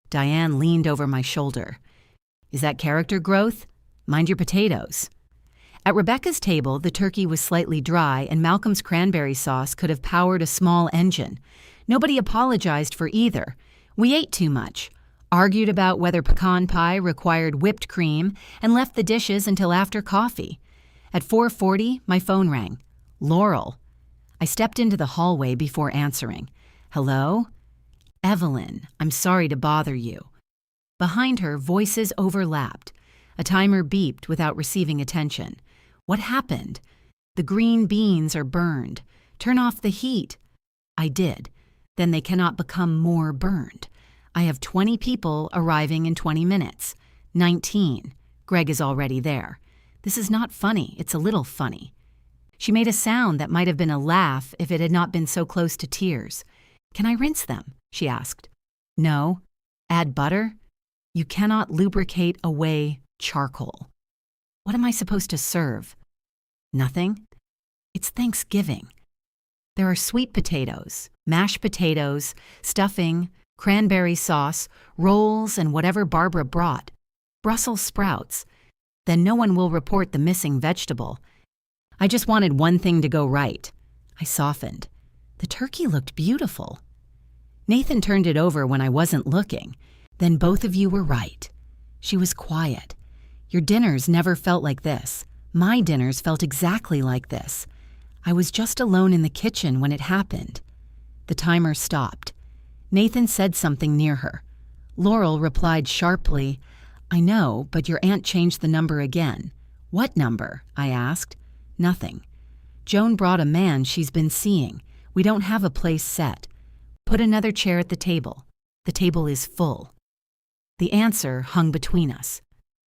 Speaker 1: Diane leaned over my shoulder. "Is that character growth? Mind your potatoes." At Rebecca's table, the turkey was slightly dry, and Malcolm's cranberry sauce could have powered a small engine. Nobody apologized for either. We ate too much, argued about whether pecan pie required whipped cream, and left the dishes until after coffee. At 4:40, my phone rang. Laurel. I stepped into the hallway before answering. "Hello?" "Evelyn, I'm sorry to bother you." Behind her, voices overlapped. A timer beeped without receiving attention. "What happened?" "The green beans are burned. Turn off the heat." I did. "Then they cannot become more burned. I have 20 people arriving in 20 minutes. 19. Greg is already there. This is not funny. It's a little funny." She made a sound that might have been a laugh if it had not been so close to tears. "Can I rinse them?" she asked. "No." "Add butter?" "You cannot lubricate away charcoal." "What am I supposed to serve?" "Nothing." "It's Thanksgiving." "There are sweet potatoes, mashed potatoes, stuffing, cranberry sauce, rolls, and whatever Barbara brought. Brussels sprouts. Then no one will report the missing vegetable. I just wanted one thing to go right. I softened. The turkey looked beautiful. Nathan turned it over when I wasn't looking. Then both of you were right. She was quiet. Your dinners never felt like this. My dinners felt exactly like this. I was just alone in the kitchen when it happened. The timer stopped. Nathan said something near her. Laurel replied sharply, "I know, but your aunt changed the number again." "What number?" I asked. "Nothing. Joan brought a man she's been seeing. We don't have a place set. Put another chair at the table. The table is full." The answer hung between us.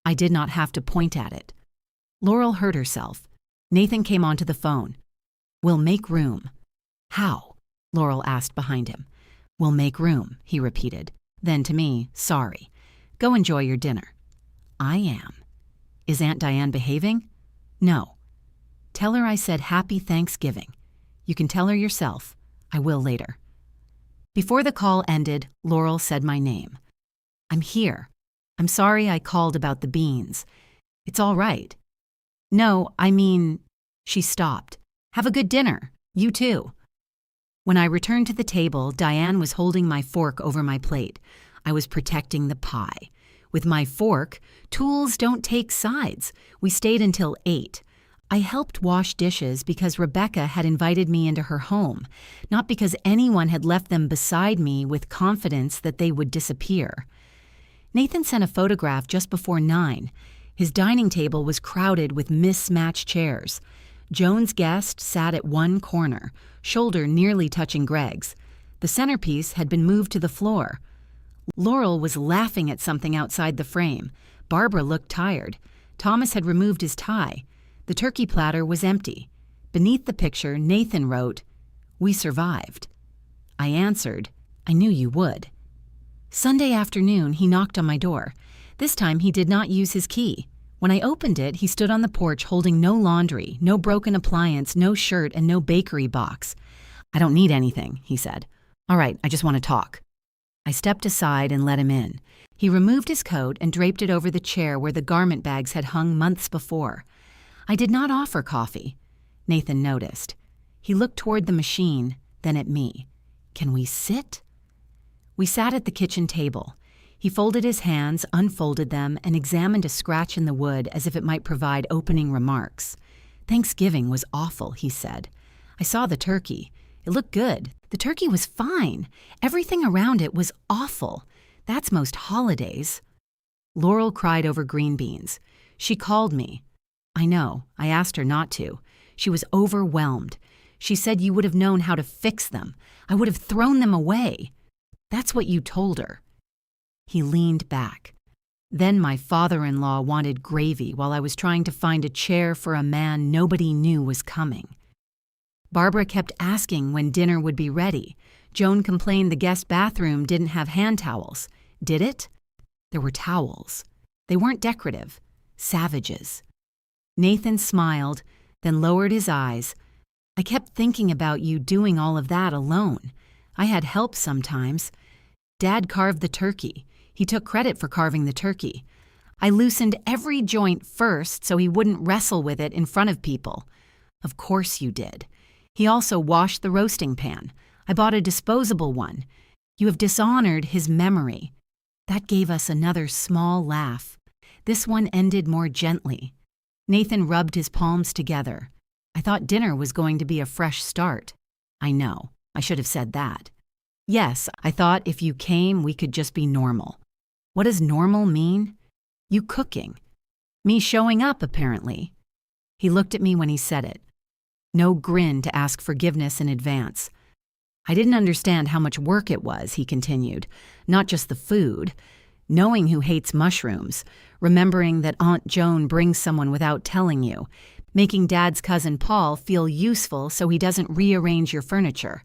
Speaker 1: I did not have to point at it. Laurel hurt herself. Nathan came onto the phone. "We'll make room." "How?" Laurel asked behind him. "We'll make room," he repeated. Then to me, "Sorry. Go enjoy your dinner." "I am." "Is Aunt Diane behaving?" "No." "Tell her I said Happy Thanksgiving." "You can tell her yourself. I will later." Before the call ended, Laurel said my name. "I'm here. I'm sorry I called about the beans. It's all right." "No, I mean—" She stopped. "Have a good dinner. You too." When I returned to the table, Diane was holding my fork over my plate. I was protecting the pie. With my fork, tools don't take sides. We stayed until 8. I helped wash dishes because Rebecca had invited me into her home, not because anyone had left them beside me with confidence that they would disappear. Nathan sent a photograph just before 9. His dining table was crowded with mismatched chairs. Joan's guest sat at one corner, shoulder nearly touching Greg's. The centerpiece had been moved to the floor. Laurel was laughing at something outside the frame. Barbara looked tired. Thomas had removed his tie. The turkey platter was empty. Beneath the picture, Nathan wrote, "We survived." I answered, "I knew you would." Sunday afternoon, he knocked on my door. This time, he did not use his key. When I opened it, he stood on the porch holding no laundry, no broken appliance, no shirt, and no bakery box. "I don't need anything," he said. "All right, I just want to talk." I stepped aside and let him in. He removed his coat and draped it over the chair where the garment bags had hung months before. I did not offer coffee. Nathan noticed. He looked toward the machine, then at me. "Can we sit?" We sat at the kitchen table. He folded his hands, unfolded them, and examined a scratch in the wood as if it might provide opening remarks. "Thanksgiving was awful," he said. "I saw the turkey. It looked good. The turkey was fine. Everything around it was awful. That's most holidays." Laurel cried over green beans. She called me. "I know. I asked her not to. She was overwhelmed. She said you would have known how to fix them. I would have thrown them away." "That's what you told her." He leaned back. Then my father-in-law wanted gravy while I was trying to find a chair for a man nobody knew was coming. Barbara kept asking when dinner would be ready. Joan complained the guest bathroom didn't have hand towels. Did it? There were towels. They weren't decorative. Savages. Nathan smiled, then lowered his eyes. "I kept thinking about you doing all of that alone. I had help sometimes. Dad carved the turkey. He took credit for carving the turkey. I loosened every joint first so he wouldn't wrestle with it in front of people. Of course you did. He also washed the roasting pan. I bought a disposable one. You have dishonored his memory." That gave us another small laugh. This one ended more gently. Nathan rubbed his palms together. "I thought dinner was going to be a fresh start." "I know. I should have said that." "Yes, I thought if you came, we could just be normal." "What does normal mean?" "You cooking." "Me showing up, apparently." He looked at me when he said it. No grin to ask forgiveness in advance. "I didn't understand how much work it was," he continued. "Not just the food. Knowing who hates mushrooms, remembering that Aunt Joan brings someone without telling you, making Dad's cousin Paul feel useful so he doesn't rearrange your furniture.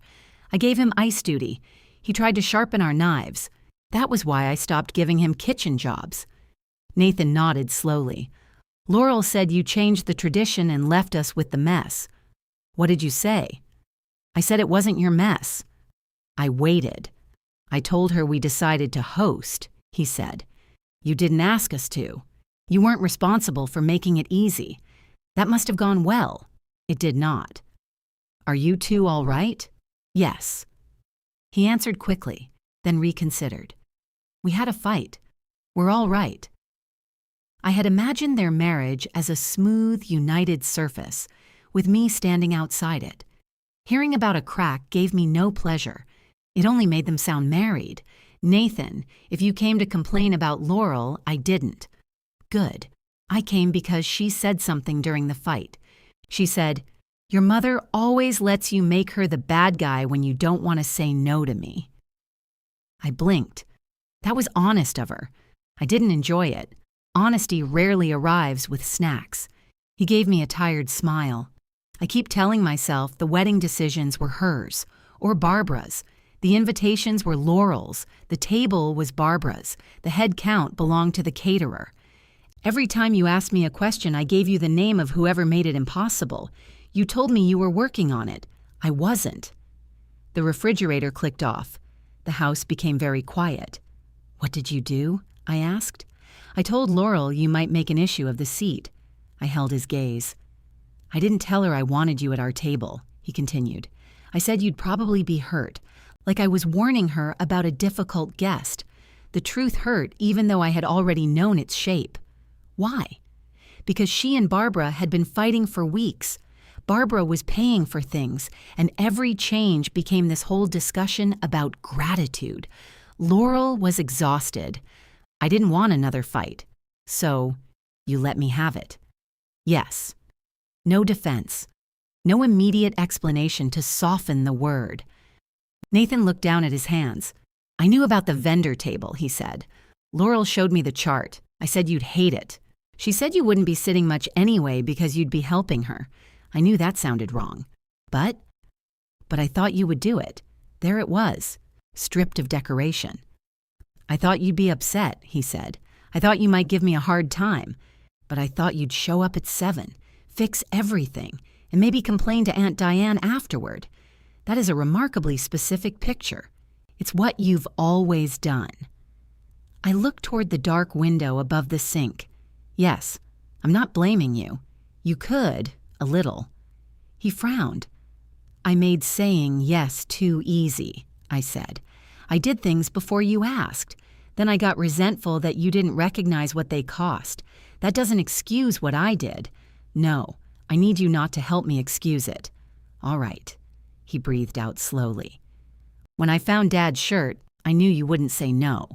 Speaker 1: I gave him ice duty. He tried to sharpen our knives. That was why I stopped giving him kitchen jobs." Nathan nodded slowly. "Laurel said you changed the tradition and left us with the mess." "What did you say?" "I said it wasn't your mess." I waited. "I told her we decided to host," he said. "You didn't ask us to." You weren't responsible for making it easy. That must have gone well. It did not. Are you two all right? Yes. He answered quickly, then reconsidered. We had a fight. We're all right. I had imagined their marriage as a smooth, united surface, with me standing outside it. Hearing about a crack gave me no pleasure. It only made them sound married. Nathan, if you came to complain about Laurel, I didn't. Good. I came because she said something during the fight. She said, "Your mother always lets you make her the bad guy when you don't want to say no to me." I blinked. That was honest of her. I didn't enjoy it. Honesty rarely arrives with snacks. He gave me a tired smile. I keep telling myself the wedding decisions were hers, or Barbara's. The invitations were Laurel's. The table was Barbara's. The head count belonged to the caterer. Every time you asked me a question, I gave you the name of whoever made it impossible. You told me you were working on it. I wasn't. The refrigerator clicked off. The house became very quiet. What did you do? I asked. I told Laurel you might make an issue of the seat. I held his gaze. I didn't tell her I wanted you at our table, he continued. I said you'd probably be hurt, like I was warning her about a difficult guest. The truth hurt even though I had already known its shape. Why? Because she and Barbara had been fighting for weeks. Barbara was paying for things, and every change became this whole discussion about gratitude. Laurel was exhausted. I didn't want another fight. So, you let me have it. Yes. No defense. No immediate explanation to soften the word. Nathan looked down at his hands. I knew about the vendor table, he said. Laurel showed me the chart. I said you'd hate it. She said you wouldn't be sitting much anyway because you'd be helping her. I knew that sounded wrong. But I thought you would do it. There it was, stripped of decoration. I thought you'd be upset, he said. I thought you might give me a hard time. But I thought you'd show up at 7, fix everything, and maybe complain to Aunt Diane afterward. That is a remarkably specific picture. It's what you've always done. I looked toward the dark window above the sink. Yes, I'm not blaming you. You could, a little. He frowned. I made saying yes too easy, I said. I did things before you asked. Then I got resentful that you didn't recognize what they cost. That doesn't excuse what I did. No, I need you not to help me excuse it. All right, he breathed out slowly. When I found Dad's shirt, I knew you wouldn't say no.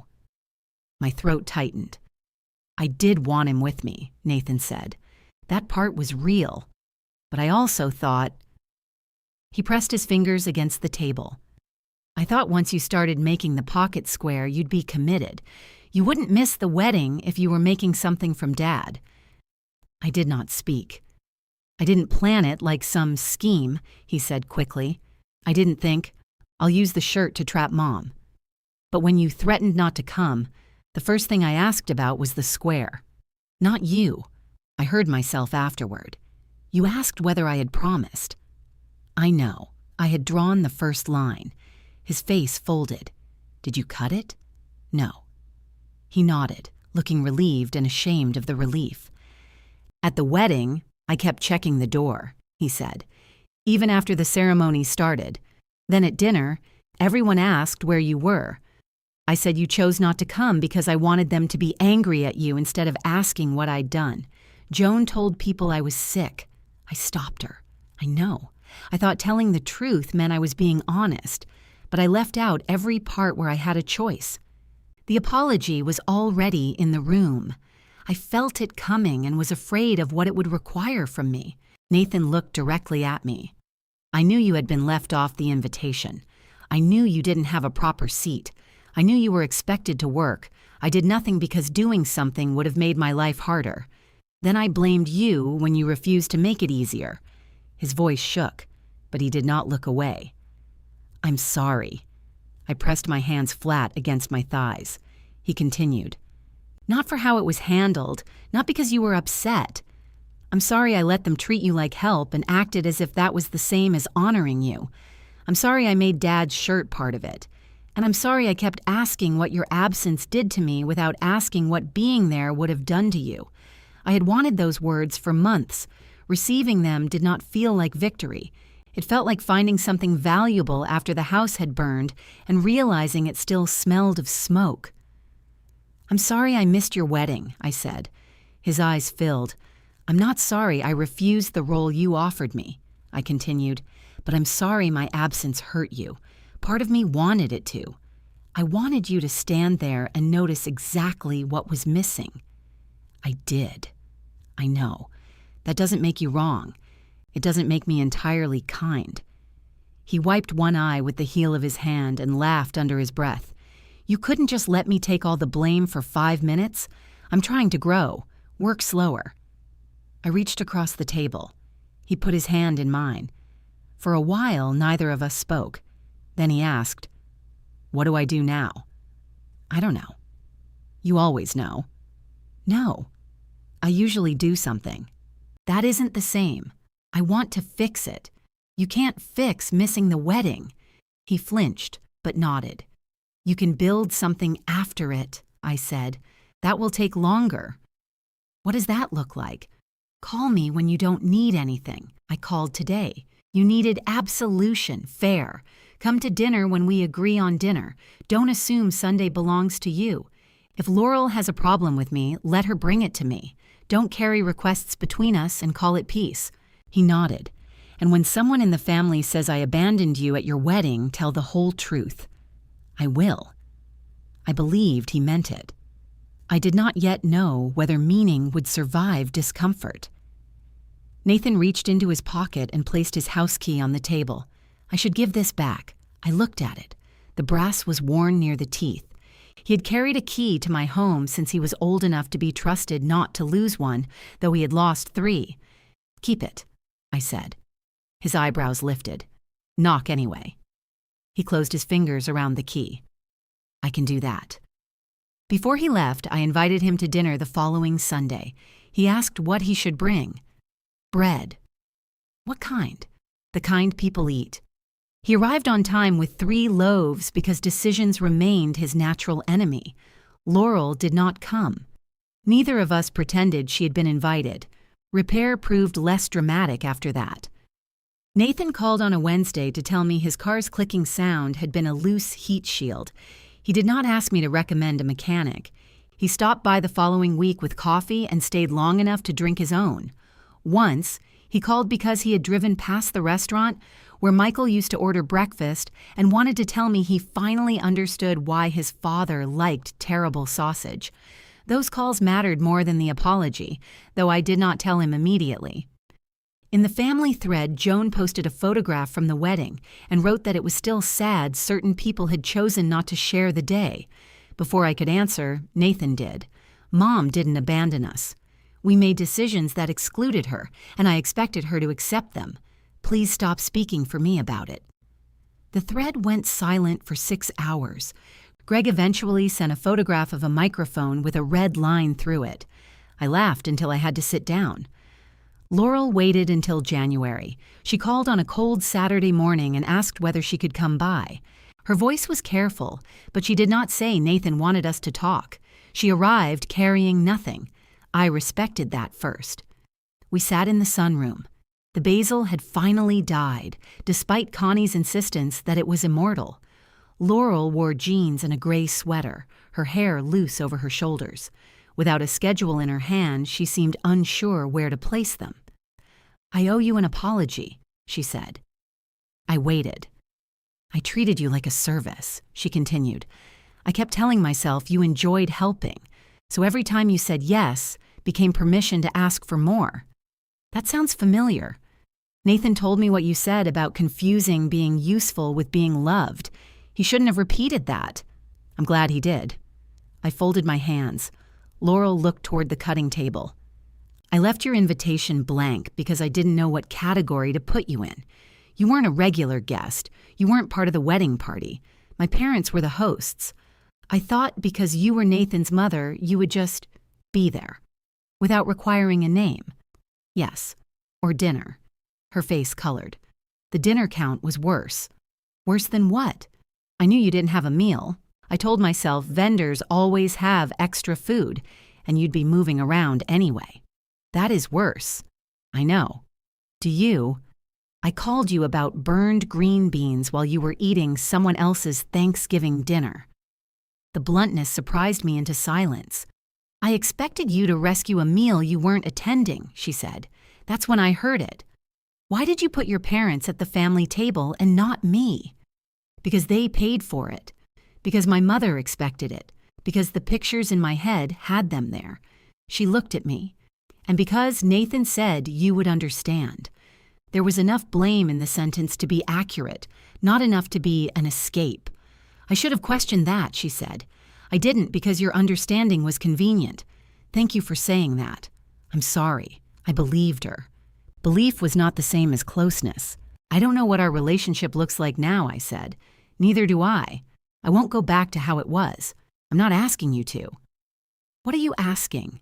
Speaker 1: My throat tightened. I did want him with me, Nathan said. That part was real. But I also thought... He pressed his fingers against the table. I thought once you started making the pocket square, you'd be committed. You wouldn't miss the wedding if you were making something from Dad. I did not speak. I didn't plan it like some scheme, he said quickly. I didn't think, I'll use the shirt to trap Mom. But when you threatened not to come, the first thing I asked about was the square. Not you. I heard myself afterward. You asked whether I had promised. I know. I had drawn the first line. His face folded. Did you cut it? No. He nodded, looking relieved and ashamed of the relief. At the wedding, I kept checking the door, he said, even after the ceremony started. Then at dinner, everyone asked where you were. I said you chose not to come because I wanted them to be angry at you instead of asking what I'd done. Joan told people I was sick. I stopped her. I know. I thought telling the truth meant I was being honest, but I left out every part where I had a choice. The apology was already in the room. I felt it coming and was afraid of what it would require from me. Nathan looked directly at me. I knew you had been left off the invitation. I knew you didn't have a proper seat. I knew you were expected to work. I did nothing because doing something would have made my life harder. Then I blamed you when you refused to make it easier. His voice shook, but he did not look away. I'm sorry. I pressed my hands flat against my thighs. He continued. Not for how it was handled, not because you were upset. I'm sorry I let them treat you like help and acted as if that was the same as honoring you. I'm sorry I made Dad's shirt part of it. And I'm sorry I kept asking what your absence did to me without asking what being there would have done to you. I had wanted those words for months. Receiving them did not feel like victory. It felt like finding something valuable after the house had burned and realizing it still smelled of smoke. "I'm sorry I missed your wedding," I said. His eyes filled. "I'm not sorry I refused the role you offered me," I continued, "but I'm sorry my absence hurt you. Part of me wanted it to. I wanted you to stand there and notice exactly what was missing." "I did. I know. That doesn't make you wrong. It doesn't make me entirely kind." He wiped one eye with the heel of his hand and laughed under his breath. "You couldn't just let me take all the blame for 5 minutes? I'm trying to grow. Work slower." I reached across the table. He put his hand in mine. For a while, neither of us spoke. Then he asked, "What do I do now?" "I don't know." "You always know." "No. I usually do something." "That isn't the same. I want to fix it. You can't fix missing the wedding." He flinched, but nodded. "You can build something after it," I said. "That will take longer." "What does that look like?" "Call me when you don't need anything." I called today. "You needed absolution, fair. Come to dinner when we agree on dinner. Don't assume Sunday belongs to you. If Laurel has a problem with me, let her bring it to me. Don't carry requests between us and call it peace." He nodded. "And when someone in the family says I abandoned you at your wedding, tell the whole truth." "I will." I believed he meant it. I did not yet know whether meaning would survive discomfort. Nathan reached into his pocket and placed his house key on the table. I should give this back. I looked at it. The brass was worn near the teeth. He had carried a key to my home since he was old enough to be trusted not to lose one, though he had lost 3. "Keep it," I said. His eyebrows lifted. "Knock anyway." He closed his fingers around the key. "I can do that." Before he left, I invited him to dinner the following Sunday. He asked what he should bring. "Bread." "What kind?" "The kind people eat." He arrived on time with 3 loaves because decisions remained his natural enemy. Laurel did not come. Neither of us pretended she had been invited. Repair proved less dramatic after that. Nathan called on a Wednesday to tell me his car's clicking sound had been a loose heat shield. He did not ask me to recommend a mechanic. He stopped by the following week with coffee and stayed long enough to drink his own. Once, he called because he had driven past the restaurant where Michael used to order breakfast and wanted to tell me he finally understood why his father liked terrible sausage. Those calls mattered more than the apology, though I did not tell him immediately. In the family thread, Joan posted a photograph from the wedding and wrote that it was still sad certain people had chosen not to share the day. Before I could answer, Nathan did. Mom didn't abandon us. We made decisions that excluded her, and I expected her to accept them. Please stop speaking for me about it. The thread went silent for 6 hours. Greg eventually sent a photograph of a microphone with a red line through it. I laughed until I had to sit down. Laurel waited until January. She called on a cold Saturday morning and asked whether she could come by. Her voice was careful, but she did not say Nathan wanted us to talk. She arrived carrying nothing. I respected that first. We sat in the sunroom. The basil had finally died, despite Connie's insistence that it was immortal. Laurel wore jeans and a gray sweater, her hair loose over her shoulders. Without a schedule in her hand, she seemed unsure where to place them. "I owe you an apology," she said. I waited. "I treated you like a service," she continued. "I kept telling myself you enjoyed helping, so every time you said yes became permission to ask for more. That sounds familiar. Nathan told me what you said about confusing being useful with being loved. He shouldn't have repeated that." I'm glad he did. I folded my hands. Laurel looked toward the cutting table. "I left your invitation blank because I didn't know what category to put you in. You weren't a regular guest. You weren't part of the wedding party. My parents were the hosts. I thought because you were Nathan's mother, you would just be there, without requiring a name. Yes, or dinner." Her face colored. The dinner count was worse. Worse than what? I knew you didn't have a meal. I told myself vendors always have extra food, and you'd be moving around anyway. That is worse. I know. Do you? I called you about burned green beans while you were eating someone else's Thanksgiving dinner. The bluntness surprised me into silence. I expected you to rescue a meal you weren't attending, she said. That's when I heard it. Why did you put your parents at the family table and not me? Because they paid for it. Because my mother expected it. Because the pictures in my head had them there. She looked at me. And because Nathan said you would understand. There was enough blame in the sentence to be accurate, not enough to be an escape. I should have questioned that, she said. I didn't because your understanding was convenient. Thank you for saying that. I'm sorry. I believed her. Belief was not the same as closeness. I don't know what our relationship looks like now, I said. Neither do I. I won't go back to how it was. I'm not asking you to. What are you asking?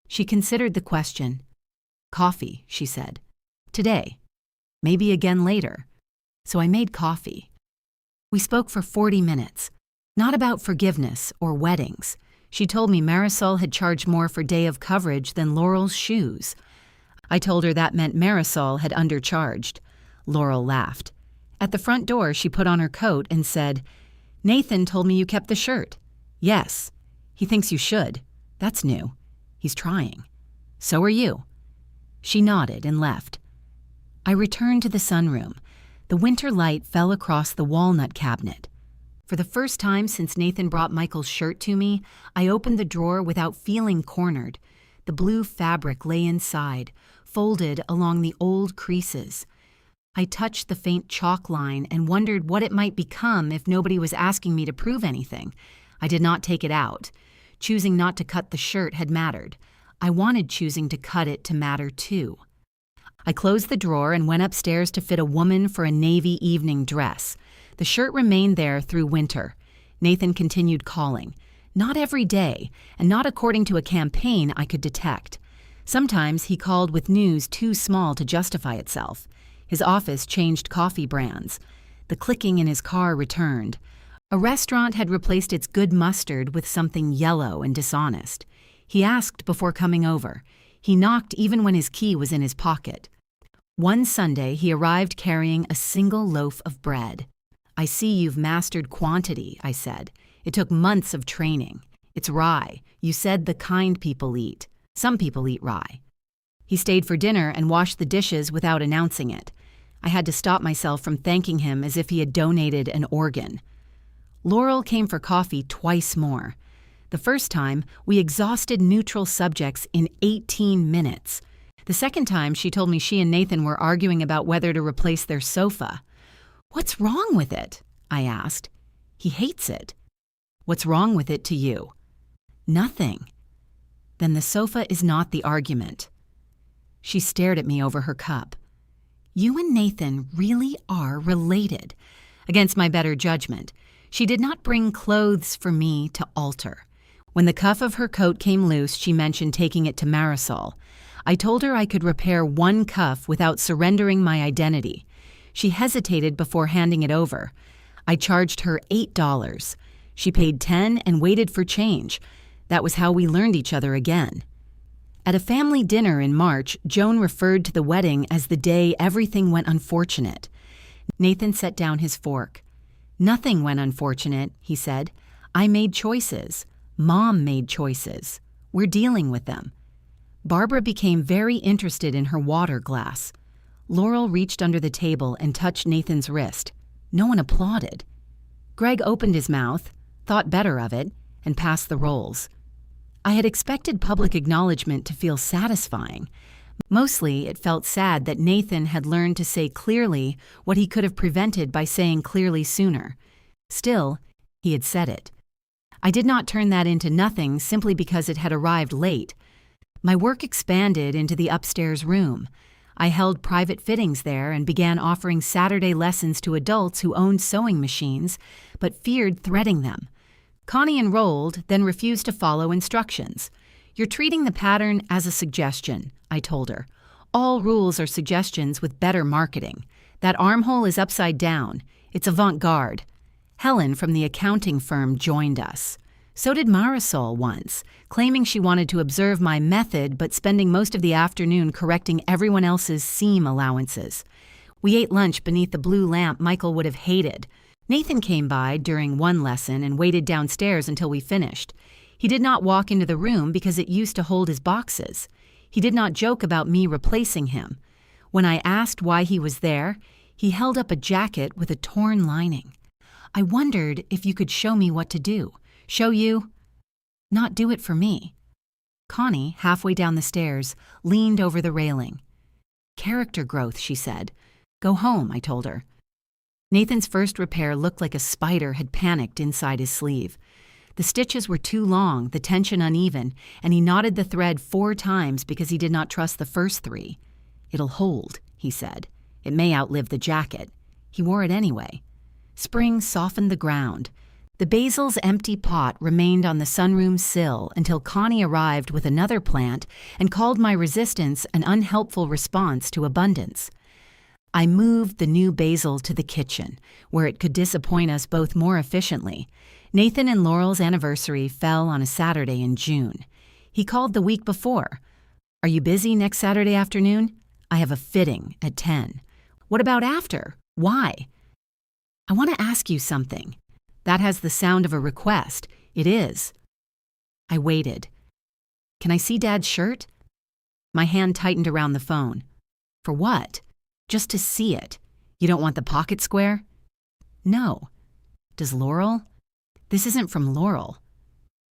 Speaker 1: She considered the question. Coffee, she said. Today. Maybe again later. So I made coffee. We spoke for 40 minutes. Not about forgiveness or weddings. She told me Marisol had charged more for day of coverage than Laurel's shoes. I told her that meant Marisol had undercharged. Laurel laughed. At the front door, she put on her coat and said, Nathan told me you kept the shirt. Yes. He thinks you should. That's new. He's trying. So are you. She nodded and left. I returned to the sunroom. The winter light fell across the walnut cabinet. For the first time since Nathan brought Michael's shirt to me, I opened the drawer without feeling cornered. The blue fabric lay inside, folded along the old creases. I touched the faint chalk line and wondered what it might become if nobody was asking me to prove anything. I did not take it out. Choosing not to cut the shirt had mattered. I wanted choosing to cut it to matter too. I closed the drawer and went upstairs to fit a woman for a navy evening dress. The shirt remained there through winter. Nathan continued calling. Not every day, and not according to a campaign I could detect. Sometimes he called with news too small to justify itself. His office changed coffee brands. The clicking in his car returned. A restaurant had replaced its good mustard with something yellow and dishonest. He asked before coming over. He knocked even when his key was in his pocket. One Sunday, he arrived carrying a single loaf of bread. I see you've mastered quantity, I said. It took months of training. It's rye. You said the kind people eat. Some people eat rye. He stayed for dinner and washed the dishes without announcing it. I had to stop myself from thanking him as if he had donated an organ. Laurel came for coffee twice more. The first time, we exhausted neutral subjects in 18 minutes. The second time, she told me she and Nathan were arguing about whether to replace their sofa. What's wrong with it? I asked. He hates it. What's wrong with it to you? Nothing. Then the sofa is not the argument. She stared at me over her cup. You and Nathan really are related. Against my better judgment, she did not bring clothes for me to alter. When the cuff of her coat came loose, she mentioned taking it to Marisol. I told her I could repair one cuff without surrendering my identity. She hesitated before handing it over. I charged her $8. She paid $10 and waited for change. That was how we learned each other again. At a family dinner in March, Joan referred to the wedding as the day everything went unfortunate. Nathan set down his fork. Nothing went unfortunate, he said. I made choices. Mom made choices. We're dealing with them. Barbara became very interested in her water glass. Laurel reached under the table and touched Nathan's wrist. No one applauded. Greg opened his mouth, thought better of it, and passed the rolls. I had expected public acknowledgement to feel satisfying. Mostly, it felt sad that Nathan had learned to say clearly what he could have prevented by saying clearly sooner. Still, he had said it. I did not turn that into nothing simply because it had arrived late. My work expanded into the upstairs room. I held private fittings there and began offering Saturday lessons to adults who owned sewing machines, but feared threading them. Connie enrolled, then refused to follow instructions. You're treating the pattern as a suggestion, I told her. All rules are suggestions with better marketing. That armhole is upside down. It's avant-garde. Helen from the accounting firm joined us. So did Marisol once, claiming she wanted to observe my method but spending most of the afternoon correcting everyone else's seam allowances. We ate lunch beneath the blue lamp Michael would have hated. Nathan came by during one lesson and waited downstairs until we finished. He did not walk into the room because it used to hold his boxes. He did not joke about me replacing him. When I asked why he was there, he held up a jacket with a torn lining. I wondered if you could show me what to do. Show you? Not do it for me. Connie, halfway down the stairs, leaned over the railing. Character growth, she said. Go home, I told her. Nathan's first repair looked like a spider had panicked inside his sleeve. The stitches were too long, the tension uneven, and he knotted the thread 4 times because he did not trust the first 3. It'll hold, he said. It may outlive the jacket. He wore it anyway. Spring softened the ground. The basil's empty pot remained on the sunroom sill until Connie arrived with another plant and called my resistance an unhelpful response to abundance. I moved the new basil to the kitchen, where it could disappoint us both more efficiently. Nathan and Laurel's anniversary fell on a Saturday in June. He called the week before. Are you busy next Saturday afternoon? I have a fitting at 10. What about after? Why? I want to ask you something. That has the sound of a request. It is. I waited. Can I see Dad's shirt? My hand tightened around the phone. For what? Just to see it. You don't want the pocket square? No. Does Laurel? This isn't from Laurel.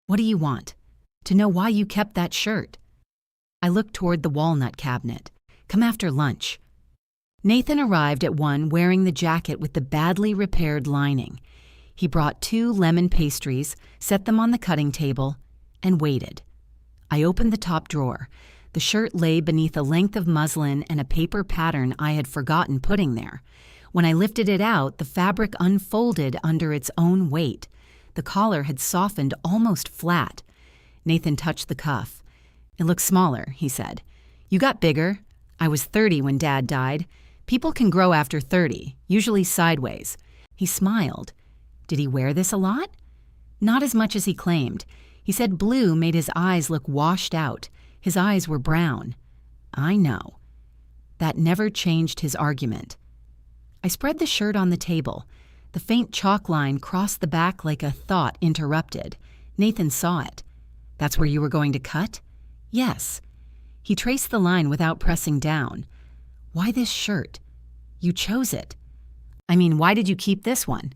Speaker 1: What do you want? To know why you kept that shirt. I looked toward the walnut cabinet. Come after lunch. Nathan arrived at 1 wearing the jacket with the badly repaired lining. He brought 2 lemon pastries, set them on the cutting table, and waited. I opened the top drawer. The shirt lay beneath a length of muslin and a paper pattern I had forgotten putting there. When I lifted it out, the fabric unfolded under its own weight. The collar had softened almost flat. Nathan touched the cuff. It looks smaller, he said. You got bigger. I was 30 when Dad died. People can grow after 30, usually sideways. He smiled. Did he wear this a lot? Not as much as he claimed. He said blue made his eyes look washed out. His eyes were brown. I know. That never changed his argument. I spread the shirt on the table. The faint chalk line crossed the back like a thought interrupted. Nathan saw it. That's where you were going to cut? Yes. He traced the line without pressing down. Why this shirt? You chose it. I mean, why did you keep this one?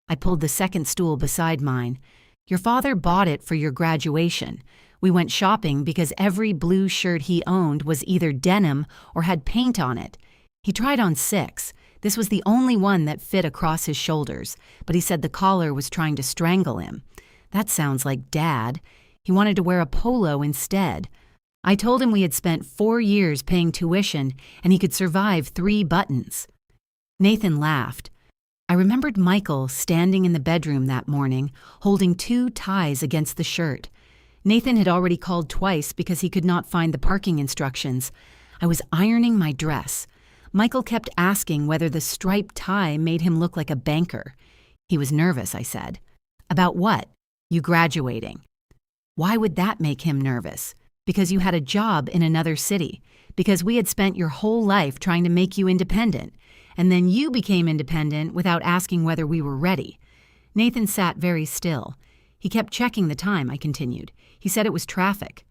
Speaker 1: I pulled the second stool beside mine. Your father bought it for your graduation. We went shopping because every blue shirt he owned was either denim or had paint on it. He tried on 6. This was the only one that fit across his shoulders, but he said the collar was trying to strangle him. That sounds like Dad. He wanted to wear a polo instead. I told him we had spent 4 years paying tuition and he could survive 3 buttons. Nathan laughed. I remembered Michael standing in the bedroom that morning, holding 2 ties against the shirt. Nathan had already called twice because he could not find the parking instructions. I was ironing my dress. Michael kept asking whether the striped tie made him look like a banker. He was nervous, I said. About what? You graduating. Why would that make him nervous? Because you had a job in another city. Because we had spent your whole life trying to make you independent. And then you became independent without asking whether we were ready. Nathan sat very still. He kept checking the time, I continued. He said it was traffic.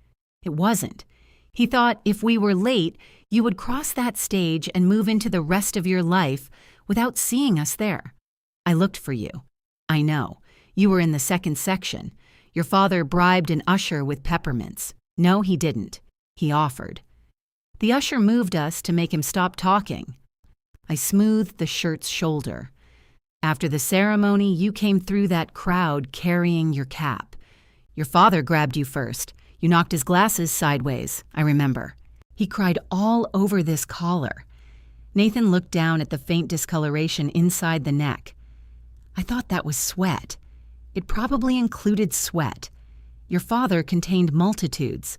Speaker 1: It wasn't. He thought if we were late, you would cross that stage and move into the rest of your life without seeing us there. I looked for you. I know. You were in the second section. Your father bribed an usher with peppermints. No, he didn't. He offered. The usher moved us to make him stop talking. I smoothed the shirt's shoulder. After the ceremony, you came through that crowd carrying your cap. Your father grabbed you first. You knocked his glasses sideways, I remember. He cried all over this collar. Nathan looked down at the faint discoloration inside the neck. I thought that was sweat. It probably included sweat. Your father contained multitudes.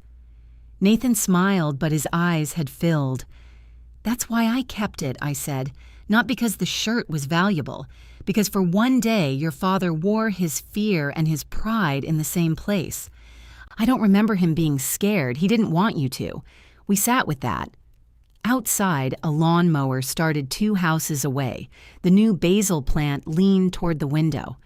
Speaker 1: Nathan smiled, but his eyes had filled. That's why I kept it, I said, not because the shirt was valuable, Because for one day your father wore his fear and his pride in the same place. I don't remember him being scared. He didn't want you to. We sat with that. Outside, a lawnmower started 2 houses away. The new basil plant leaned toward the window.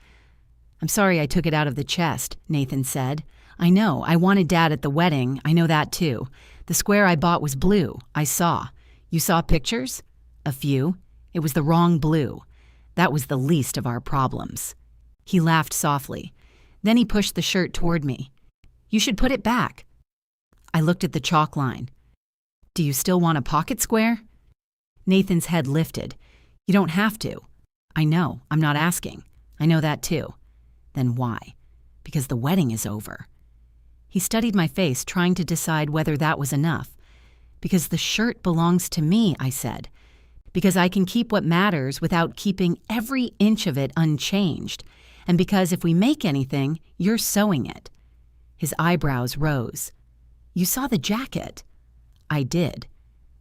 Speaker 1: "I'm sorry I took it out of the chest," Nathan said. "I know, I wanted Dad at the wedding, I know that too. The square I bought was blue, I saw. You saw pictures?" "A few. It was the wrong blue. That was the least of our problems." He laughed softly. Then he pushed the shirt toward me. "You should put it back." I looked at the chalk line. "Do you still want a pocket square?" Nathan's head lifted. "You don't have to." "I know, I'm not asking. I know that too." "Then why?" "Because the wedding is over." He studied my face, trying to decide whether that was enough. "Because the shirt belongs to me," I said. "Because I can keep what matters without keeping every inch of it unchanged. And because if we make anything, you're sewing it." His eyebrows rose. "You saw the jacket." "I did."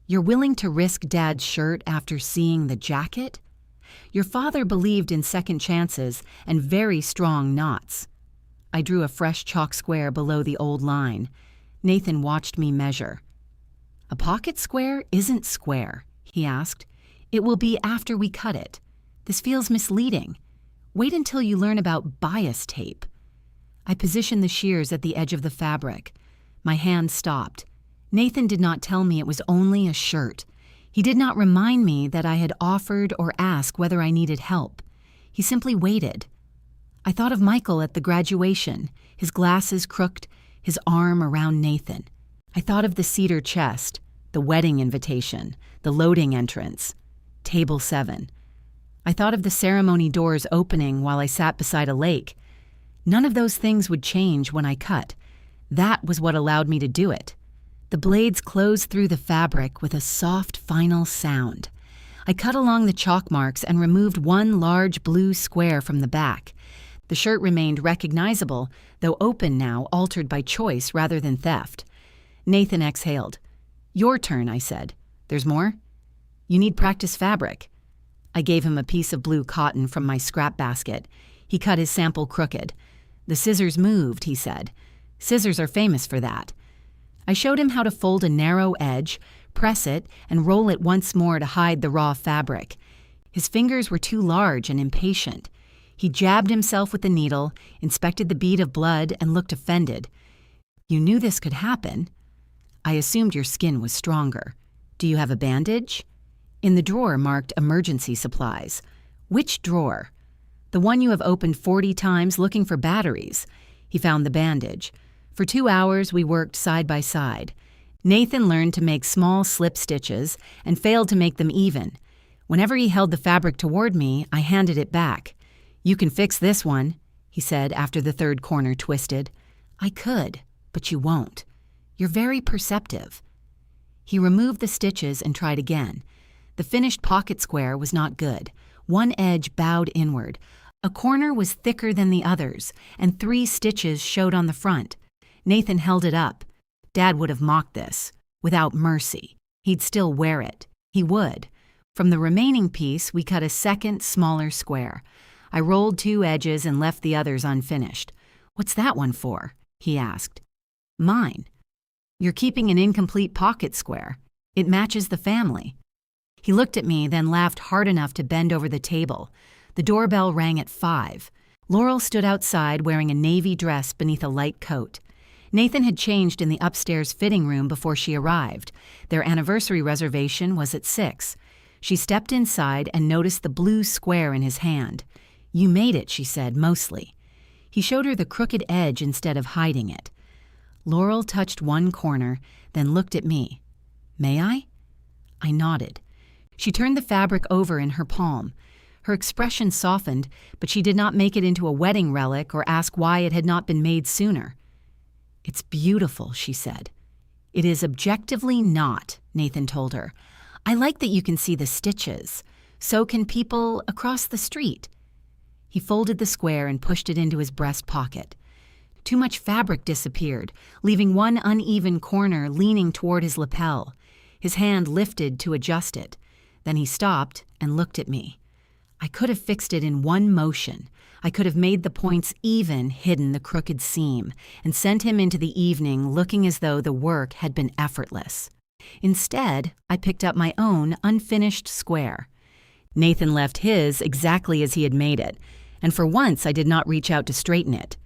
Speaker 1: "You're willing to risk Dad's shirt after seeing the jacket?" "Your father believed in second chances and very strong knots." I drew a fresh chalk square below the old line. Nathan watched me measure. "A pocket square isn't square," he asked. "It will be after we cut it. This feels misleading. Wait until you learn about bias tape." I positioned the shears at the edge of the fabric. My hand stopped. Nathan did not tell me it was only a shirt. He did not remind me that I had offered or asked whether I needed help. He simply waited. I thought of Michael at the graduation, his glasses crooked, his arm around Nathan. I thought of the cedar chest, the wedding invitation, the loading entrance, table 7. I thought of the ceremony doors opening while I sat beside a lake. None of those things would change when I cut. That was what allowed me to do it. The blades closed through the fabric with a soft, final sound. I cut along the chalk marks and removed one large blue square from the back. The shirt remained recognizable, though open now, altered by choice rather than theft. Nathan exhaled. "Your turn," I said. "There's more?" "You need practice fabric." I gave him a piece of blue cotton from my scrap basket. He cut his sample crooked. "The scissors moved," he said. "Scissors are famous for that." I showed him how to fold a narrow edge, press it, and roll it once more to hide the raw fabric. His fingers were too large and impatient. He jabbed himself with the needle, inspected the bead of blood, and looked offended. "You knew this could happen." "I assumed your skin was stronger. Do you have a bandage?" "In the drawer marked emergency supplies." "Which drawer?" "The one you have opened 40 times looking for batteries." He found the bandage. For 2 hours we worked side by side. Nathan learned to make small slip stitches and failed to make them even. Whenever he held the fabric toward me, I handed it back. "You can fix this one," he said after the 3rd corner twisted. "I could, but you won't. You're very perceptive." He removed the stitches and tried again. The finished pocket square was not good. One edge bowed inward. A corner was thicker than the others, and 3 stitches showed on the front. Nathan held it up. Dad would have mocked this. Without mercy. He'd still wear it. He would. From the remaining piece, we cut a second, smaller square. I rolled 2 edges and left the others unfinished. "What's that one for?" he asked. "Mine." "You're keeping an incomplete pocket square. It matches the family." He looked at me, then laughed hard enough to bend over the table. The doorbell rang at 5. Laurel stood outside wearing a navy dress beneath a light coat. Nathan had changed in the upstairs fitting room before she arrived. Their anniversary reservation was at 6. She stepped inside and noticed the blue square in his hand. "You made it," she said, mostly. He showed her the crooked edge instead of hiding it. Laurel touched one corner, then looked at me. "May I?" I nodded. She turned the fabric over in her palm. Her expression softened, but she did not make it into a wedding relic or ask why it had not been made sooner. "It's beautiful," she said. "It is objectively not," Nathan told her. "I like that you can see the stitches. So can people across the street." He folded the square and pushed it into his breast pocket. Too much fabric disappeared, leaving one uneven corner leaning toward his lapel. His hand lifted to adjust it. Then he stopped and looked at me. I could have fixed it in one motion. I could have made the points even, hidden the crooked seam, and sent him into the evening looking as though the work had been effortless. Instead, I picked up my own unfinished square. Nathan left his exactly as he had made it, and for once I did not reach out to straighten it.